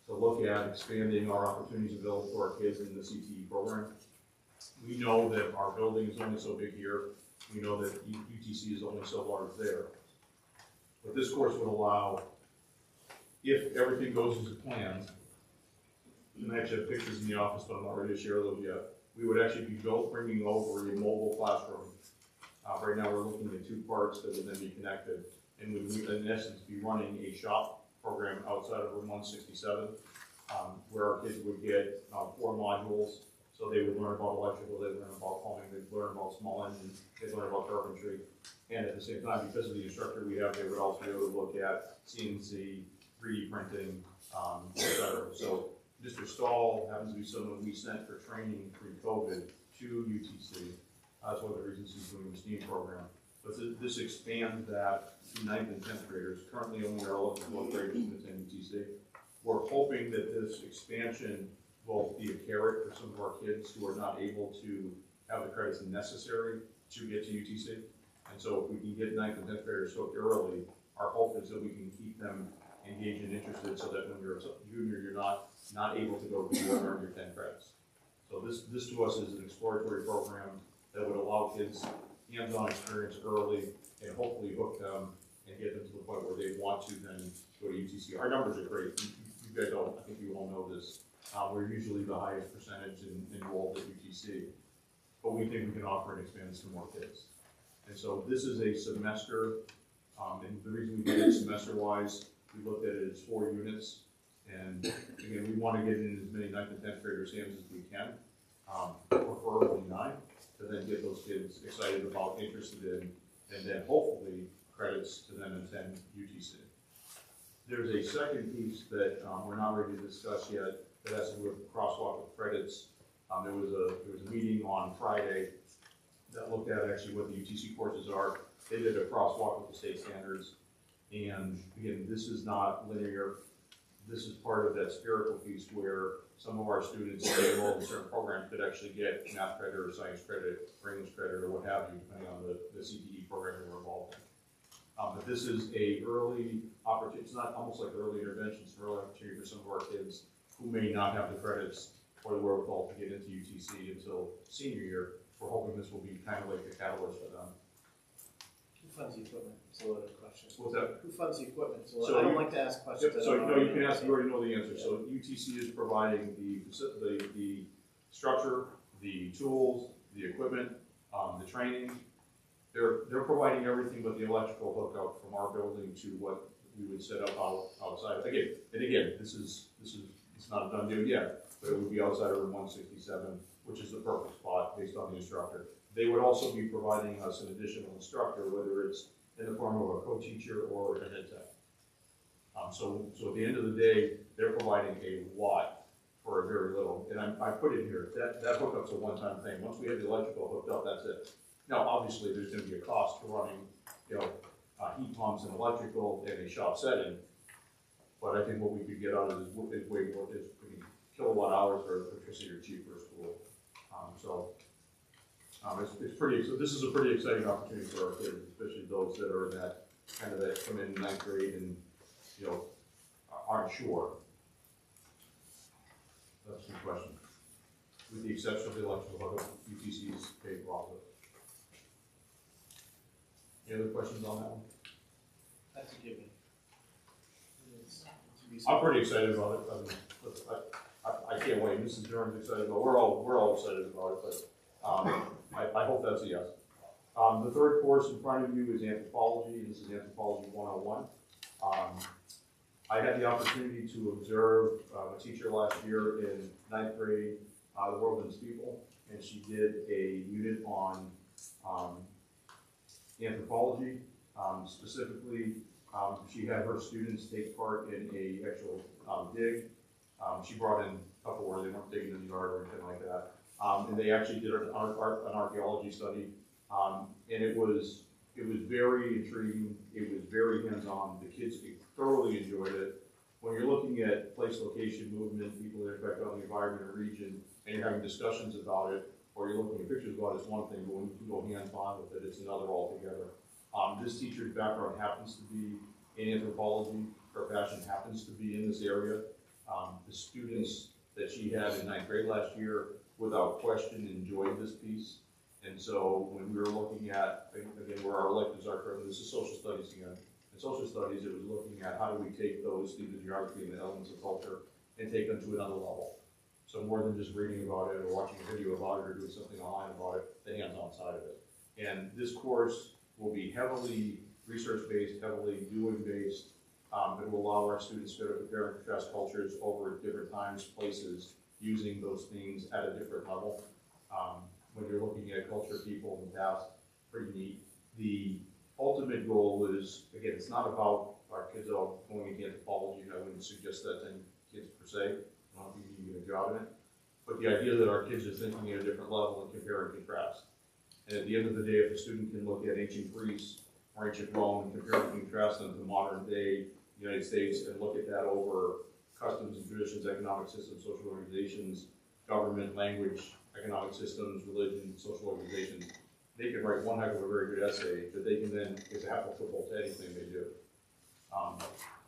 to look at expanding our opportunities available for our kids in the CTE program. We know that our building is only so big here. We know that UTC is only so large there. But this course would allow, if everything goes as planned, and I actually have pictures in the office, but I'm not ready to share those yet. We would actually be bringing over a mobile classroom. Right now we're looking at 2 parts that would then be connected, and we would in essence be running a shop program outside of room 167, where our kids would get 4 modules. So they would learn about electrical, they'd learn about plumbing, they'd learn about small engines, they'd learn about carpentry. And at the same time, because of the instructor we have, they would also be able to look at CNC, 3D printing, etc. So Mr. Stahl happens to be someone we sent for training pre-COVID to UTC. That's one of the reasons he's doing the STEAM program. But this expands that to 9th and 10th graders. Currently only our 11th and 12th graders in UTC. We're hoping that this expansion will be a carrot for some of our kids who are not able to have the credits necessary to get to UTC. And so if we can get 9th and 10th graders hooked early, our hope is that we can keep them engaged and interested so that when you're a junior, you're not able to go to earn your 10 credits. So this to us is an exploratory program that would allow kids hands-on experience early and hopefully hook them and get them to the point where they want to then go to UTC. Our numbers are great. You guys all, I think you all know this. We're usually the highest percentage enrolled at UTC, but we think we can offer and expand this to more kids. And so this is a semester, and the reason we did it semester-wise, we looked at it as 4 units, and again, we want to get in as many 9th and 10th graders' hands as we can, preferably 9, to then get those kids excited about, interested in, and then hopefully credits to then attend UTC. There's a second piece that we're not ready to discuss yet that has to do with crosswalk of credits. There was a meeting on Friday that looked at actually what the UTC courses are. They did a crosswalk with the state standards, and again, this is not linear. This is part of that spherical piece where some of our students enrolled in certain programs could actually get math credit or science credit or English credit or what have you, depending on the CTE program they were involved in. But this is a early opportunity. It's not almost like early intervention. It's an early opportunity for some of our kids who may not have the credits or the wherewithal to get into UTC until senior year. We're hoping this will be kind of like a catalyst for them. Who funds the equipment? It's a loaded question. What's that? Who funds the equipment? So So I don't like to ask questions. Yep, so no, you can ask, you already know the answer. So UTC is providing the structure, the tools, the equipment, the training. They're providing everything but the electrical hookup from our building to what we would set up outside. Again, this is it's not a done deal yet, but it would be outside of room 167, which is the perfect spot based on the instructor. They would also be providing us an additional instructor, whether it's in the form of a co-teacher or a head tech. So at the end of the day, they're providing a lot for a very little. And I put it here, that hookup's a one-time thing. Once we have the electrical hooked up, that's it. Now, obviously, there's going to be a cost to running, heat pumps and electrical in a shop setting. But I think what we could get out of it is way more, is kilowatt hours for electricity or cheaper school. It's pretty. So this is a pretty exciting opportunity for our kids, especially those that are in that kind of that come in ninth grade and aren't sure. That's the question. With the exception of the electrical hookup, UTC's paid for all of it. Any other questions on that one? That's a given. I'm pretty excited about it. I can't wait. Mrs. Durham's excited about it. We're all excited about it, but I hope that's a yes. The third course in front of you is anthropology, and this is Anthropology 101. I had the opportunity to observe a teacher last year in ninth grade, the World and Its People, and she did a unit on anthropology. Specifically, she had her students take part in a actual dig. She brought in Tupperware, they weren't digging in the yard or anything like that. And they actually did an archaeology study, and it was very intriguing. It was very hands-on. The kids thoroughly enjoyed it. When you're looking at place, location, movement, people that affect on the environment or region, and you're having discussions about it, or you're looking at pictures about it, it's one thing, but when you go hands-on with it, it's another altogether. This teacher's background happens to be in anthropology. Her passion happens to be in this area. The students that she had in ninth grade last year, without question, enjoyed this piece. And so when we were looking at, again, where our electives are currently, this is social studies again. In social studies, it was looking at how do we take those, the geography and the elements of culture, and take them to another level. So more than just reading about it or watching a video about it or doing something online about it, the hands-on side of it. And this course will be heavily research-based, heavily doing-based. It will allow our students to compare and contrast cultures over different times, places, using those things at a different level. When you're looking at culture, people, and past, pretty neat. The ultimate goal is, again, it's not about our kids all going into anthropology, and I wouldn't suggest that to any kids per se. I don't think you can get a job in it. But the idea that our kids are thinking at a different level and compare and contrast. And at the end of the day, if a student can look at ancient Greece or ancient Rome and compare and contrast them to modern day United States and look at that over customs and traditions, economic systems, social organizations, government, language, economic systems, religion, social organizations, they can write one heck of a very good essay that they can then is applicable to anything they do. I'm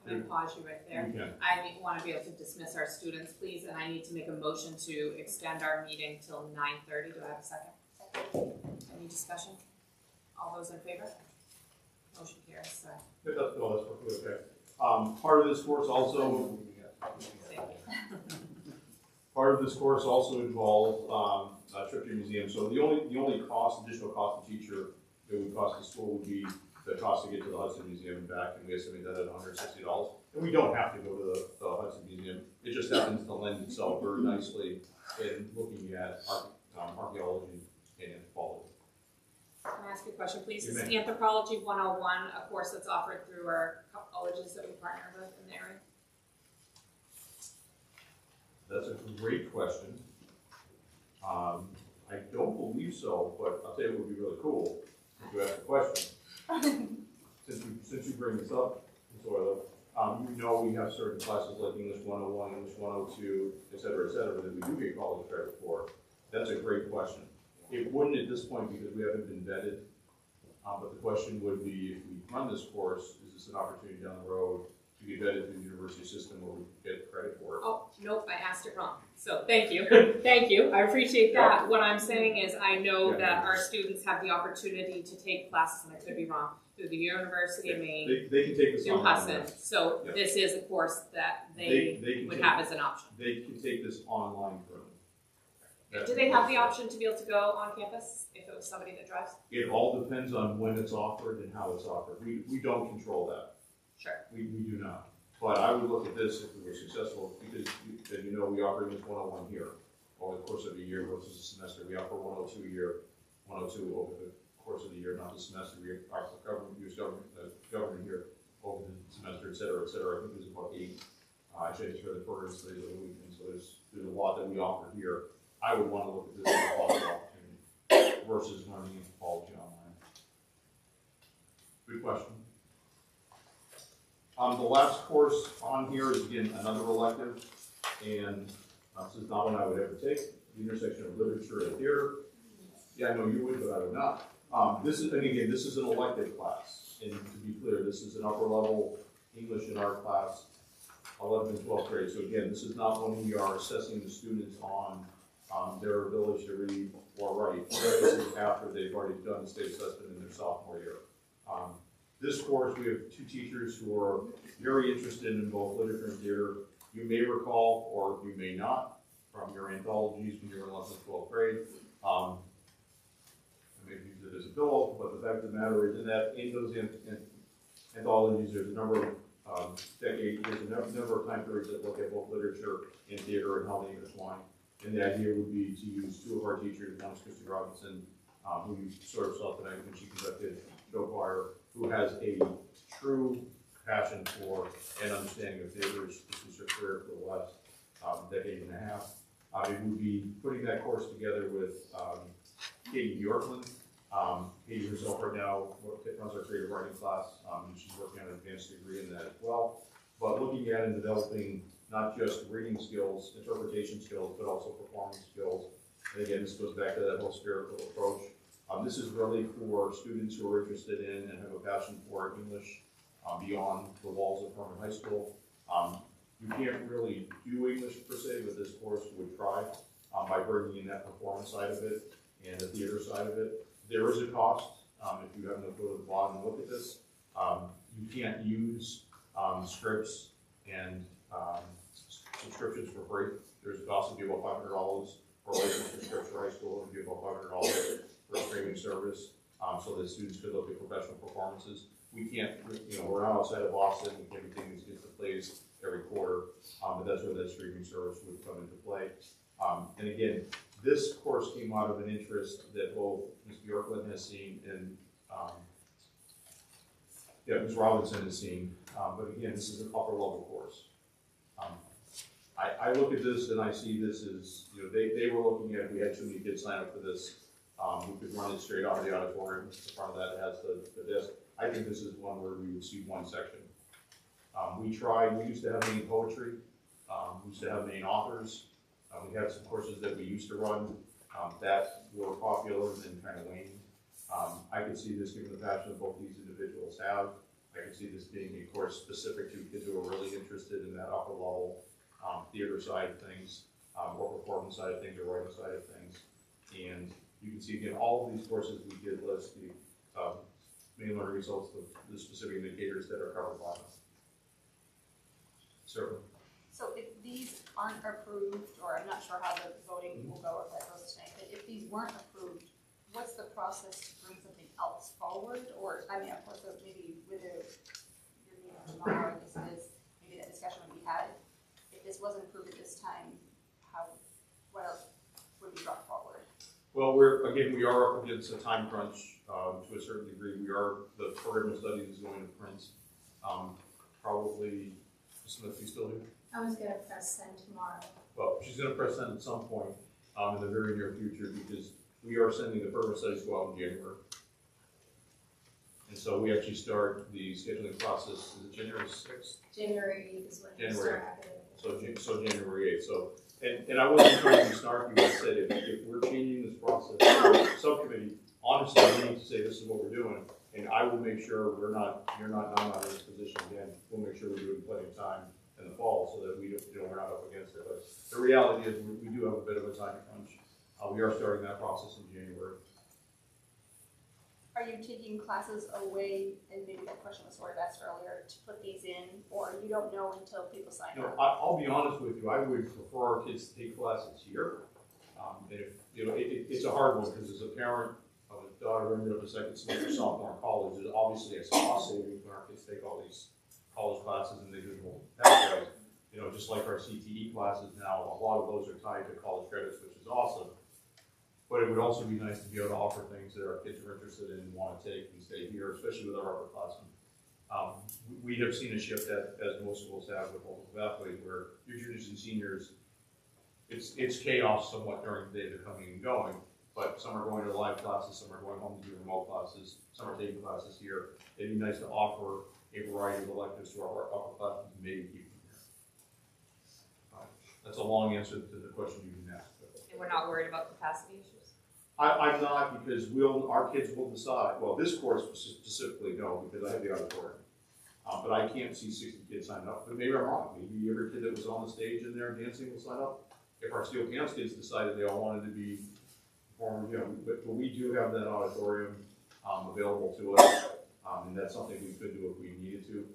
going to pause you right there. I want to be able to dismiss our students, please, and I need to make a motion to extend our meeting till 9:30. Do I have a second? Any discussion? All those in favor? Motion carries. Sorry. That's okay. Part of this course also. Part of this course also involves a trip to the museum. So the only additional cost to teacher that would cost the school would be the cost to get to the Hudson Museum and back, and we estimate that at $160. And we don't have to go to the Hudson Museum. It just happens to lend itself very nicely in looking at archaeology and anthropology. Can I ask you a question, please? Is Anthropology 101 a course that's offered through our colleges that we partner with in the area? That's a great question. I don't believe so, but I'll tell you what would be really cool if you ask the question. Since you bring this up, we have certain classes like English 101, English 102, et cetera, that we do get college credit for. That's a great question. It wouldn't at this point because we haven't been vetted, but the question would be, if we run this course, is this an opportunity down the road to get vetted through the university system where we get credit for it? Oh, nope, I asked it wrong. So thank you. Thank you. I appreciate that. Yeah. What I'm saying is I know that our students have the opportunity to take classes, and I could be wrong, through the University of Maine, they can take this through Hudson. So this is a course that they would have as an option. They can take this online currently. Do they have the option to be able to go on campus if it was somebody that drives? It all depends on when it's offered and how it's offered. We don't control that. Sure. We do not. But I would look at this if we were successful, because as you know, we offer this 101 here over the course of a year versus a semester. We offer 102 a year, 102 over the course of the year, not the semester. We offer government here over the semester, et cetera, et cetera. I think there's about 8. Actually, it's for the program studies of the week, and so there's a lot that we offer here. I would want to look at this as a positive opportunity versus learning in college online. Good question. The last course on here is, again, another elective, and this is not one I would ever take, the intersection of literature and theater. Yeah, I know you would, but I would not. This is, and again, this is an elective class, and to be clear, this is an upper level English and art class, 11th and 12th grade. So again, this is not when we are assessing the students on their ability to read or write. This is after they've already done the state assessment in their sophomore year. This course, we have 2 teachers who are very interested in both literature and theater. You may recall, or you may not, from your anthologies when you were in 11th and 12th grade. I may use it as a pillow, but the fact of the matter is, in those anthologies, there's a number of decades, there's a number of time periods that look at both literature and theater and how they intertwine. And the idea would be to use 2 of our teachers, one is Christy Robinson, who you sort of saw tonight when she conducted show choir, who has a true passion for and understanding of theater. This was her career for the last decade and a half. It would be putting that course together with Katie Bjorklund. Katie herself right now runs our creative writing class, and she's working on an advanced degree in that as well. But looking at and developing not just reading skills, interpretation skills, but also performance skills. And again, this goes back to that whole spiritual approach. This is really for students who are interested in and have a passion for English beyond the walls of Hermon High School. You can't really do English per se, but this course would try by bringing in that performance side of it and the theater side of it. There is a cost. If you happen to go to the bottom and look at this, you can't use scripts and subscriptions for free. There's a cost of about $500 for licensed scripts for high school, and about $500 for streaming service, so that students could look at professional performances. We can't, we're not outside of Boston. Everything gets the plays every quarter, but that's where that streaming service would come into play. And again, this course came out of an interest that both Ms. Bjorklund has seen and Ms. Robinson has seen. But again, this is an upper level course. I look at this and I see this as, they were looking at, we had too many kids sign up for this. We could run it straight out of the auditorium. In front of that has the desk. I think this is one where we would see one section. We used to have main poetry. We used to have main authors. We had some courses that we used to run that were popular and then kind of waned. I could see this, given the passion that both these individuals have, I could see this being a course specific to kids who are really interested in that upper level theater side of things, or performance side of things, or writing side of things. And you can see, again, all of these courses we did list the main learning results, the specific indicators that are covered by them. Certainly. So if these aren't approved, or I'm not sure how the voting will go if that goes tonight, but if these weren't approved, what's the process to bring something else forward? Or, I mean, of course, maybe with your meeting tomorrow, this is, maybe that discussion would be had. If this wasn't approved at this time, what else would be brought forward? Well, we are up against a time crunch to a certain degree. The program of studies is going to print probably, Smith, you still here? I was gonna press send tomorrow. Well, she's going to press send at some point in the very near future, because we are sending the program of studies go out in January. And so we actually start the scheduling process, is it January 6th? January 8th is when we January. start academic. So January 8th. So, and I wasn't trying to be snarky, but I said if we're changing this process, subcommittee, honestly, we need to say this is what we're doing, and I will make sure you're not in this position again. We'll make sure we're doing plenty of time in the fall so that we're not up against it. But the reality is we do have a bit of a time crunch. We are starting that process in January. Are you taking classes away, and maybe that question was sort of asked earlier, to put these in, or you don't know until people sign up? I'll be honest with you. I would prefer our kids to take classes here. It's a hard one, because as a parent of a daughter who ended up a second semester sophomore in college, there's obviously a cost saving when our kids take all these college classes and individual pathways. You know, just like our CTE classes now, a lot of those are tied to college credits, which is awesome. But it would also be nice to be able to offer things that our kids are interested in and want to take and stay here, especially with our upperclassmen. We have seen a shift, as most schools have, with multiple pathways, where your juniors and seniors, it's chaos somewhat during the day. They're coming and going, but some are going to live classes, some are going home to do remote classes, some are taking classes here. It'd be nice to offer a variety of electives to our upperclassmen and maybe keep them here. That's a long answer to the question you didn't ask. And we're not worried about capacity issues? I'm not, because our kids will decide. Well, this course specifically, no, because I have the auditorium. But I can't see 60 kids sign up. But maybe I'm wrong. Maybe every kid that was on the stage in there dancing will sign up. If our Steel Camps kids decided they all wanted to be performers, you know, but we do have that auditorium available to us, and that's something we could do if we needed to.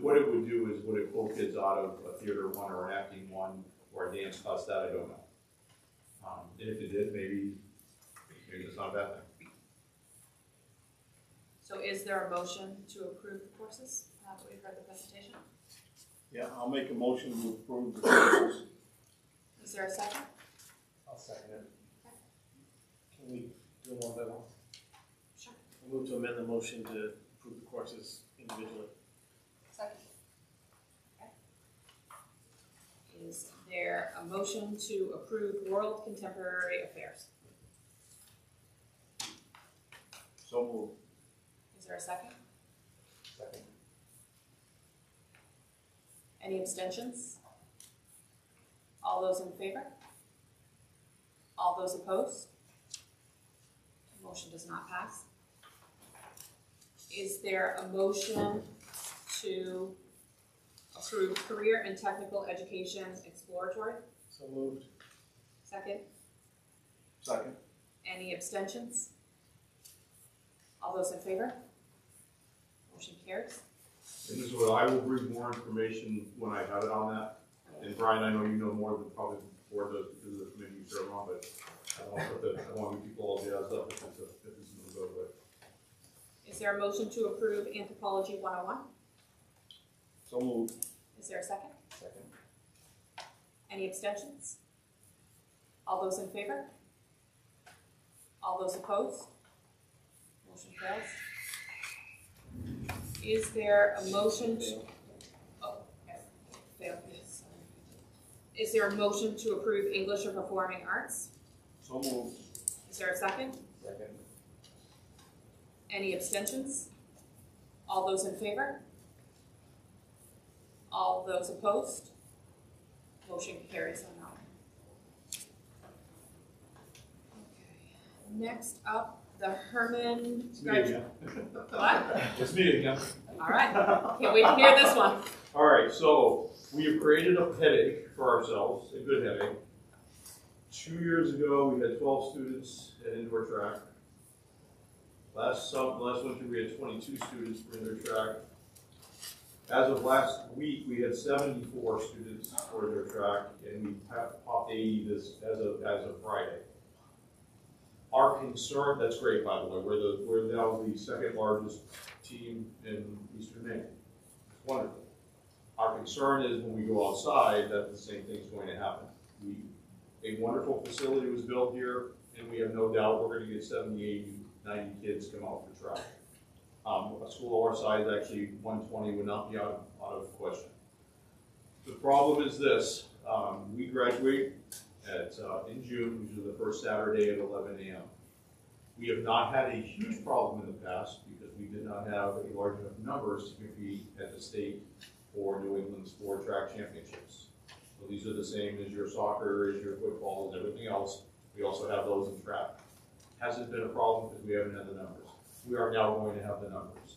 What it would do is, would it pull kids out of a theater one or an acting one or a dance class? That I don't know. And if it did, maybe it's not a bad thing. So is there a motion to approve the courses? We've heard the presentation. Yeah, I'll make a motion to approve the courses. Is there a second? I'll second it. Can we do them one by one? Sure. I'll move to amend the motion to approve the courses individually. Second. Okay. Is there a motion to approve World Contemporary Affairs? So moved. Is there a second? Second. Any abstentions? All those in favor? All those opposed? The motion does not pass. Is there a motion to approve Career and Technical Education Exploratory? So moved. Second. Second. Any abstentions? All those in favor? Motion carries. And this is what I will bring more information when I have it on that. And Brian, I know you know more than probably the board does because of the committee you serve on, but I don't want to get people all jazzed up if this is no go with. Is there a motion to approve Anthropology 101? So moved. Is there a second? Second. Any abstentions? All those in favor? All those opposed? Motion fails. Is there a motion to, failed, yes. Is there a motion to approve English or Performing Arts? So moved. Is there a second? Second. Any abstentions? All those in favor? All those opposed? Motion carries on that one. Okay. Next up, the Hermon. It's me again. What? It's me again. All right. Can't wait to hear this one. All right, so we have created a headache for ourselves, a good headache. 2 years ago, we had 12 students at indoor track. Last winter, we had 22 students for indoor track. As of last week, we had 74 students for indoor track, and we popped 80 as of Friday. Our concern, that's great, by the way, we're now the second largest team in Eastern Maine. It's wonderful. Our concern is when we go outside that the same thing's going to happen. A wonderful facility was built here, and we have no doubt we're going to get 70, 80, 90 kids come out for track. A school our size, actually 120 would not be out of question. The problem is this, we graduate in June, which is the first Saturday at 11 a.m. We have not had a huge problem in the past because we did not have a large enough numbers to compete at the state or New England Sport Track Championships. So these are the same as your soccer, as your football, and everything else. We also have those in track. Hasn't been a problem because we haven't had the numbers. We are now going to have the numbers.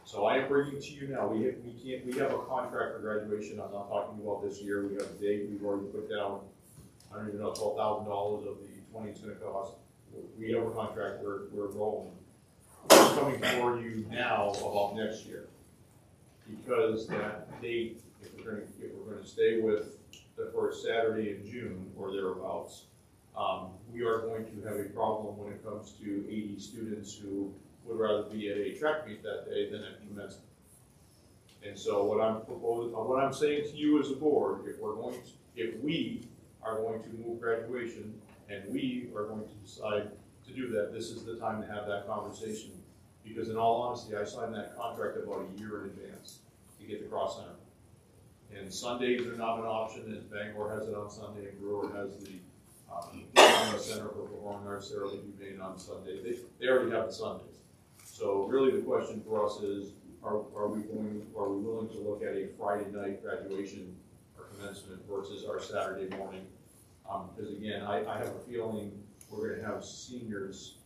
So I am bringing to you now, we have a contract for graduation. I'm not talking about this year. We have a date we've already put down. I don't even know, $12,000 of the 20 it's going to cost. We have a contract, we're rolling. We're coming for you now about next year. Because that date, if we're going to stay with the first Saturday in June or thereabouts, we are going to have a problem when it comes to 80 students who would rather be at a track meet that day than at commencement. And so what I'm proposing, what I'm saying to you as a board, if we are going to move graduation and we are going to decide to do that, this is the time to have that conversation. Because in all honesty, I signed that contract about a year in advance to get the cross center. And Sundays are not an option, and Bangor has it on Sunday, and Brewer has the Center for Performing Arts there will be made on Sunday. They already have the Sundays. So really the question for us is, are we willing to look at a Friday night graduation or commencement versus our Saturday morning? Because again, I have a feeling we're going to have seniors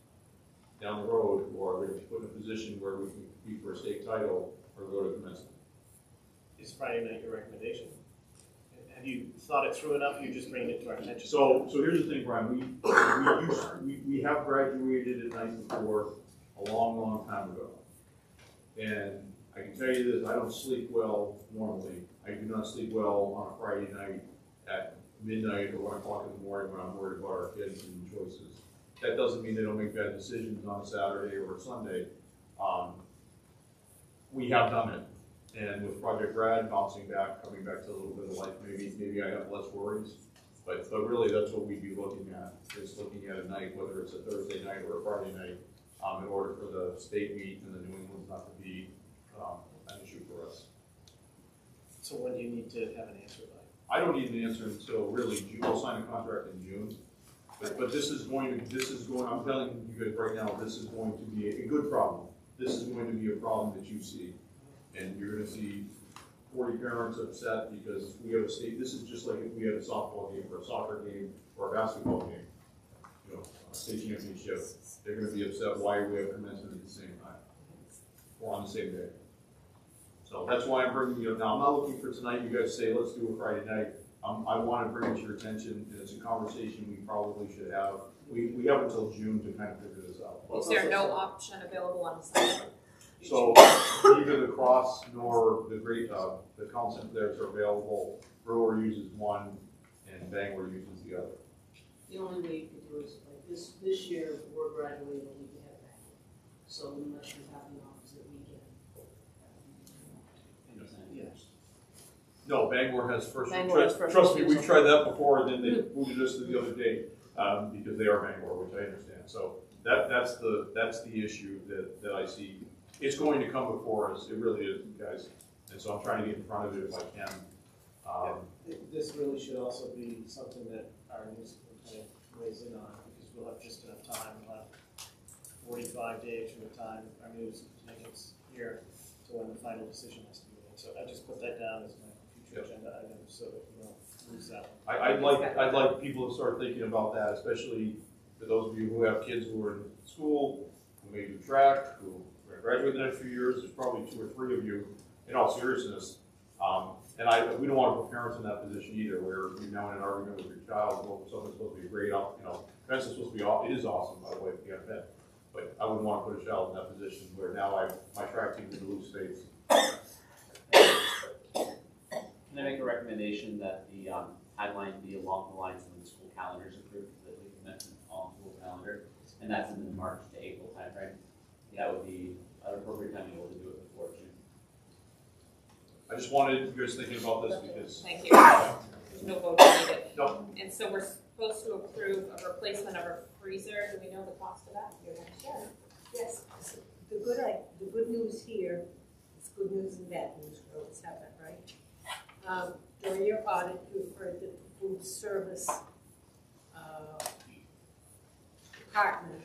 down the road who are going to be put in a position where we can compete for a state title or go to commencement. Is Friday night your recommendation? Have you thought it through enough? You're just bringing it to our attention. So here's the thing, Brian. We have graduated at night before a long, long time ago. And I can tell you this, I don't sleep well normally. I do not sleep well on a Friday night at midnight or 1 o'clock in the morning when I'm worried about our kids and choices. That doesn't mean they don't make bad decisions on a Saturday or a Sunday. We have done it. And with Project Grad bouncing back, coming back to a little bit of life, maybe I have less worries. But really that's what we'd be looking at, is looking at a night, whether it's a Thursday night or a Friday night, in order for the state meet and the New England's not to be an issue for us. So when do you need to have an answer by? I don't need an answer until really June. I'll sign a contract in June. But this is going, I'm telling you guys right now, this is going to be a good problem. This is going to be a problem that you see. And you're gonna see 40 parents upset because we have a state, this is just like if we had a softball game or a soccer game or a basketball game, you know, a state championship. They're gonna be upset why we have commencement at the same time or on the same day. So that's why I'm bringing you up. Now, I'm not looking for tonight, you guys say, let's do a Friday night. I want to bring it to your attention, and it's a conversation we probably should have. We have until June to kind of figure this out. Is there no option available on Sunday? So neither the Cross nor the the concept there are available. Brewer uses one, and Bangor uses the other. The only way you could do is like this year we're graduating a week ahead of that. So unless you have the opposite weekend. Yes. No, Bangor has first. Bangor has first Trust me, refusal. we've tried that before, and then they moved us to the other day because they are Bangor, which I understand. So that's the issue that I see. It's going to come before us. It really is, guys. And so I'm trying to get in front of it if I can. This really should also be something that our news complaint weighs in on, because we'll have just enough time, we'll have 45 days from the time our news makes here to when the final decision has to be made. So I just put that down as my future agenda item so that we don't lose that one. I'd like people to start thinking about that, especially for those of you who have kids who are in school, who may do track, who are going to graduate in the next few years. There's probably 2 or 3 of you, in all seriousness. And we don't want to put parents in that position either, where you're now in an argument with your child, well, something's supposed to be great, events are supposed to be it is awesome, by the way, if you have an event. But I wouldn't want to put a child in that position where now my track team is in lose states. Can I make a recommendation that the timeline be along the lines of the school calendars approved, that we commence on school calendar, and that's in the March to April timeframe? That would be an appropriate time to be able to do it before June. I just wanted you guys thinking about this because. Thank you. There's no vote needed. No. And so we're supposed to approve a replacement of our freezer. Do we know the cost of that? You're gonna share. Yes. The good news here, it's good news and bad news, we always have that, right? During your audit, you heard that the food service department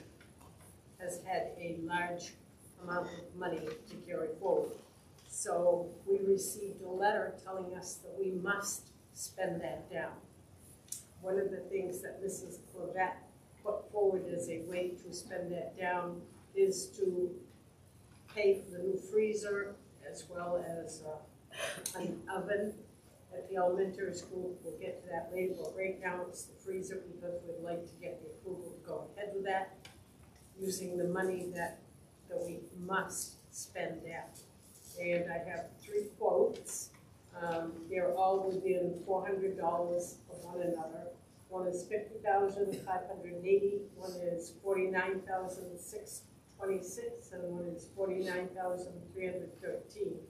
has had a large amount of money to carry forward. So we received a letter telling us that we must spend that down. One of the things that Mrs. Clavette put forward as a way to spend that down is to pay for the new freezer as well as an oven at the elementary school. We'll get to that later, but right now it's the freezer because we'd like to get the approval to go ahead with that, using the money that we must spend down. And I have 3 quotes. They're all within $400 of one another. One is $50,580, one is $49,626, and one is $49,313.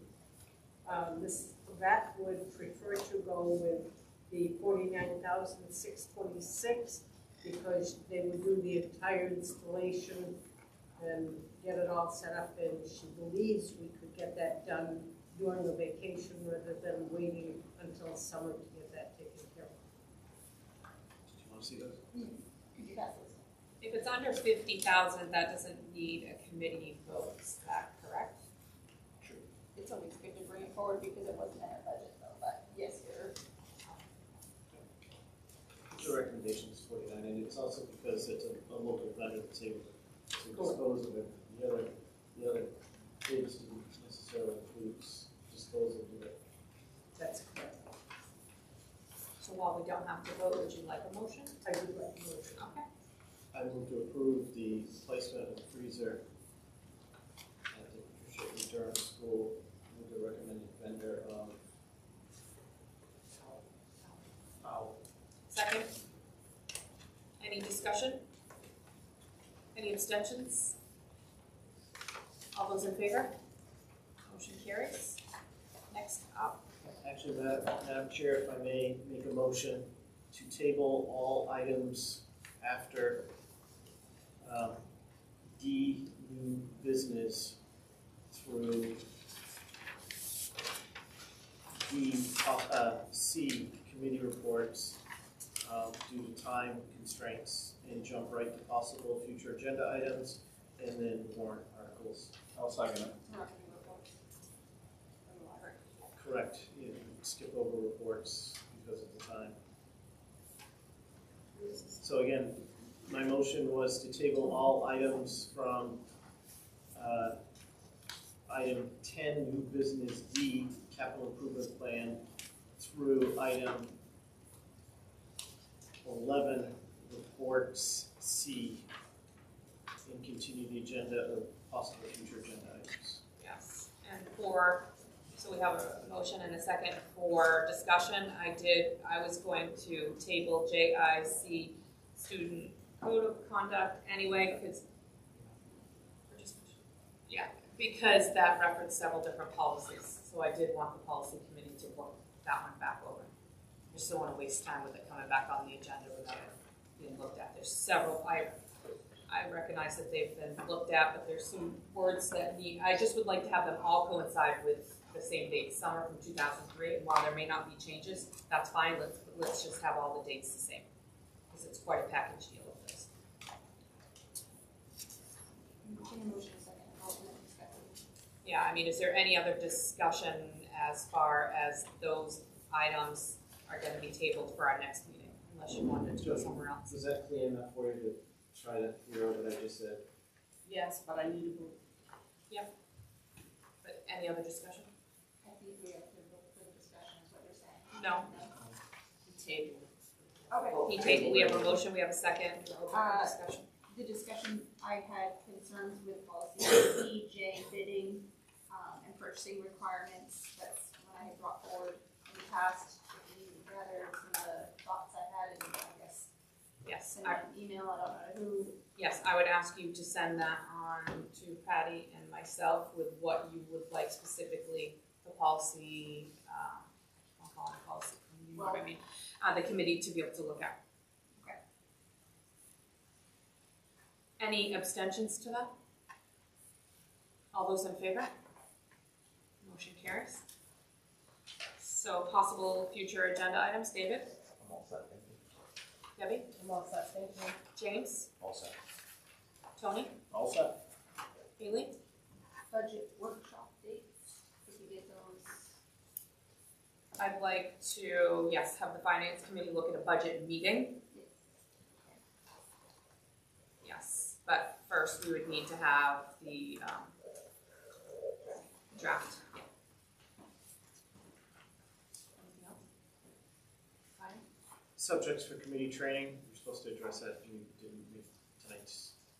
that would prefer to go with the 49,626 because they would do the entire installation and get it all set up, and she believes we could get that done during the vacation rather than waiting until summer to get that taken care of. Do you want to see those? Could you pass those? If it's under 50,000, that doesn't need a committee vote, is that correct? It's always good to bring it forward because it wasn't in our budget though, but yes, you're. The recommendation is 49, and it's also because it's a local vendor that's able to dispose of it. The other bids didn't necessarily include disposal of it. That's correct. So while we don't have to vote, would you like a motion? I would like a motion. Okay. I move to approve the placement of the freezer at the Patricia Durham School with the recommended vendor of Powell. Second. Any discussion? Any abstentions? All those in favor? Motion carries. Next up. Actually, Madam Chair, if I may make a motion to table all items after D, new business, through D, C, committee reports, due to time constraints, and jump right to possible future agenda items, and then warrant articles. I'll second it. Correct, you skip over reports because of the time. So again, my motion was to table all items from item 10, new business D, capital improvement plan, through item 11, reports C, and continue the agenda of possible future agenda items. Yes. And so we have a motion and a second for discussion. I was going to table JIC student code of conduct anyway, because that referenced several different policies. So I did want the policy committee to look that one back over. I just don't want to waste time with it coming back on the agenda without it being looked at. There's several, I recognize that they've been looked at, but there's some words that I just would like to have them all coincide with the same date. Some are from 2003, and while there may not be changes, that's fine. Let's just have all the dates the same, because it's quite a package deal with this. Yeah, I mean, is there any other discussion as far as those items are going to be tabled for our next meeting, unless you wanted to go somewhere else? Was that clear enough for you to try to figure out what I just said? Yes, but I need to vote. Yep. But any other discussion? I think we have to vote for the discussion is what you're saying. No. Table. We have a motion, we have a second. Discussion. The discussion, I had concerns with policy EJ bidding and purchasing requirements. That's what I had brought forward in the past. You gathered some of the thoughts I had, and I guess yes, send an email. I don't know who. Yes, I would ask you to send that on to Patty and myself with what you would like specifically the policy. I'll call it policy. You know what I mean? The committee to be able to look at. Okay. Any abstentions to that? All those in favor? Motion carries. So possible future agenda items, David? I'm all set, thank you. Debbie? I'm all set, thank you. James? All set. Tony? All set. Haley? Budget workshop dates, if you get those. I'd like to, yes, have the finance committee look at a budget meeting. Yes, but first we would need to have the draft. Anything else? Fine. Subjects for committee training, we're supposed to address that, and we didn't make tonight,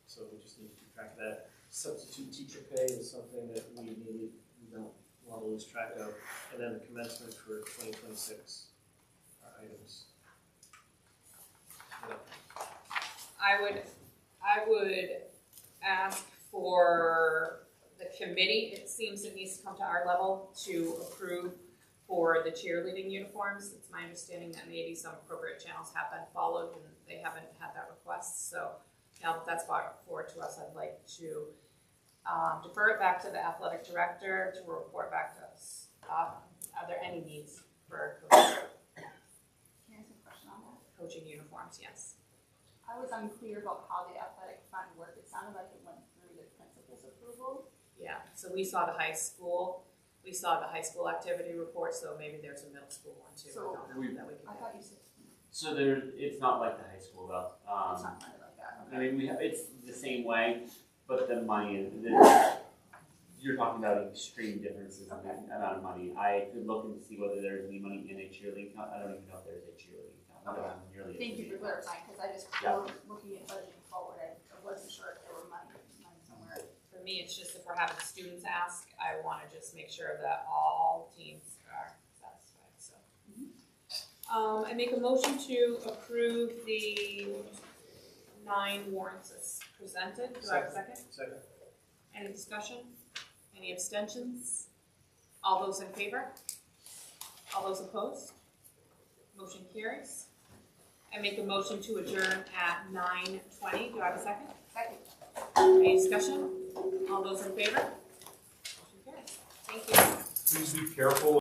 so we just need to keep track of that. Substitute teacher pay is something that we don't want to lose track of, and then the commencement for 2026 are items. Yeah. I would ask for the committee, it seems it needs to come to our level to approve for the cheerleading uniforms. It's my understanding that maybe some appropriate channels have been followed and they haven't had that request. So now that that's brought forward to us, I'd like to defer it back to the athletic director to report back to us. Are there any needs for coaching? Can I ask a question on that? Coaching uniforms, yes. I was unclear about how the athletic fund worked. It sounded like it went through the principal's approval. Yeah, so we saw the high school activity report, so maybe there's a middle school one too. So I don't know that we can I get. thought you said. So it's not like the high school though. It's not quite like that. I mean, it's the same way, but the money, you're talking about extreme differences in the amount of money. I could look and see whether there's any money in a cheerleading account. I don't even know if there's a cheerleading account. Thank you for clarifying, because I just, Yeah. looking at budgeting forward, I wasn't sure if there were money somewhere. For me, it's just if we're having students ask, I want to just make sure that all teams are satisfied, so. I make a motion to approve the 9 warrants as presented. Do I have a second? Second. Any discussion? Any abstentions? All those in favor? All those opposed? Motion carries. I make a motion to adjourn at 9:20. Do I have a second? Second. Any discussion? All those in favor? Motion carries. Thank you. Please be careful